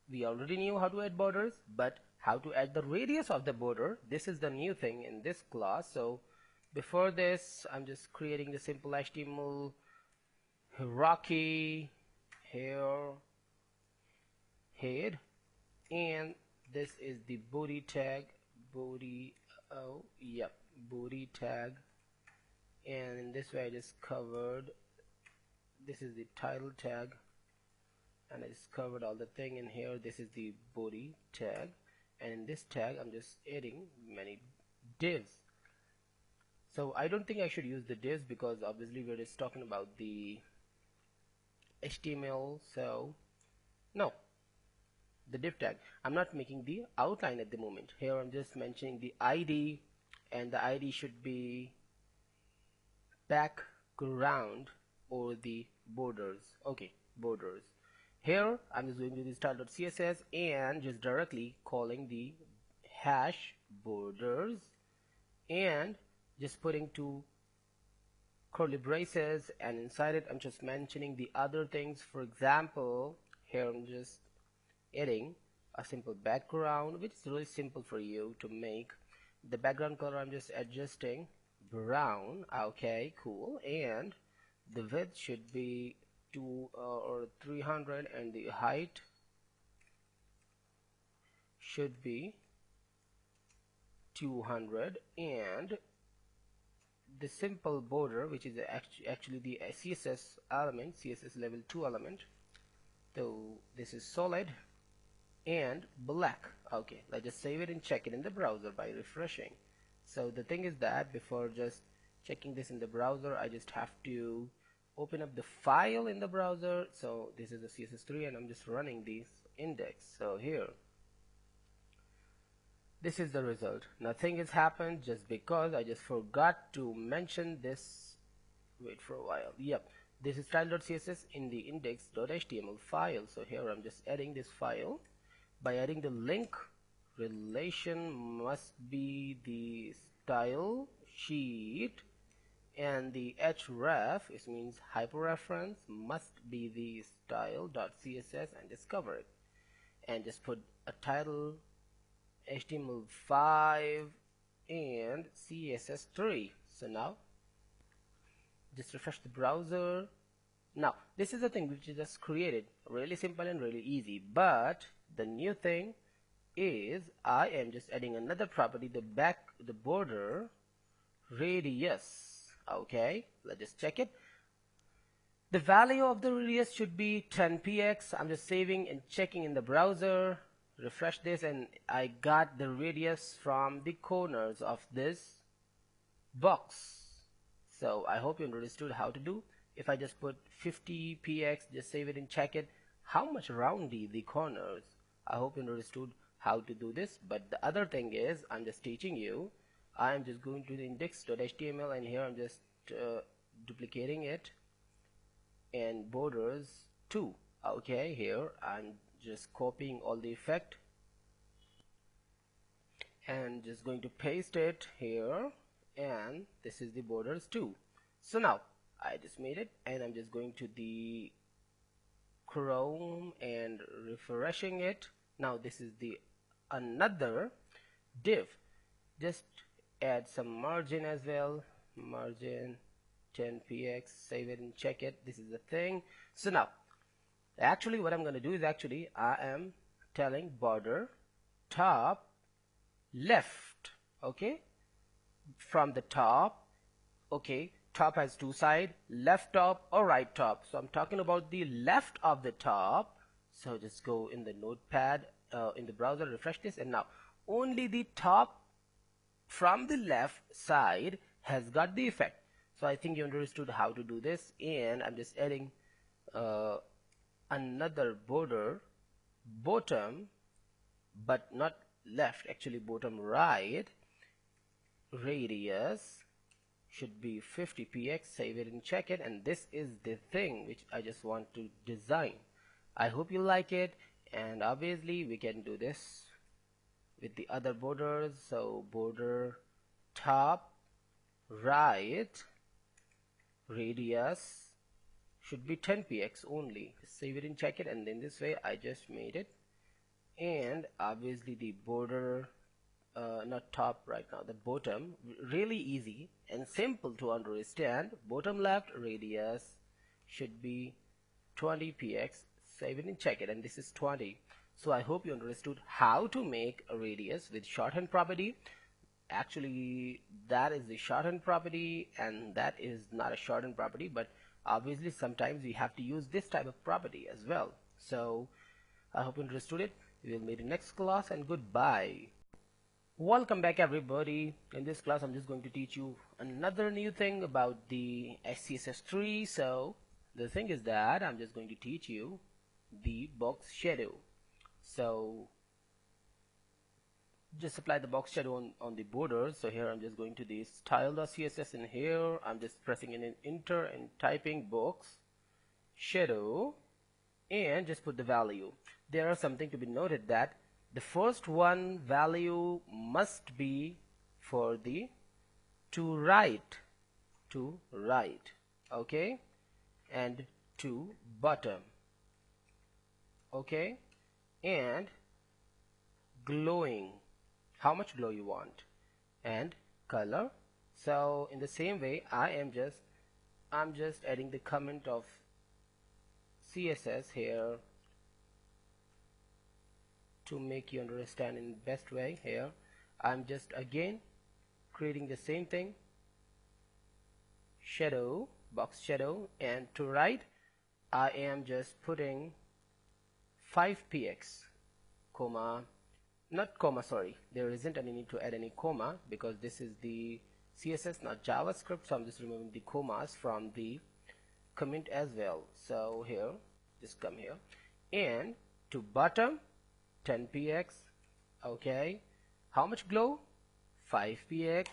We already knew how to add borders, but how to add the radius of the border, this is the new thing in this class. So before this I'm just creating the simple HTML hierarchy here, head, and this is the body tag, body, oh yep, body tag, and in this way I just covered, this is the title tag, and I just covered all the thing in here. This is the body tag, and in this tag I'm just adding many divs. So I don't think I should use the divs because obviously we're just talking about the HTML. So no, the div tag, I'm not making the outline at the moment. Here I'm just mentioning the ID, and the ID should be background or the borders. Okay, borders. Here I'm just going to the style.css and just directly calling the hash borders, and just putting two curly braces, and inside it I'm just mentioning the other things. For example, here I'm just adding a simple background, which is really simple for you to make. The background color I'm just adjusting brown. Okay, cool. And the width should be 2 or 300, and the height should be 200, and the simple border, which is actually the CSS element, CSS level 2 element. So this is solid and black. Okay, let's just save it and check it in the browser by refreshing. So the thing is that before just checking this in the browser, I just have to open up the file in the browser. So this is the CSS3, and I'm just running this index. So here, this is the result. Nothing has happened just because I just forgot to mention this. Wait for a while. Yep, this is style.css in the index.html file. So here I'm just adding this file by adding the link relation must be the style sheet, and the href, it means hyperreference, must be the style.css, and discover it, and just put a title HTML5 and CSS3. So now just refresh the browser. Now this is the thing which is just created, really simple and really easy. But the new thing is I am just adding another property, the border radius. Okay, let's just check it. The value of the radius should be 10px. I'm just saving and checking in the browser. Refresh this, and I got the radius from the corners of this box. So I hope you understood how to do. If I just put 50px, just save it and check it, how much roundy the corners. I hope you understood how to do this. But the other thing is, I'm just teaching you. I'm just going to the index.html, and here I'm just duplicating it, and borders too. Okay, here I'm just copying all the effect and just going to paste it here, and this is the borders too. So now I just made it, and I'm just going to the Chrome and refreshing it. Now this is the another div. Just add some margin as well, margin 10px, save it and check it. This is the thing. So now actually what I'm going to do is, actually I am telling border top left. Okay, from the top. Okay, top has two sides, left top or right top. So I'm talking about the left of the top. So just go in the notepad in the browser, refresh this, and now only the top from the left side has got the effect. So I think you understood how to do this, and I'm just adding another border bottom, but not left, actually bottom right, radius should be 50px, save it and check it. And this is the thing which I just want to design. I hope you like it, and obviously we can do this with the other borders. So border top right radius should be 10px only. Just save it and check it, and then this way I just made it. And obviously the border not top right now, the bottom, really easy and simple to understand. Bottom left radius should be 20px, save it and check it, and this is 20. So I hope you understood how to make a radius with shorthand property. Actually that is the shorthand property, and that is not a shorthand property, but obviously sometimes we have to use this type of property as well. So I hope you understood it. We will meet in next class, and goodbye. Welcome back everybody. In this class I'm just going to teach you another new thing about the CSS3. So the thing is that I'm just going to teach you the box shadow. So just apply the box shadow on the borders. So here I'm just going to the style.css, and here I'm just pressing in an enter and typing box shadow, and just put the value. There are something to be noted, that the first one value must be for the to right, okay, and to bottom, okay, and glowing, how much glow you want, and color. So in the same way, I'm just adding the comment of CSS here to make you understand in the best way. Here I'm just again creating the same thing, shadow, box shadow, and to right I am just putting 5px, comma, not comma, sorry, there isn't any need to add any comma because this is the CSS, not JavaScript, so I'm just removing the commas from the comment as well. So here, just come here, and to bottom 10px, okay, how much glow, 5px,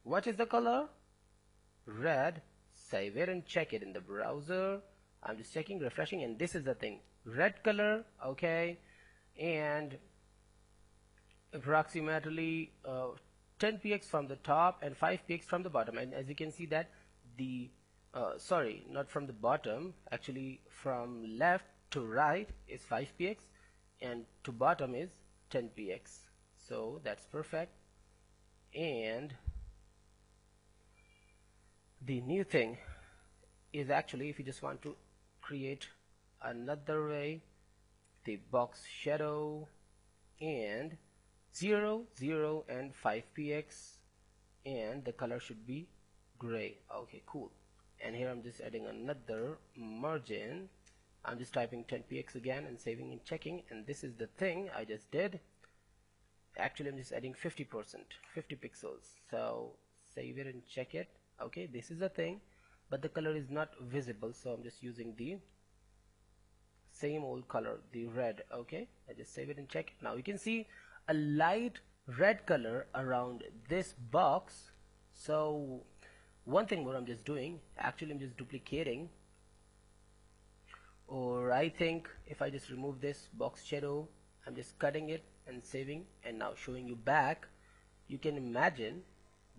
what is the color, red, save it and check it in the browser. I'm just checking, refreshing, and this is the thing, red color, okay, and approximately 10px from the top and 5px from the bottom. And as you can see that the sorry, not from the bottom, actually from left to right is 5px and to bottom is 10px, so that's perfect. And the new thing is actually, if you just want to create another way, the box shadow and 0, 0 and 5px, and the color should be gray. Okay, cool. And here I'm just adding another margin. I'm just typing 10px again and saving and checking, and this is the thing I just did. Actually I'm just adding 50%, 50 pixels, so save it and check it. Okay, this is the thing, but the color is not visible, so I'm just using the same old color, the red. Okay, I just save it and check it. Now you can see a light red color around this box. So one thing what I'm just doing, actually I'm just duplicating, or I think if I just remove this box shadow, I'm just cutting it and saving and now showing you back. You can imagine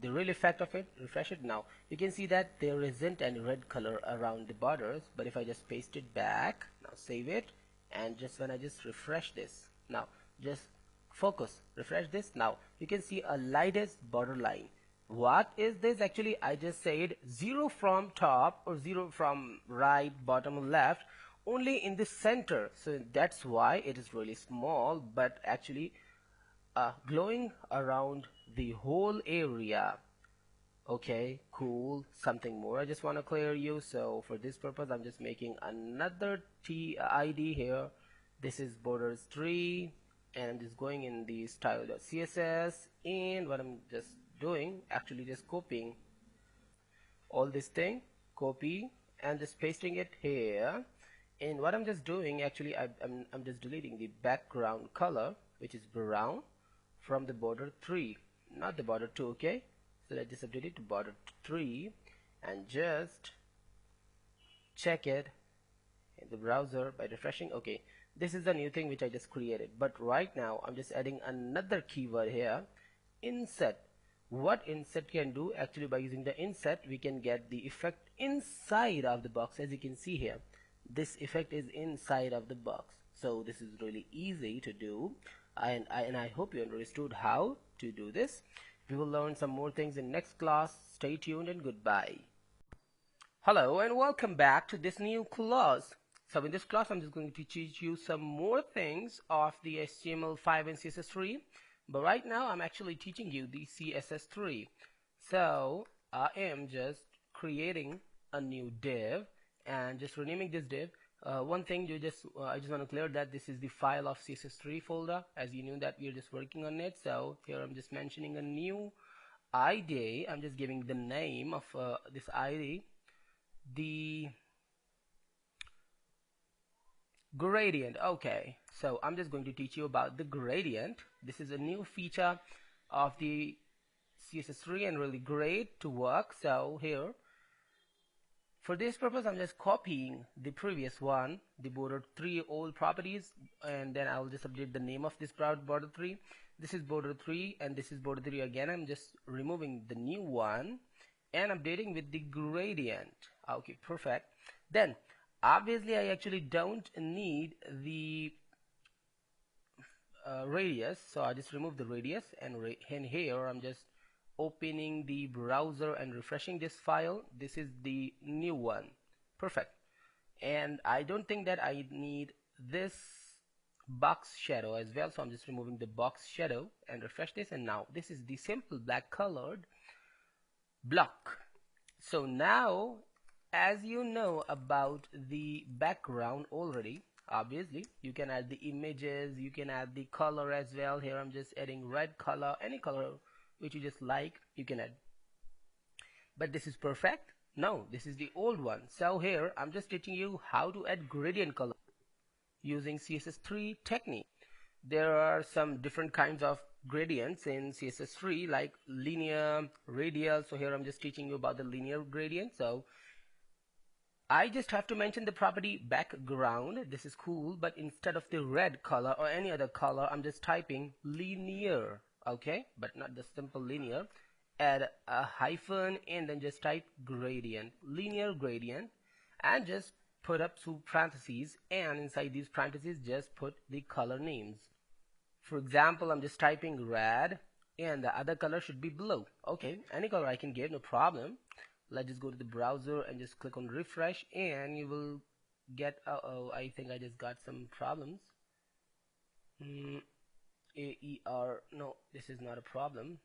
the real effect of it. Refresh it. Now you can see that there isn't any red color around the borders, but if I just paste it back, now save it, and just when I just refresh this, now just focus, refresh this, now you can see a lightest border line. What is this? Actually I just said 0 from top or 0 from right, bottom or left, only in the center, so that's why it is really small, but actually glowing around the whole area. Okay, cool. Something more I just want to clear you. So for this purpose I'm just making another ID here. This is borders 3, and I'm just going in the style.css, and what I'm just doing, actually just copying all this thing, copy, and just pasting it here. And what I'm just doing, actually I'm just deleting the background color, which is brown, from the border 3, not the border 2. Okay, so let's just update it to border 3 and just check it in the browser by refreshing. Okay, this is the new thing which I just created, but right now I'm just adding another keyword here, inset. What inset can do, actually by using the inset we can get the effect inside of the box. As you can see here, this effect is inside of the box, so this is really easy to do, and I hope you understood how to do this. We will learn some more things in next class. Stay tuned and goodbye. Hello and welcome back to this new class. So in this class I'm just going to teach you some more things of the HTML5 and CSS3, but right now I'm actually teaching you the CSS3. So I am just creating a new div and just renaming this div. One thing I just want to clear that this is the file of CSS3 folder, as you knew that we are just working on it. So here I'm just mentioning a new ID. I'm just giving the name of this ID, the gradient. Okay, so I'm just going to teach you about the gradient. This is a new feature of the CSS3 and really great to work. So here, For this purpose, I'm just copying the previous one, the border 3 old properties, and then I'll just update the name of this border 3. This is border 3 and this is border 3 again. I'm just removing the new one and updating with the gradient. Okay, perfect. Then obviously I actually don't need the radius, so I just remove the radius, and here I'm just opening the browser and refreshing this file. This is the new one. Perfect. And I don't think that I need this box shadow as well, so I'm just removing the box shadow and refresh this, and now this is the simple black colored block. So now, as you know about the background already, obviously you can add the images, you can add the color as well. Here I'm just adding red color, any color which you just like you can add. But this is perfect? No, this is the old one. So here I'm just teaching you how to add gradient color using CSS3 technique. There are some different kinds of gradients in CSS3 like linear, radial. So here I'm just teaching you about the linear gradient. So I just have to mention the property background. This is cool, but instead of the red color or any other color, I'm just typing linear. Okay, but not the simple linear. Add a hyphen and then just type gradient, linear gradient, and just put up two parentheses, and inside these parentheses just put the color names. For example, I'm just typing red and the other color should be blue. Okay, any color I can give, no problem. Let's just go to the browser and just click on refresh, and you will get, I think I just got some problems. AER, no, this is not a problem.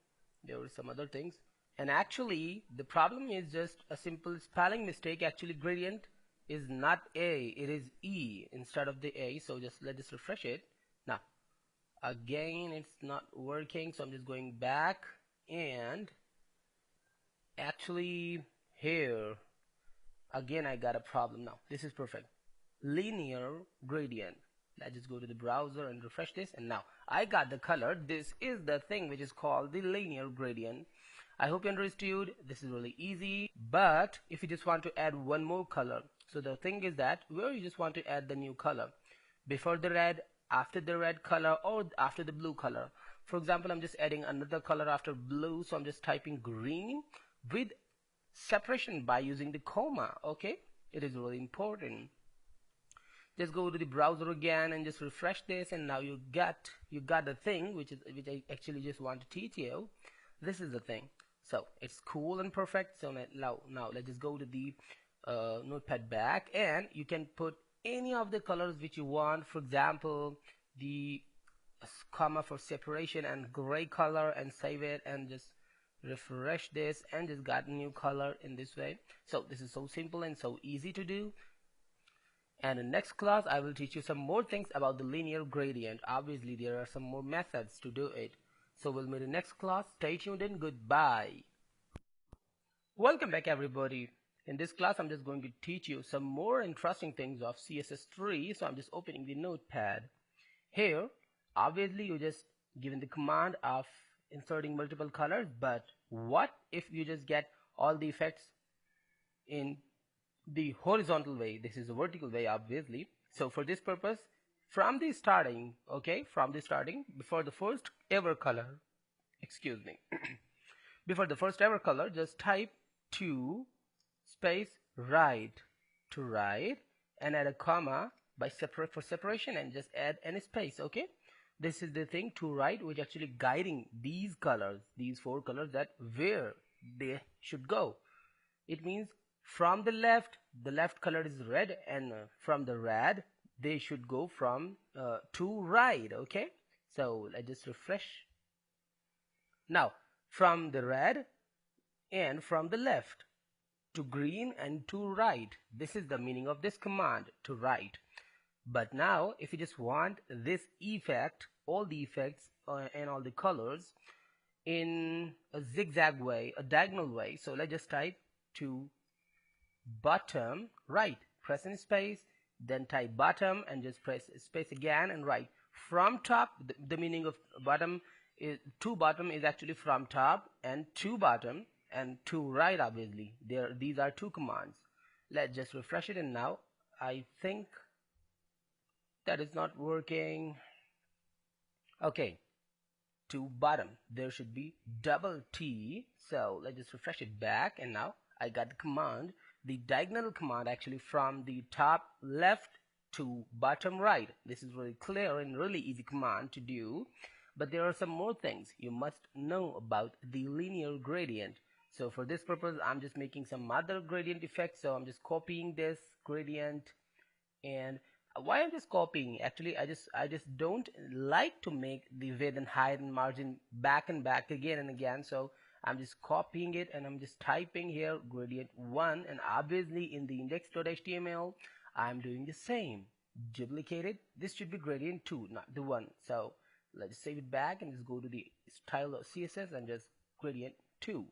There were some other things, and actually the problem is just a simple spelling mistake. Actually gradient is not A, it is E instead of the A. So let's just refresh it. Now again it's not working, so I'm just going back, and actually here again I got a problem. Now this is perfect, linear gradient. Let's just go to the browser and refresh this, and now I got the color. This is the thing which is called the linear gradient. I hope you understood. This is really easy, but if you just want to add one more color, so the thing is that where you just want to add the new color, before the red, after the red color, or after the blue color. For example, I'm just adding another color after blue, so I'm just typing green with separation by using the comma. Okay, it is really important. Just go to the browser again and just refresh this, and now you got the thing which I actually just want to teach you. This is the thing. So it's cool and perfect. So now let's just go to the notepad back, and you can put any of the colors which you want. For example, the comma for separation and gray color, and save it and just refresh this, and just got a new color in this way. So this is so simple and so easy to do. And in next class I will teach you some more things about the linear gradient. Obviously there are some more methods to do it. So we'll meet in next class. Stay tuned and goodbye. Welcome back everybody. In this class I'm just going to teach you some more interesting things of CSS3. So I'm just opening the notepad. Here obviously you just given the command of inserting multiple colors, but what if you just get all the effects in the horizontal way? This is a vertical way obviously. So for this purpose, from the starting, before the first ever color, before the first ever color, just type to space right, to right, and add a comma for separation, and just add any space. Okay, this is the thing to right which actually guiding these colors, these four colors, that where they should go. It means from the left color is red, and from the red they should go from to right. Okay, so let's just refresh. Now from the red and from the left to green and to right. This is the meaning of this command, to right. But now if you just want this effect, all the effects and all the colors in a zigzag way, a diagonal way, so let's just type to bottom right, press in space, then type bottom and just press space again and right. From top, the meaning of bottom is to bottom is actually from top, and to bottom and to right obviously. These are two commands. Let's just refresh it, and now I think that is not working. Okay, to bottom there should be double T, so let's just refresh it back, and now I got the command, the diagonal command actually, from the top left to bottom right. This is really clear and really easy command to do, but there are some more things you must know about the linear gradient. So for this purpose I'm just making some other gradient effects, so I'm just copying this gradient. And why I'm just copying, actually I just don't like to make the width and height and margin back and back again and again, so I'm just copying it and I'm just typing here gradient 1, and obviously in the index.html I'm doing the same, duplicate it. This should be gradient 2, not the 1. So let's save it back and just go to the style of CSS and just gradient 2.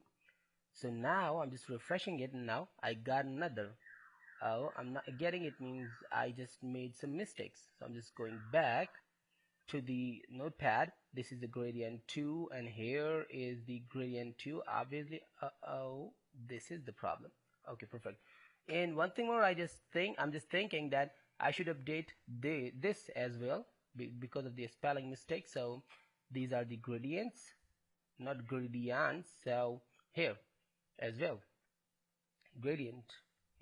So now I'm just refreshing it, and now I got another. Oh, I'm not getting it, means I just made some mistakes. So I'm just going back to the notepad. This is the gradient 2 and here is the gradient 2, obviously. This is the problem. Okay, perfect. And one thing more, I'm just thinking that I should update this as well because of the spelling mistake. So these are the gradients, not gradients. So here as well, gradient,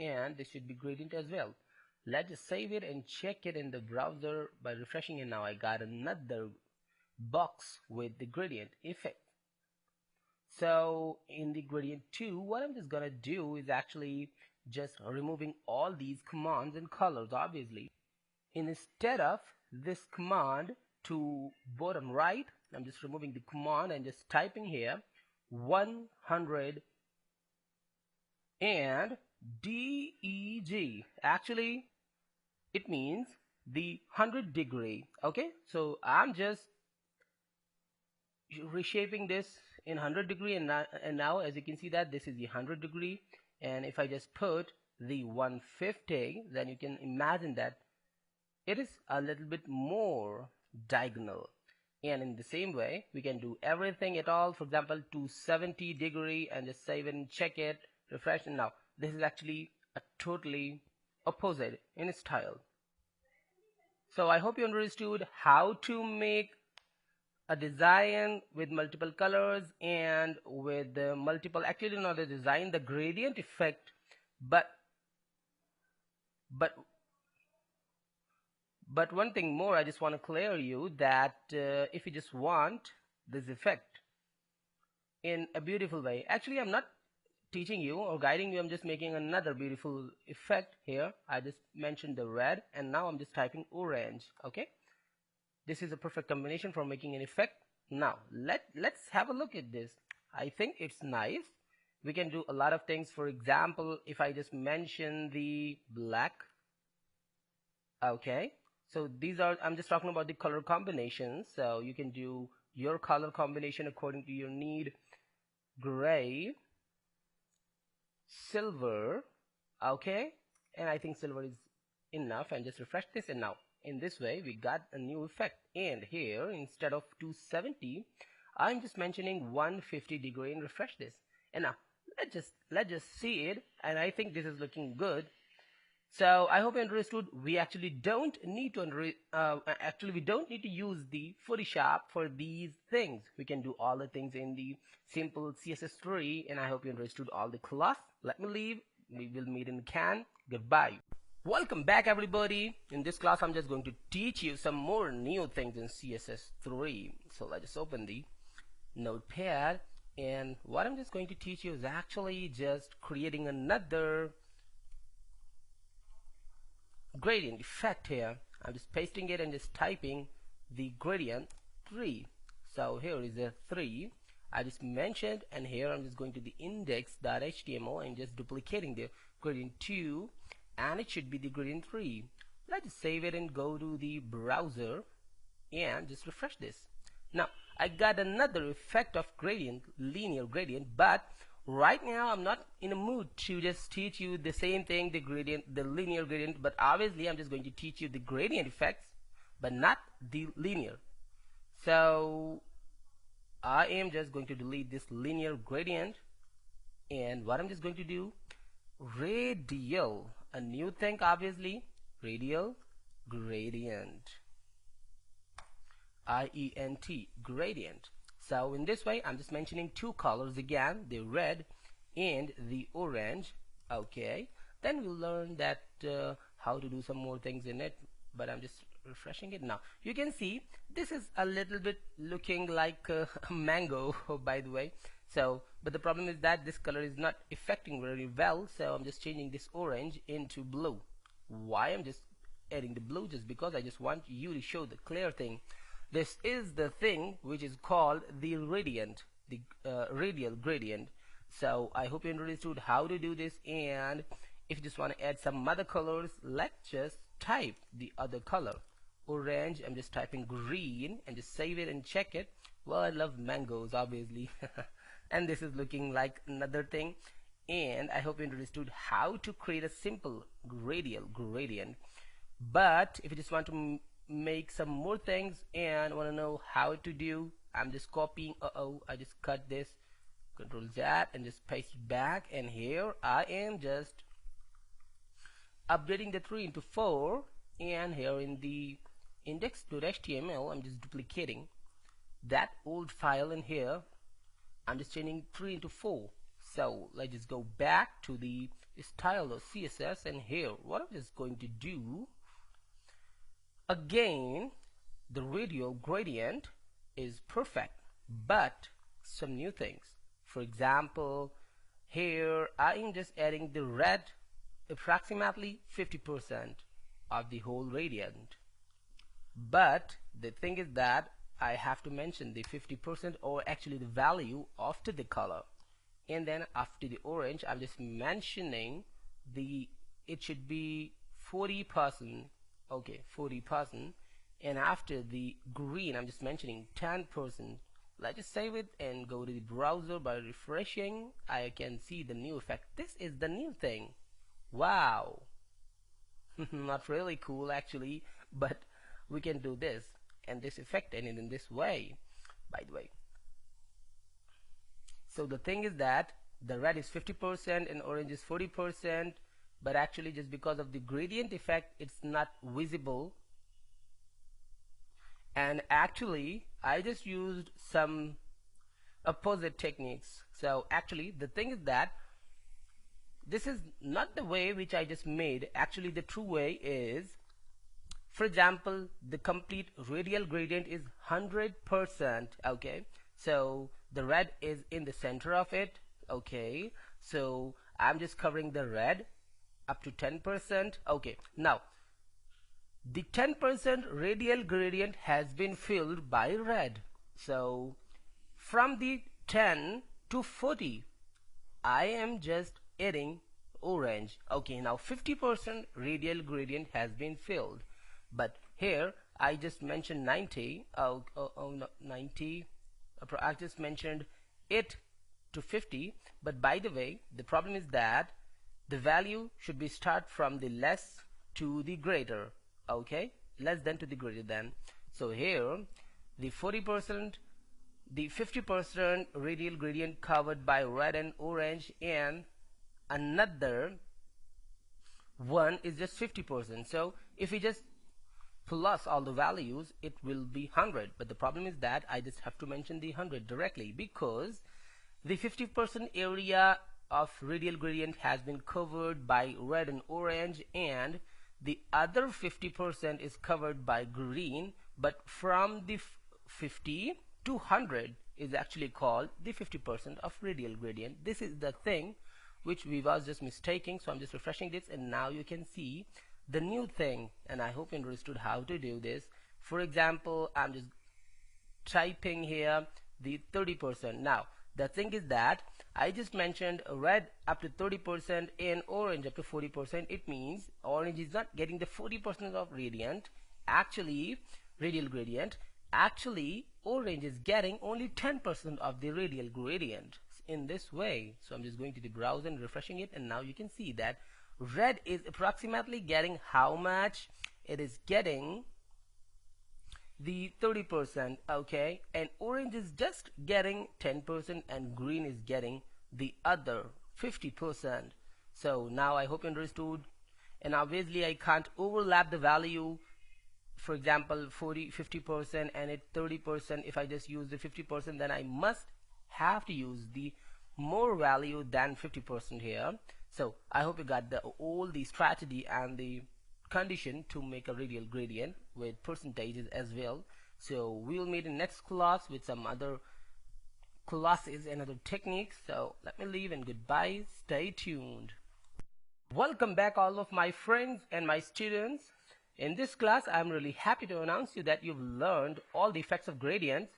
and this should be gradient as well. Let's just save it and check it in the browser by refreshing it. Now I got another box with the gradient effect. So in the gradient 2, what I'm just gonna do is actually just removing all these commands and colors, obviously. Instead of this command to bottom right, I'm just removing the command and just typing here 100 and DEG. Actually it means the 100 degree. Okay, so I'm just reshaping this in 100 degree, and now as you can see that this is the 100 degree, and if I just put the 150, then you can imagine that it is a little bit more diagonal. And in the same way we can do everything at all, for example 270 degree, and just save it and check it, refresh, and now this is actually a totally opposite in style. So I hope you understood how to make a design with multiple colors and with the multiple, actually not the design, the gradient effect, but one thing more I just want to clear you that if you just want this effect in a beautiful way, actually I'm not teaching you or guiding you, I'm just making another beautiful effect here. I just mentioned the red and now I'm just typing orange. Okay, this is a perfect combination for making an effect. Now let's have a look at this. I think it's nice. We can do a lot of things. For example, if I just mention the black, okay, so these are, I'm just talking about the color combinations, so you can do your color combination according to your need. Gray, silver, okay, and I think silver is enough, and just refresh this, and now in this way we got a new effect. And here instead of 270 I'm just mentioning 150 degree and refresh this, and now let's just see it, and I think this is looking good. So I hope you understood. We actually don't need to we don't need to use the Photoshop for these things. We can do all the things in the simple CSS tree, and I hope you understood all the class. Let me leave. We will meet in Can. Goodbye. Welcome back, everybody. In this class I'm just going to teach you some more new things in CSS3. So let's just open the notepad, and what I'm just going to teach you is actually just creating another gradient effect here. I'm just pasting it and just typing the gradient 3. So here is a 3 I just mentioned, and here I'm just going to the index.html and just duplicating the gradient 2, and it should be the gradient 3. Let's just save it and go to the browser and just refresh this. Now I got another effect of gradient, linear gradient, but right now I'm not in a mood to just teach you the same thing, the gradient, the linear gradient, but obviously I'm just going to teach you the gradient effects but not the linear. So I am just going to delete this linear gradient, and what I'm just going to do, radial, a new thing obviously, radial gradient, IENT, gradient. So in this way I'm just mentioning two colors again, the red and the orange. Okay, then we'll learn that how to do some more things in it, but I'm just refreshing it now. You can see this is a little bit looking like a mango by the way. So but the problem is that this color is not affecting very well, so I'm just changing this orange into blue. Why I'm just adding the blue? Just because I just want you to show the clear thing. This is the thing which is called the gradient, the radial gradient. So I hope you understood how to do this, and if you just want to add some other colors, let's just type the other color. Orange, I'm just typing green and just save it and check it. Well, I love mangoes obviously. And this is looking like another thing, and I hope you understood how to create a simple radial gradient. But if you just want to make some more things and want to know how to do, I'm just copying. I just cut this, Control Z, and just paste it back, and here I am just updating the 3 into 4, and here in the index.html I'm just duplicating that old file in here. I'm just changing 3 into 4. So let's just go back to the style of CSS, and here what I'm just going to do again, the radial gradient is perfect, but some new things. For example, here I am just adding the red, approximately 50% of the whole gradient. But the thing is that I have to mention the 50%, or actually the value after the color, and then after the orange I'm just mentioning it should be 40%. Okay, 40%, and after the green I'm just mentioning 10%. Let's just save it and go to the browser. By refreshing, I can see the new effect. This is the new thing. Wow. Not really cool actually, but we can do this and this effect and in this way, by the way. So the thing is that the red is 50% and orange is 40%, but actually just because of the gradient effect it's not visible. And actually I just used some opposite techniques. So actually the thing is that this is not the way which I just made. Actually the true way is, for example, the complete radial gradient is 100%. Okay, so the red is in the center of it. Okay, so I'm just covering the red up to 10%. Okay, now the 10% radial gradient has been filled by red. So from the 10 to 40 I am just adding orange. Okay, now 50% radial gradient has been filled, but here I just mentioned 90. No, 90. I just mentioned it to 50, but by the way the problem is that the value should be start from the less to the greater. Okay, less than to the greater than. So here the 40%, the 50% radial gradient covered by red and orange, and another one is just 50%. So if we just plus all the values it will be 100, but the problem is that I just have to mention the 100 directly because the 50% area of radial gradient has been covered by red and orange, and the other 50% is covered by green. But from the 50 to 100 is actually called the 50% of radial gradient. This is the thing which we was just mistaking. So I'm just refreshing this, and now you can see the new thing, and I hope you understood how to do this. For example, I'm just typing here the 30%. Now the thing is that I just mentioned red up to 30% and orange up to 40%. It means orange is not getting the 40% of radial gradient. Actually orange is getting only 10% of the radial gradient in this way. So I'm just going to the browser and refreshing it, and now you can see that red is approximately getting how much? It is getting the 30%. Okay, and orange is just getting 10%, and green is getting the other 50%. So now I hope you understood. And obviously I can't overlap the value, for example 50% and it 30%. If I just use the 50%, then I must have to use the more value than 50% here. So I hope you got all the strategy and the condition to make a radial gradient with percentages as well. So we will meet in next class with some other classes and other techniques. So let me leave and goodbye. Stay tuned. Welcome back all of my friends and my students. In this class I'm really happy to announce you that you've learned all the effects of gradients,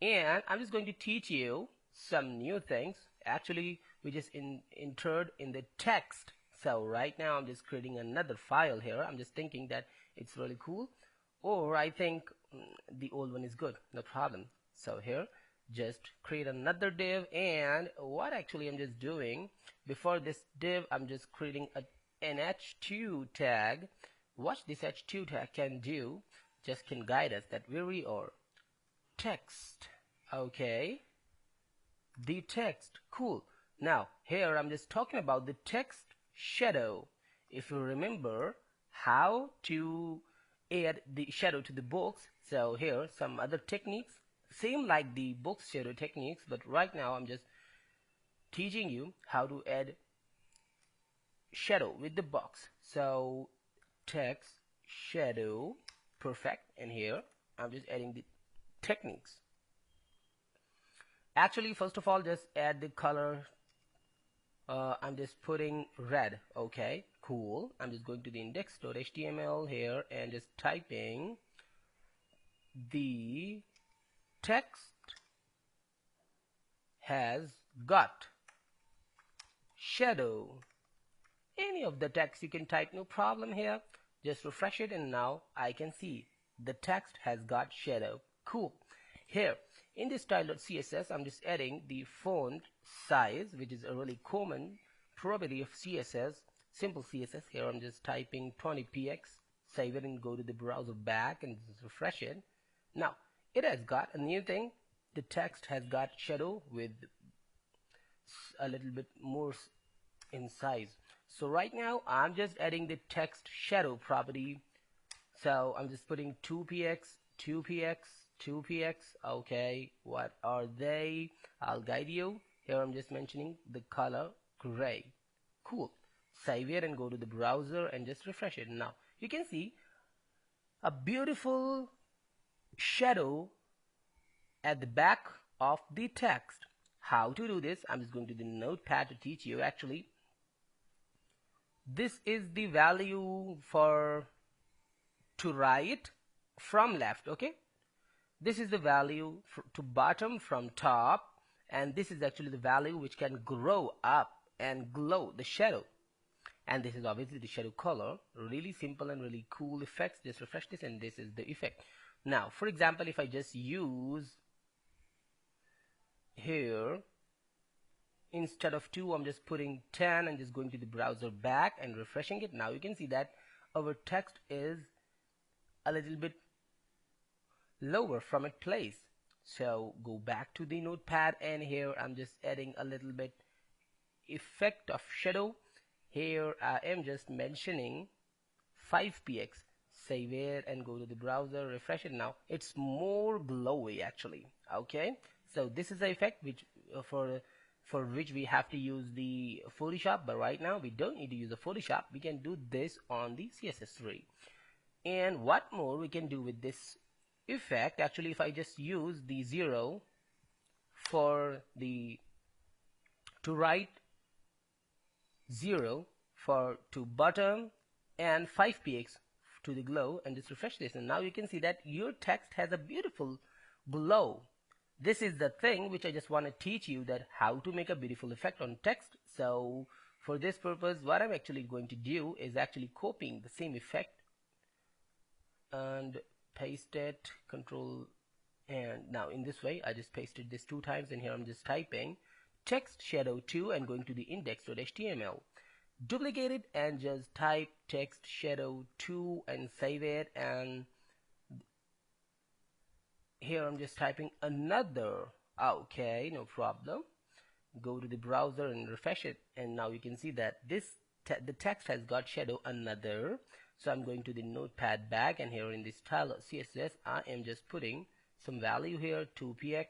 and I'm just going to teach you some new things. Actually we just entered in the text. So right now I'm just creating another file here. I'm just thinking that it's really cool, or I think the old one is good, no problem. So here just create another div, and what actually I'm just doing before this div, I'm just creating an h2 tag. What this h2 tag can do, just can guide us that where we are. Text, okay, the text, cool. Now here I'm just talking about the text shadow. If you remember how to add the shadow to the box, so here some other techniques same like the box shadow techniques, but right now I'm just teaching you how to add shadow with the box. So text shadow, perfect, and here I'm just adding the techniques. Actually first of all just add the color. I'm just putting red, okay, cool. I'm just going to the index.html here and just typing the text has got shadow. Any of the text you can type, no problem here. Just refresh it and now I can see the text has got shadow. Cool. Here in this style.css I'm just adding the font size, which is a really common property of CSS, simple CSS. Here I'm just typing 20px, save it and go to the browser back and just refresh it. Now it has got a new thing. The text has got shadow with a little bit more in size. So right now I'm just adding the text shadow property. So I'm just putting 2px, 2px, 2px. Okay, what are they? I'll guide you. Here I'm just mentioning the color gray. Cool. Save it and go to the browser and just refresh it. Now you can see a beautiful shadow at the back of the text. How to do this? I'm just going to the notepad to teach you. Actually this is the value for to right from left, okay? This is the value to bottom from top, and this is actually the value which can grow up and glow, the shadow. And this is obviously the shadow color. Really simple and really cool effects. Just refresh this and this is the effect. Now for example if I just use here instead of 2 I'm just putting 10 and just going to the browser back and refreshing it. Now you can see that our text is a little bit lower from its place. So go back to the notepad and here I'm just adding a little bit effect of shadow. Here I am just mentioning 5px. Save it and go to the browser, refresh it. Now it's more glowy actually, okay? So this is the effect which for which we have to use the Photoshop, but right now we don't need to use the Photoshop. We can do this on the CSS3. And what more we can do with this effect, actually if I just use the 0 for the to right, 0 for to bottom, and 5px to the glow, and just refresh this, and now you can see that your text has a beautiful glow. This is the thing which I just want to teach you, that how to make a beautiful effect on text. So for this purpose what I'm actually going to do is actually copying the same effect and paste it, control, and now in this way I just pasted this 2 times, and here I'm just typing text shadow 2 and going to the index.html. Duplicate it and just type text shadow 2 and save it, and here I'm just typing another. Okay, no problem. go to the browser and refresh it, and now you can see that the text has got shadow another. So I'm going to the notepad back, and here in the style of CSS I am just putting some value here, 2px,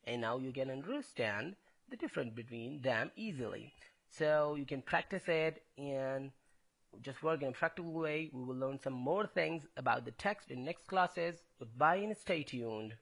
and now you can understand the difference between them easily. So you can practice it and just work in a practical way. We will learn some more things about the text in next classes. Goodbye and stay tuned.